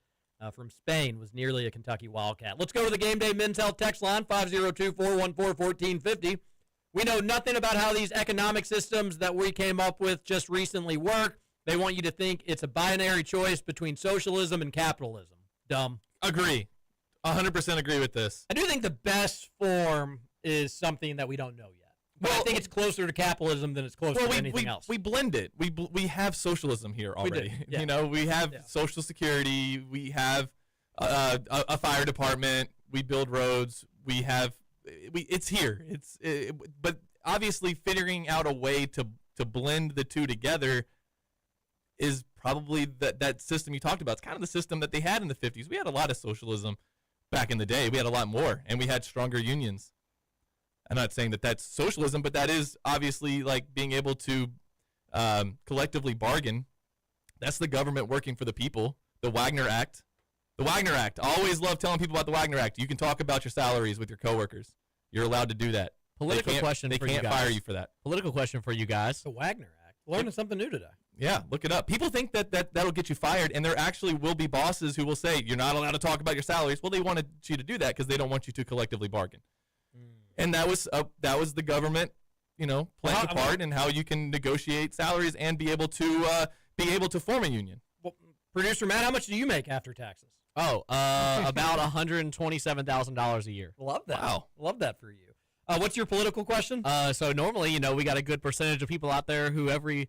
Speaker 1: from Spain was nearly a Kentucky Wildcat. Let's go to the Game Day Men's Health text line, 502-414-1450. We know nothing about how these economic systems that we came up with just recently work. They want you to think it's a binary choice between socialism and capitalism. Dumb.
Speaker 4: Agree. 100% agree with this.
Speaker 1: I do think the best form is something that we don't know yet. But I think it's closer to capitalism than it's closer to anything else.
Speaker 4: We blend it. We have socialism here already.
Speaker 1: Yeah.
Speaker 4: You know, we have Social Security. We have a fire department. We build roads. It's here. But obviously figuring out a way to blend the two together is probably that system you talked about. It's kind of the system that they had in the 50s. We had a lot of socialism back in the day. We had a lot more, and we had stronger unions. I'm not saying that that's socialism, but that is obviously like being able to collectively bargain. That's the government working for the people. The Wagner Act. The Wagner Act. I always love telling people about the Wagner Act. You can talk about your salaries with your coworkers. You're allowed to do that.
Speaker 2: Political question for you guys.
Speaker 4: They can't fire you for that.
Speaker 2: Political question for you guys.
Speaker 1: The Wagner Act. Learning something new today.
Speaker 4: Yeah, look it up. People think that'll get you fired, and there actually will be bosses who will say, you're not allowed to talk about your salaries. Well, they wanted you to do that because they don't want you to collectively bargain. And that was the government, playing a part in how you can negotiate salaries and be able to form a union.
Speaker 1: Well, Producer Matt, how much do you make after taxes?
Speaker 2: Oh, about $127,000 a year.
Speaker 1: Love that.
Speaker 4: Wow.
Speaker 1: Love that for you. What's your political question?
Speaker 2: So normally, we got a good percentage of people out there who every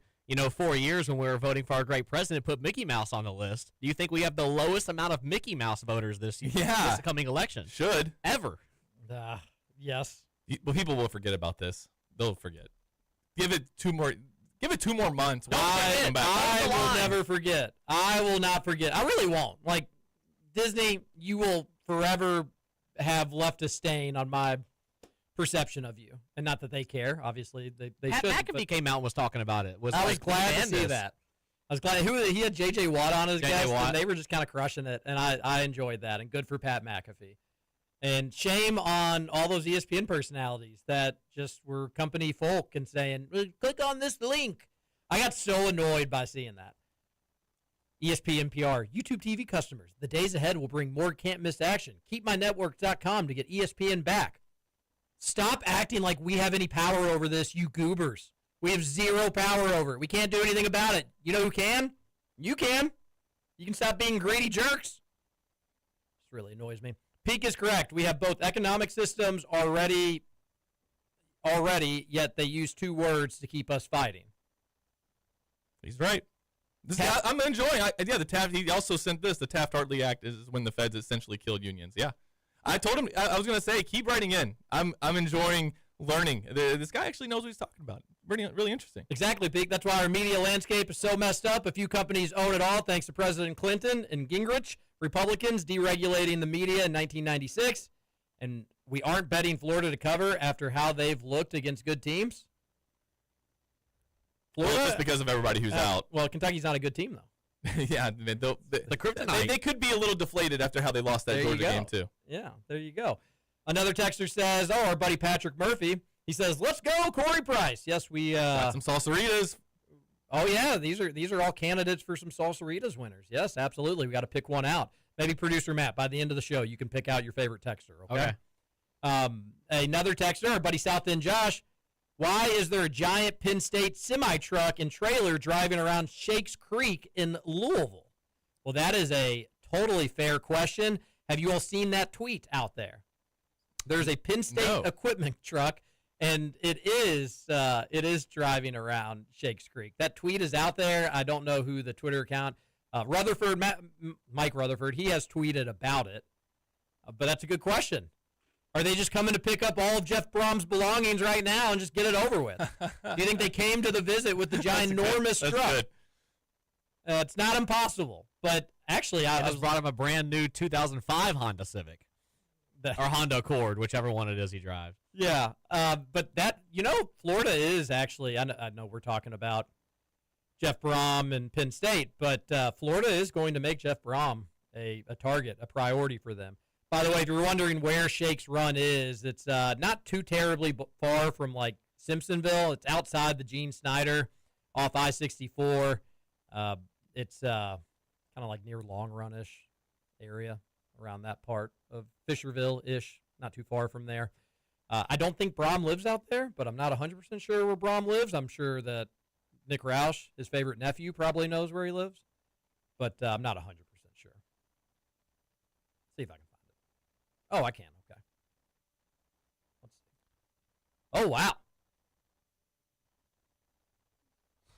Speaker 2: 4 years when we were voting for our great president put Mickey Mouse on the list. Do you think we have the lowest amount of Mickey Mouse voters this coming election?
Speaker 4: Should.
Speaker 2: Ever.
Speaker 1: Yes.
Speaker 4: Well, people will forget about this. They'll forget. Give it two more months.
Speaker 1: I will never forget. I will not forget. I really won't. Like, Disney, you will forever have left a stain on my perception of you. And not that they care. Obviously, they should.
Speaker 2: McAfee came out and was talking about it.
Speaker 1: I was glad to see that. I was glad. He had J.J. Watt on as guest, and they were just kind of crushing it. And I enjoyed that. And good for Pat McAfee. And shame on all those ESPN personalities that just were company folk and saying, click on this link. I got so annoyed by seeing that. ESPN PR, YouTube TV customers, the days ahead will bring more can't-miss action. KeepMyNetwork.com to get ESPN back. Stop acting like we have any power over this, you goobers. We have zero power over it. We can't do anything about it. You know who can? You can. You can stop being greedy jerks. This really annoys me. Peak is correct. We have both economic systems already, yet they use two words to keep us fighting.
Speaker 4: He's right. I'm enjoying. The Taft. He also sent this. The Taft-Hartley Act is when the feds essentially killed unions. Yeah, I told him. I was gonna say keep writing in. I'm enjoying learning. This guy actually knows what he's talking about. Really interesting.
Speaker 1: Exactly, Pete. That's why our media landscape is so messed up. A few companies own it all, thanks to President Clinton and Gingrich. Republicans deregulating the media in 1996, and we aren't betting Florida to cover after how they've looked against good teams. Florida,
Speaker 4: Just because of everybody who's out.
Speaker 1: Well, Kentucky's not a good team, though.
Speaker 4: Yeah, man,
Speaker 2: The kryptonite.
Speaker 4: they could be a little deflated after how they lost that Georgia game too.
Speaker 1: Yeah, there you go. Another texter says, our buddy Patrick Murphy, he says, let's go, Corey Price. Yes, we
Speaker 4: Got some salsaritas.
Speaker 1: Oh yeah, these are all candidates for some Salsaritas winners. Yes, absolutely. We got to pick one out. Maybe producer Matt, by the end of the show, you can pick out your favorite texter. Okay. Another texter, our buddy South End Josh. Why is there a giant Penn State semi truck and trailer driving around Shakes Creek in Louisville? Well, that is a totally fair question. Have you all seen that tweet out there? There's a Penn State equipment truck. And it is driving around Shakes Creek. That tweet is out there. I don't know who the Twitter account. Mike Rutherford, he has tweeted about it. But that's a good question. Are they just coming to pick up all of Jeff Brom's belongings right now and just get it over with? Do you think they came to the visit with the ginormous truck? It's not impossible. But actually, I
Speaker 2: just brought him a brand new 2005 Honda Civic. Or Honda Accord, whichever one it is he drives.
Speaker 1: Yeah, but that, Florida is actually, I know we're talking about Jeff Brom and Penn State, but Florida is going to make Jeff Brom a target, a priority for them. By the way, if you're wondering where Shakes Run is, it's not too terribly far from, like, Simpsonville. It's outside the Gene Snyder off I-64. It's kind of like near Long Run-ish area, around that part of Fisherville-ish, not too far from there. I don't think Brom lives out there, but I'm not 100% sure where Brom lives. I'm sure that Nick Roush, his favorite nephew, probably knows where he lives, but I'm not 100% sure. See if I can find it. Oh, I can. Okay. Let's see. Oh, wow.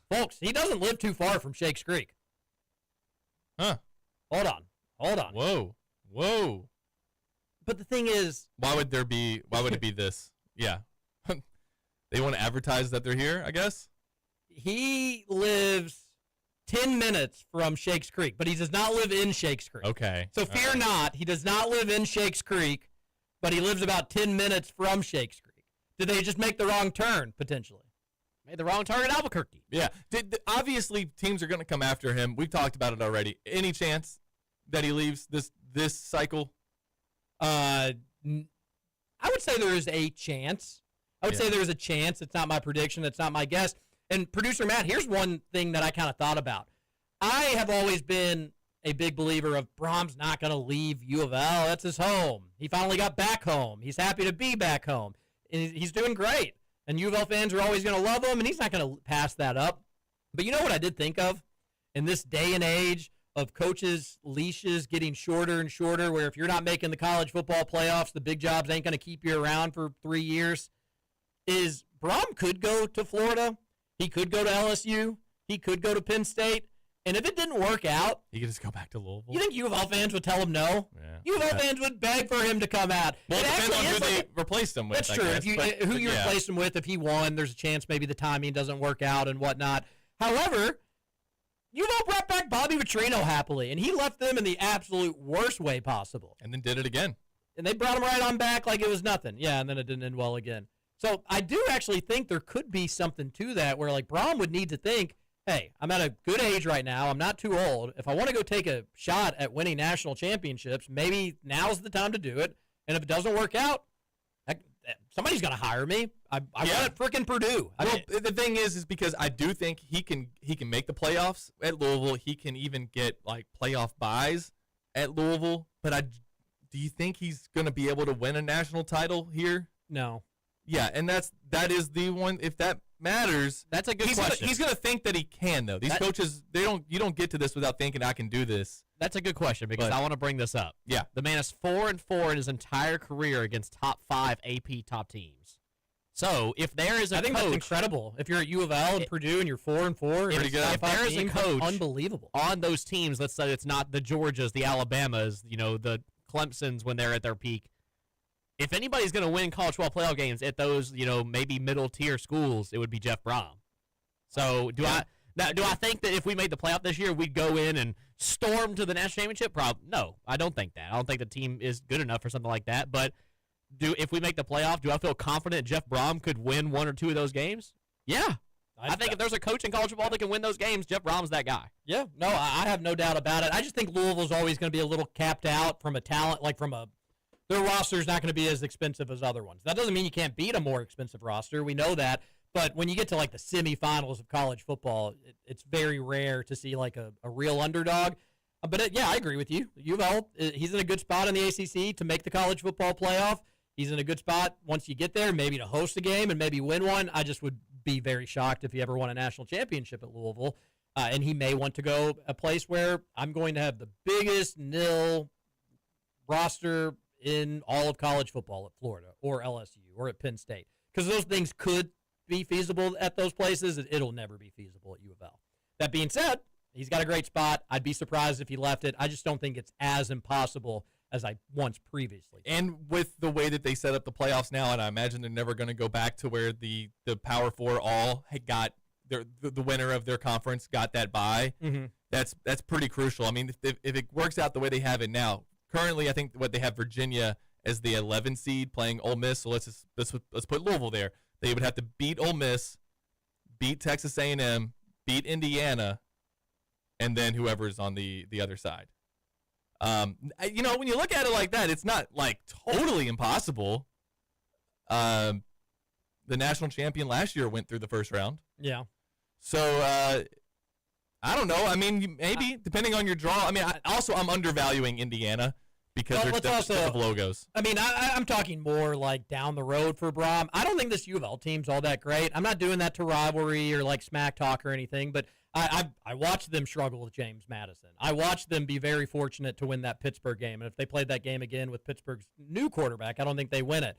Speaker 1: Folks, he doesn't live too far from Shakes Creek.
Speaker 4: Huh.
Speaker 1: Hold on.
Speaker 4: Whoa.
Speaker 1: But the thing is,
Speaker 4: why would it be this? Yeah. They want to advertise that they're here, I guess.
Speaker 1: He lives 10 minutes from Shakes Creek, but he does not live in Shakes Creek.
Speaker 4: Okay.
Speaker 1: So fear not, he does not live in Shakes Creek, but he lives about 10 minutes from Shakes Creek. Did they just make the wrong turn, potentially?
Speaker 2: Made the wrong turn in Albuquerque.
Speaker 4: Yeah. Obviously, teams are going to come after him. We've talked about it already. Any chance that he leaves this cycle?
Speaker 1: I would say there is a chance. Say there is a chance. It's not my prediction. It's not my guess. And producer Matt, here's one thing that I kind of thought about. I have always been a big believer of Brom's not going to leave U of L. That's his home. He finally got back home. He's happy to be back home. And he's doing great. And U of L fans are always going to love him, and he's not going to pass that up. But you know what I did think of? In this day and age of coaches' leashes getting shorter and shorter, where if you're not making the college football playoffs, the big jobs ain't going to keep you around for 3 years, is Brom could go to Florida. He could go to LSU. He could go to Penn State. And if it didn't work out,
Speaker 4: he could just go back to Louisville.
Speaker 1: You think U of L fans would tell him no?
Speaker 4: Yeah.
Speaker 1: U of L fans would beg for him to come out.
Speaker 4: Well, it depends on who they replaced him with.
Speaker 1: That's true. Who you replaced him with, if he won, there's a chance maybe the timing doesn't work out and whatnot. However, U of L brought back Bobby Petrino happily, and he left them in the absolute worst way possible.
Speaker 4: And then did it again.
Speaker 1: And they brought him right on back like it was nothing. Yeah, and then it didn't end well again. So I do actually think there could be something to that where, like, Brom would need to think, hey, I'm at a good age right now. I'm not too old. If I want to go take a shot at winning national championships, maybe now's the time to do it. And if it doesn't work out, somebody's going to hire me. I want frickin' Purdue.
Speaker 4: The thing is because I do think he can make the playoffs at Louisville. He can even get, like, playoff buys at Louisville. But do you think he's going to be able to win a national title here?
Speaker 1: No.
Speaker 4: Yeah, and that is the one. If that matters,
Speaker 2: that's a good question.
Speaker 4: He's gonna think that he can, though. These coaches, you don't get to this without thinking I can do this.
Speaker 2: That's a good question because I want to bring this up.
Speaker 4: Yeah,
Speaker 2: the man is 4-4 in his entire career against top 5 AP top teams. So if there is a
Speaker 1: I think
Speaker 2: coach,
Speaker 1: that's incredible. If you're at U of L and Purdue and you're 4-4,
Speaker 2: Pretty good. If there is a coach
Speaker 1: unbelievable
Speaker 2: on those teams, let's say it's not the Georgias, the Alabamas, the Clemsons when they're at their peak. If anybody's going to win college football playoff games at those, maybe middle tier schools, it would be Jeff Brom. So do I think that if we made the playoff this year, we'd go in and storm to the national championship? No, I don't think that. I don't think the team is good enough for something like that. But if we make the playoff, do I feel confident Jeff Brom could win one or two of those games? Yeah. I think if there's a coach in college football that can win those games, Jeff Brom's that guy.
Speaker 1: Yeah, no, I have no doubt about it. I just think Louisville's always going to be a little capped out from a talent, their roster's not going to be as expensive as other ones. That doesn't mean you can't beat a more expensive roster. We know that. But when you get to the semifinals of college football, it's very rare to see a real underdog. But I agree with you. U of L, he's in a good spot in the ACC to make the college football playoff. He's in a good spot once you get there, maybe to host a game and maybe win one. I just would be very shocked if he ever won a national championship at Louisville. And he may want to go a place where I'm going to have the biggest nil roster in all of college football at Florida or LSU or at Penn State. Because those things could be feasible at those places. It'll never be feasible at U of L. That being said, he's got a great spot. I'd be surprised if he left it. I just don't think it's as impossible as I once previously thought.
Speaker 4: And with the way that they set up the playoffs now, and I imagine they're never going to go back to where the Power Four all had got the winner of their conference got that bye.
Speaker 1: Mm-hmm.
Speaker 4: That's pretty crucial. I mean, if it works out the way they have it now, currently I think what they have Virginia as the 11 seed playing Ole Miss. So let's put Louisville there. They would have to beat Ole Miss, beat Texas A&M, beat Indiana, and then whoever's on the other side. When you look at it like that, it's not totally impossible. The national champion last year went through the first round.
Speaker 1: Yeah.
Speaker 4: So I don't know. I mean, maybe depending on your draw. I mean, I'm undervaluing Indiana because they're of logos.
Speaker 1: I mean, I'm talking more down the road for Brom. I don't think this U of L team's all that great. I'm not doing that to rivalry or smack talk or anything, but I watched them struggle with James Madison. I watched them be very fortunate to win that Pittsburgh game. And if they played that game again with Pittsburgh's new quarterback, I don't think they win it.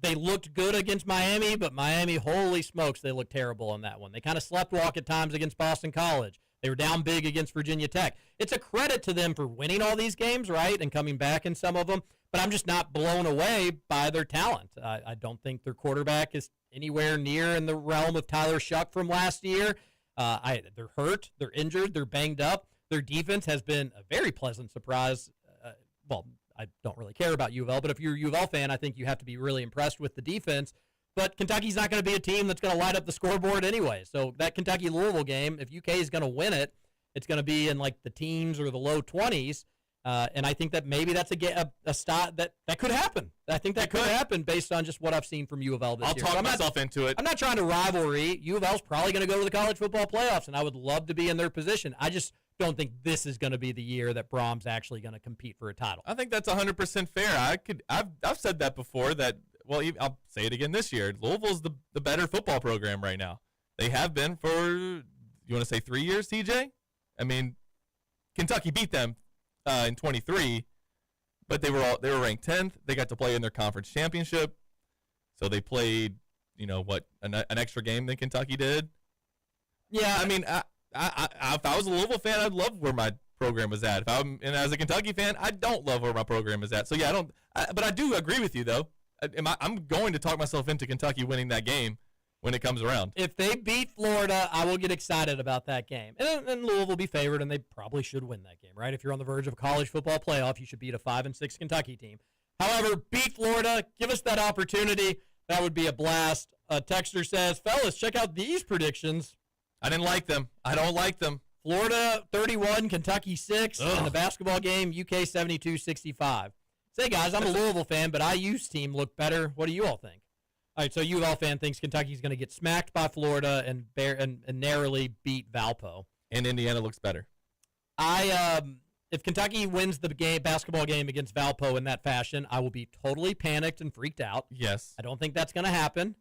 Speaker 1: They looked good against Miami, but Miami, holy smokes, they looked terrible on that one. They kind of sleptwalk at times against Boston College. They were down big against Virginia Tech. It's a credit to them for winning all these games, right, and coming back in some of them, but I'm just not blown away by their talent. I don't think their quarterback is anywhere near in the realm of Tyler Shuck from last year. They're hurt, they're injured, they're banged up. Their defense has been a very pleasant surprise. I don't really care about U of L, but if you're a U of L fan, I think you have to be really impressed with the defense. But Kentucky's not going to be a team that's going to light up the scoreboard anyway. So that Kentucky-Louisville game, if UK is going to win it, it's going to be in the teens or the low 20s. And I think that maybe that's a start that could happen. I think that could happen based on just what I've seen from U of L this year.
Speaker 4: I'll talk myself into it.
Speaker 1: I'm not trying to rivalry. U of L's probably going to go to the college football playoffs, and I would love to be in their position. I just don't think this is going to be the year that Brom's actually going to compete for a title.
Speaker 4: I think that's 100% fair. I've said that before. I'll say it again this year. Louisville's the better football program right now. They have been for, you want to say 3 years, TJ? I mean, Kentucky beat them in 23, but they were ranked 10th. They got to play in their conference championship, so they played an extra game than Kentucky did. Yeah, I mean, if I was a Louisville fan, I'd love where my program was at. And as a Kentucky fan, I don't love where my program is at. So yeah, but I do agree with you though. I'm going to talk myself into Kentucky winning that game when it comes around.
Speaker 1: If they beat Florida, I will get excited about that game. And Louisville will be favored, and they probably should win that game, right? If you're on the verge of a college football playoff, you should beat a 5-6 Kentucky team. However, beat Florida. Give us that opportunity. That would be a blast. A texter says, fellas, check out these predictions.
Speaker 4: I didn't like them. I don't like them.
Speaker 1: Florida 31, Kentucky 6, and the basketball game, UK 72-65. Say, guys, I'm a Louisville fan, but IU's team looked better. What do you all think? All right, so U of L fan thinks Kentucky's going to get smacked by Florida and narrowly beat Valpo.
Speaker 4: And Indiana looks better.
Speaker 1: If Kentucky wins the basketball game against Valpo in that fashion, I will be totally panicked and freaked out.
Speaker 4: Yes.
Speaker 1: I don't think that's going to happen,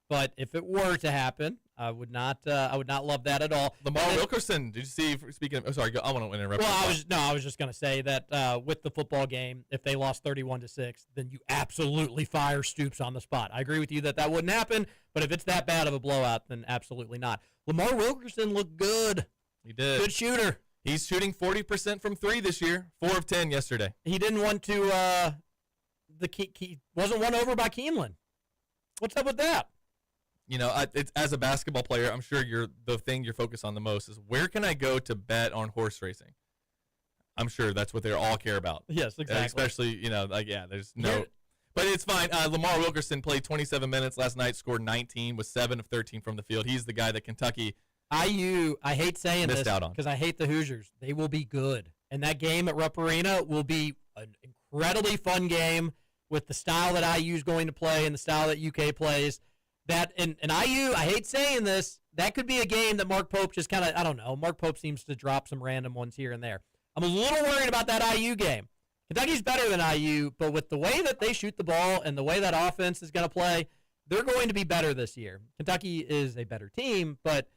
Speaker 1: but if it were to happen, I would not love that at all.
Speaker 4: Lamar Wilkerson, did you see? Speaking of, sorry, I want to interrupt.
Speaker 1: Well, I was just going to say that with the football game, if they lost 31-6, then you absolutely fire Stoops on the spot. I agree with you that wouldn't happen, but if it's that bad of a blowout, then absolutely not. Lamar Wilkerson looked good.
Speaker 4: He did.
Speaker 1: Good shooter.
Speaker 4: He's shooting 40% from 3 this year. 4 of 10 yesterday.
Speaker 1: He didn't want to. Wasn't won over by Keeneland. What's up with that?
Speaker 4: You know, it's, as a basketball player, I'm sure the thing you're focused on the most is where can I go to bet on horse racing? I'm sure that's what they all care about.
Speaker 1: Yes, exactly.
Speaker 4: Especially, there's no. But it's fine. Lamar Wilkerson played 27 minutes last night, scored 19, was 7 of 13 from the field. He's the guy that Kentucky
Speaker 1: IU, I hate saying
Speaker 4: missed
Speaker 1: this
Speaker 4: out on.
Speaker 1: because I hate the Hoosiers. They will be good. And that game at Rupp Arena will be an incredibly fun game with the style that IU is going to play and the style that UK plays. That and IU, I hate saying this, that could be a game that Mark Pope just kind of, I don't know, Mark Pope seems to drop some random ones here and there. I'm a little worried about that IU game. Kentucky's better than IU, but with the way that they shoot the ball and the way that offense is going to play, they're going to be better this year. Kentucky is a better team, but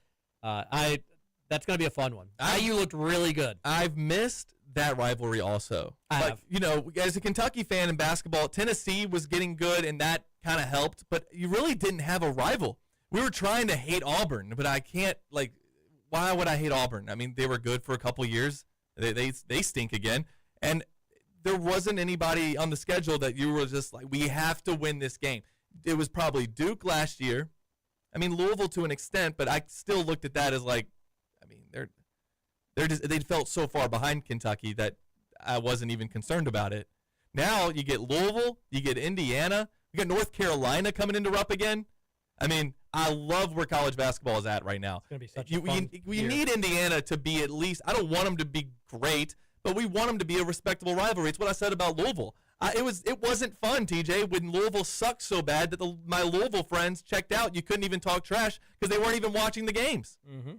Speaker 1: that's going to be a fun one. IU looked really good.
Speaker 4: I've missed that rivalry also.
Speaker 1: I have.
Speaker 4: You know, as a Kentucky fan in basketball, Tennessee was getting good, and that kind of helped, but you really didn't have a rival. We were trying to hate Auburn, but I can't, why would I hate Auburn? I mean, they were good for a couple years. They stink again. And there wasn't anybody on the schedule that you were just like, we have to win this game. It was probably Duke last year. I mean, Louisville to an extent, but I still looked at that as they felt so far behind Kentucky that I wasn't even concerned about it. Now you get Louisville, you get Indiana, you get North Carolina coming into Rupp again. I mean, I love where college basketball is at right now.
Speaker 1: It's going to be such a fun
Speaker 4: we
Speaker 1: year.
Speaker 4: need Indiana to be at least, I don't want them to be great, but we want them to be a respectable rivalry. It's what I said about Louisville. It wasn't fun, TJ, when Louisville sucked so bad that my Louisville friends checked out. You couldn't even talk trash because they weren't even watching the games.
Speaker 1: Mm-hmm.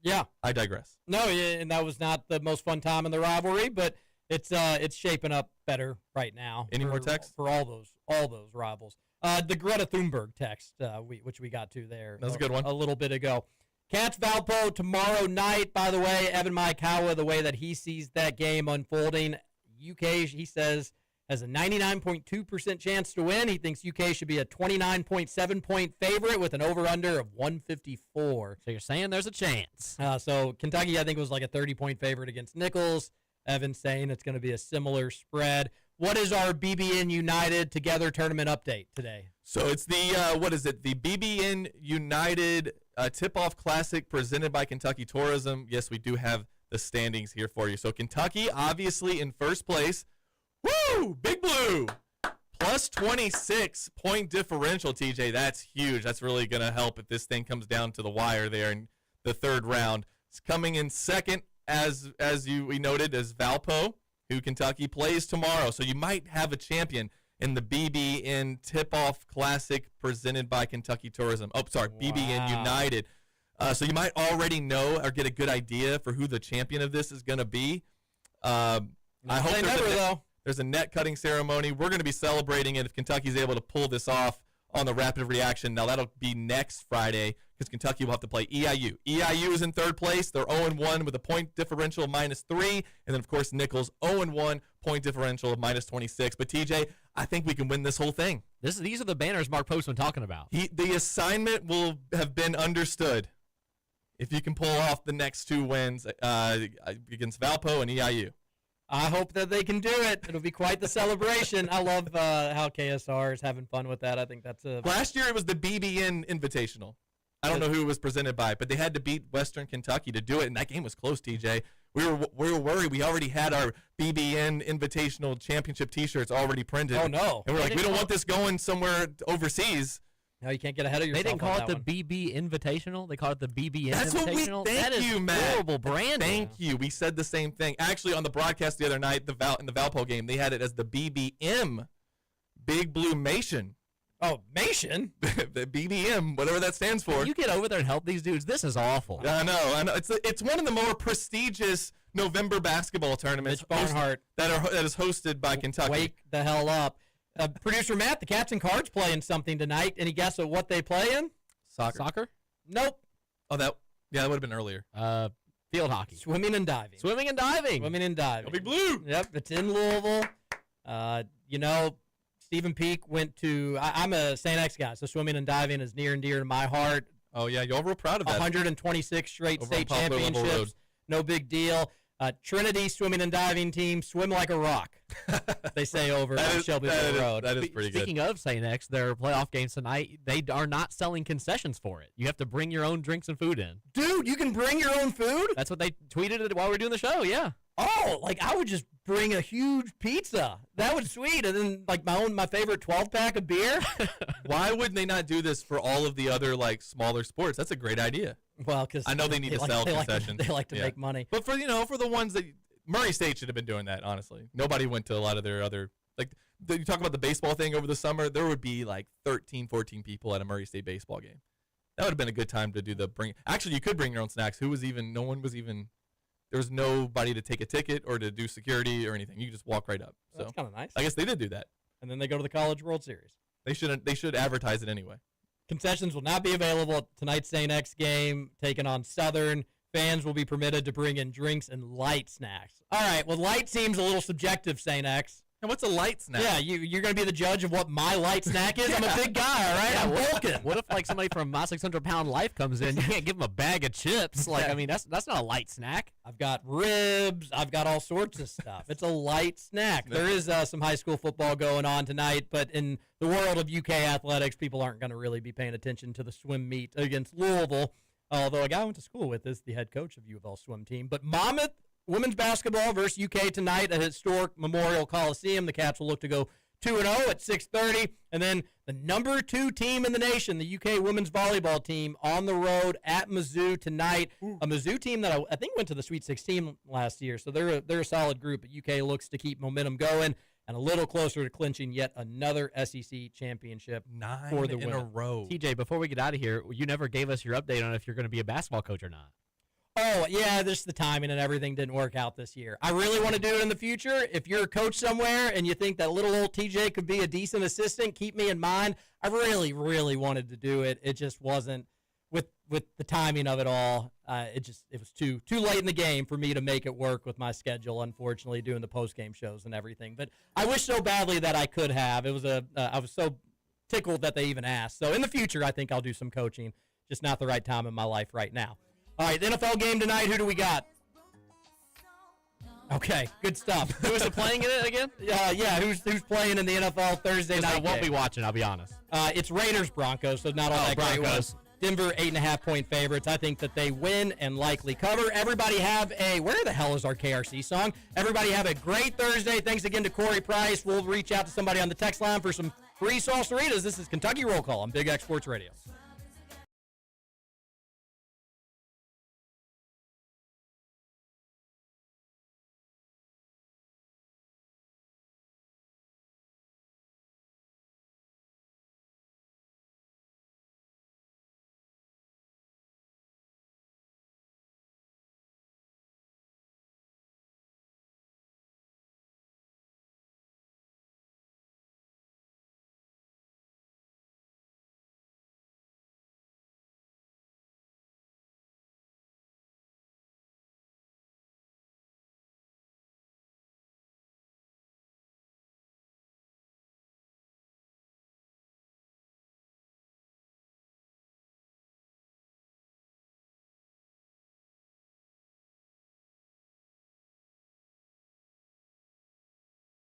Speaker 1: Yeah.
Speaker 4: I digress.
Speaker 1: No, yeah, and that was not the most fun time in the rivalry, but it's shaping up better right now.
Speaker 4: Any more text?
Speaker 1: For all those rivals. The Greta Thunberg text, which we got to there.
Speaker 4: That was a good one.
Speaker 1: A little bit ago. Cats Valpo tomorrow night, by the way. Evan Maikawa, the way that he sees that game unfolding, UK, he says, has a 99.2% chance to win. He thinks UK should be a 29.7-point favorite with an over-under of 154.
Speaker 2: So you're saying there's a chance.
Speaker 1: So Kentucky, I think, was like a 30-point favorite against Nichols. Evan's saying it's going to be a similar spread. What is our BBN United Together tournament update today?
Speaker 4: So it's the, the BBN United Tip-Off Classic presented by Kentucky Tourism. Yes, we do have the standings here for you. So Kentucky, obviously, in first place. Woo! Big Blue! Plus 26-point differential, TJ. That's huge. That's really going to help if this thing comes down to the wire there in the third round. It's coming in second, as we noted, as Valpo, who Kentucky plays tomorrow. So you might have a champion in the BBN Tip-Off Classic presented by Kentucky Tourism. Oh, sorry,
Speaker 1: Wow.
Speaker 4: BBN United. So you might already know or get a good idea for who the champion of this is going to be. I hope there's a net cutting ceremony. We're going to be celebrating it if Kentucky's able to pull this off on the rapid reaction. Now, that'll be next Friday because Kentucky will have to play EIU. EIU is in third place. They're 0-1 with a point differential of -3. And then, of course, Nichols 0-1, point differential of -26. But, TJ, I think we can win this whole thing.
Speaker 2: These are the banners Mark Pope's been talking about.
Speaker 4: The assignment will have been understood if you can pull off the next two wins against Valpo and EIU.
Speaker 1: I hope that they can do it. It'll be quite the celebration. I love how KSR is having fun with that. I think that's a...
Speaker 4: Last year it was the BBN Invitational. I don't know who it was presented by, but they had to beat Western Kentucky to do it, and that game was close, TJ. We were worried. We already had our BBN Invitational Championship T-shirts already printed.
Speaker 1: Oh, no.
Speaker 4: And we're like, we don't want this going somewhere overseas.
Speaker 1: No, you can't get ahead of yourself.
Speaker 2: They didn't call
Speaker 1: on
Speaker 2: it
Speaker 1: that
Speaker 2: the BB Invitational. They called it the BBN
Speaker 4: That's what we
Speaker 2: Invitational.
Speaker 4: thank
Speaker 2: That is
Speaker 4: you, Matt.
Speaker 2: horrible branding.
Speaker 4: Thank you. We said the same thing. Actually, on the broadcast the other night, in the Valpo game, they had it as the BBM, Big Blue Mation.
Speaker 1: Oh, Mation?
Speaker 4: The BBM, whatever that stands for.
Speaker 2: You get over there and help these dudes. This is awful.
Speaker 4: I know. It's one of the more prestigious November basketball tournaments
Speaker 1: Mitch Barnhart.
Speaker 4: that is hosted by Kentucky.
Speaker 1: Wake the hell up. Producer Matt, the Cats and Cards playing something tonight. Any guess at what they playing?
Speaker 4: Soccer?
Speaker 1: Nope.
Speaker 4: Oh, that would have been earlier.
Speaker 2: Field hockey.
Speaker 1: Swimming and diving.
Speaker 2: Swimming and diving.
Speaker 1: Swimming and diving.
Speaker 4: Big Blue.
Speaker 1: Yep, it's in Louisville. Stephen Peak went to. I'm a St. X guy, so swimming and diving is near and dear to my heart.
Speaker 4: Oh yeah, you're real proud of that.
Speaker 1: 126 straight
Speaker 4: Over on
Speaker 1: state
Speaker 4: Poplar Level Road.
Speaker 1: championships. No big deal. Trinity swimming and diving team swim like a rock. They say over on Shelbyville Road.
Speaker 4: That is pretty good.
Speaker 2: Speaking of St. X, their playoff games tonight, they are not selling concessions for it. You have to bring your own drinks and food in.
Speaker 1: Dude, you can bring your own food?
Speaker 2: That's what they tweeted while we were doing the show, yeah.
Speaker 1: Oh, like I would just bring a huge pizza. That would sweet. And then like my favorite 12-pack of beer.
Speaker 4: Why would they not do this for all of the other like smaller sports? That's a great idea.
Speaker 1: Well, because
Speaker 4: I know they need to sell concessions.
Speaker 1: They like to
Speaker 4: Yeah.
Speaker 1: make money.
Speaker 4: But for the ones that Murray State should have been doing that, honestly. Nobody went to a lot of their other you talk about the baseball thing over the summer, there would be like 13, 14 people at a Murray State baseball game. That would have been a good time to do actually you could bring your own snacks. There was nobody to take a ticket or to do security or anything. You could just walk right up. So
Speaker 1: That's kind of nice.
Speaker 4: I guess they did do that.
Speaker 1: And then they go to the College World Series.
Speaker 4: They should advertise it anyway.
Speaker 1: Concessions will not be available at tonight's St. X game, taking on Southern. Fans will be permitted to bring in drinks and light snacks. All right, well, light seems a little subjective, St. X.
Speaker 4: And what's a light snack?
Speaker 1: Yeah, you're going to be the judge of what my light snack is? I'm a big guy, all right? I'm bulking.
Speaker 2: What if like somebody from My 600 Pound Life comes in? You can't give them a bag of chips. Like, I mean, that's not a light snack.
Speaker 1: I've got ribs. I've got all sorts of stuff. It's a light snack. There is some high school football going on tonight, but in the world of UK athletics, people aren't going to really be paying attention to the swim meet against Louisville. Although a guy I went to school with is the head coach of U of L swim team. But Monmouth women's basketball versus UK tonight at historic Memorial Coliseum. The Cats will look to go 2-0 at 6:30. And then the number 2 team in the nation, the UK women's volleyball team, on the road at Mizzou tonight. A Mizzou team that I think went to the Sweet 16 last year. So they're a solid group. But UK looks to keep momentum going and a little closer to clinching yet another SEC championship
Speaker 4: 9
Speaker 1: for the
Speaker 4: in
Speaker 1: women.
Speaker 4: a row.
Speaker 2: TJ, before we get out of here, you never gave us your update on if you're going to be a basketball coach or not.
Speaker 1: Oh, yeah, just the timing and everything didn't work out this year. I really want to do it in the future. If you're a coach somewhere and you think that little old TJ could be a decent assistant, keep me in mind. I really, really wanted to do it. It just wasn't with the timing of it all. It was too late in the game for me to make it work with my schedule, unfortunately, doing the post-game shows and everything. But I wish so badly that I could have. It was I was so tickled that they even asked. So in the future, I think I'll do some coaching, just not the right time in my life right now. All right, the NFL game tonight, who do we got? Okay, good stuff.
Speaker 2: Who is it playing in it again?
Speaker 1: Yeah, who's playing in the NFL Thursday night
Speaker 2: I won't
Speaker 1: game?
Speaker 2: be watching, I'll be honest.
Speaker 1: It's Raiders-Broncos, so not all that great.
Speaker 2: Broncos.
Speaker 1: Denver 8.5-point favorites. I think that they win and likely cover. Everybody have where the hell is our KRC song? Everybody have a great Thursday. Thanks again to Corey Price. We'll reach out to somebody on the text line for some free salsaritas. This is Kentucky Roll Call on Big X Sports Radio.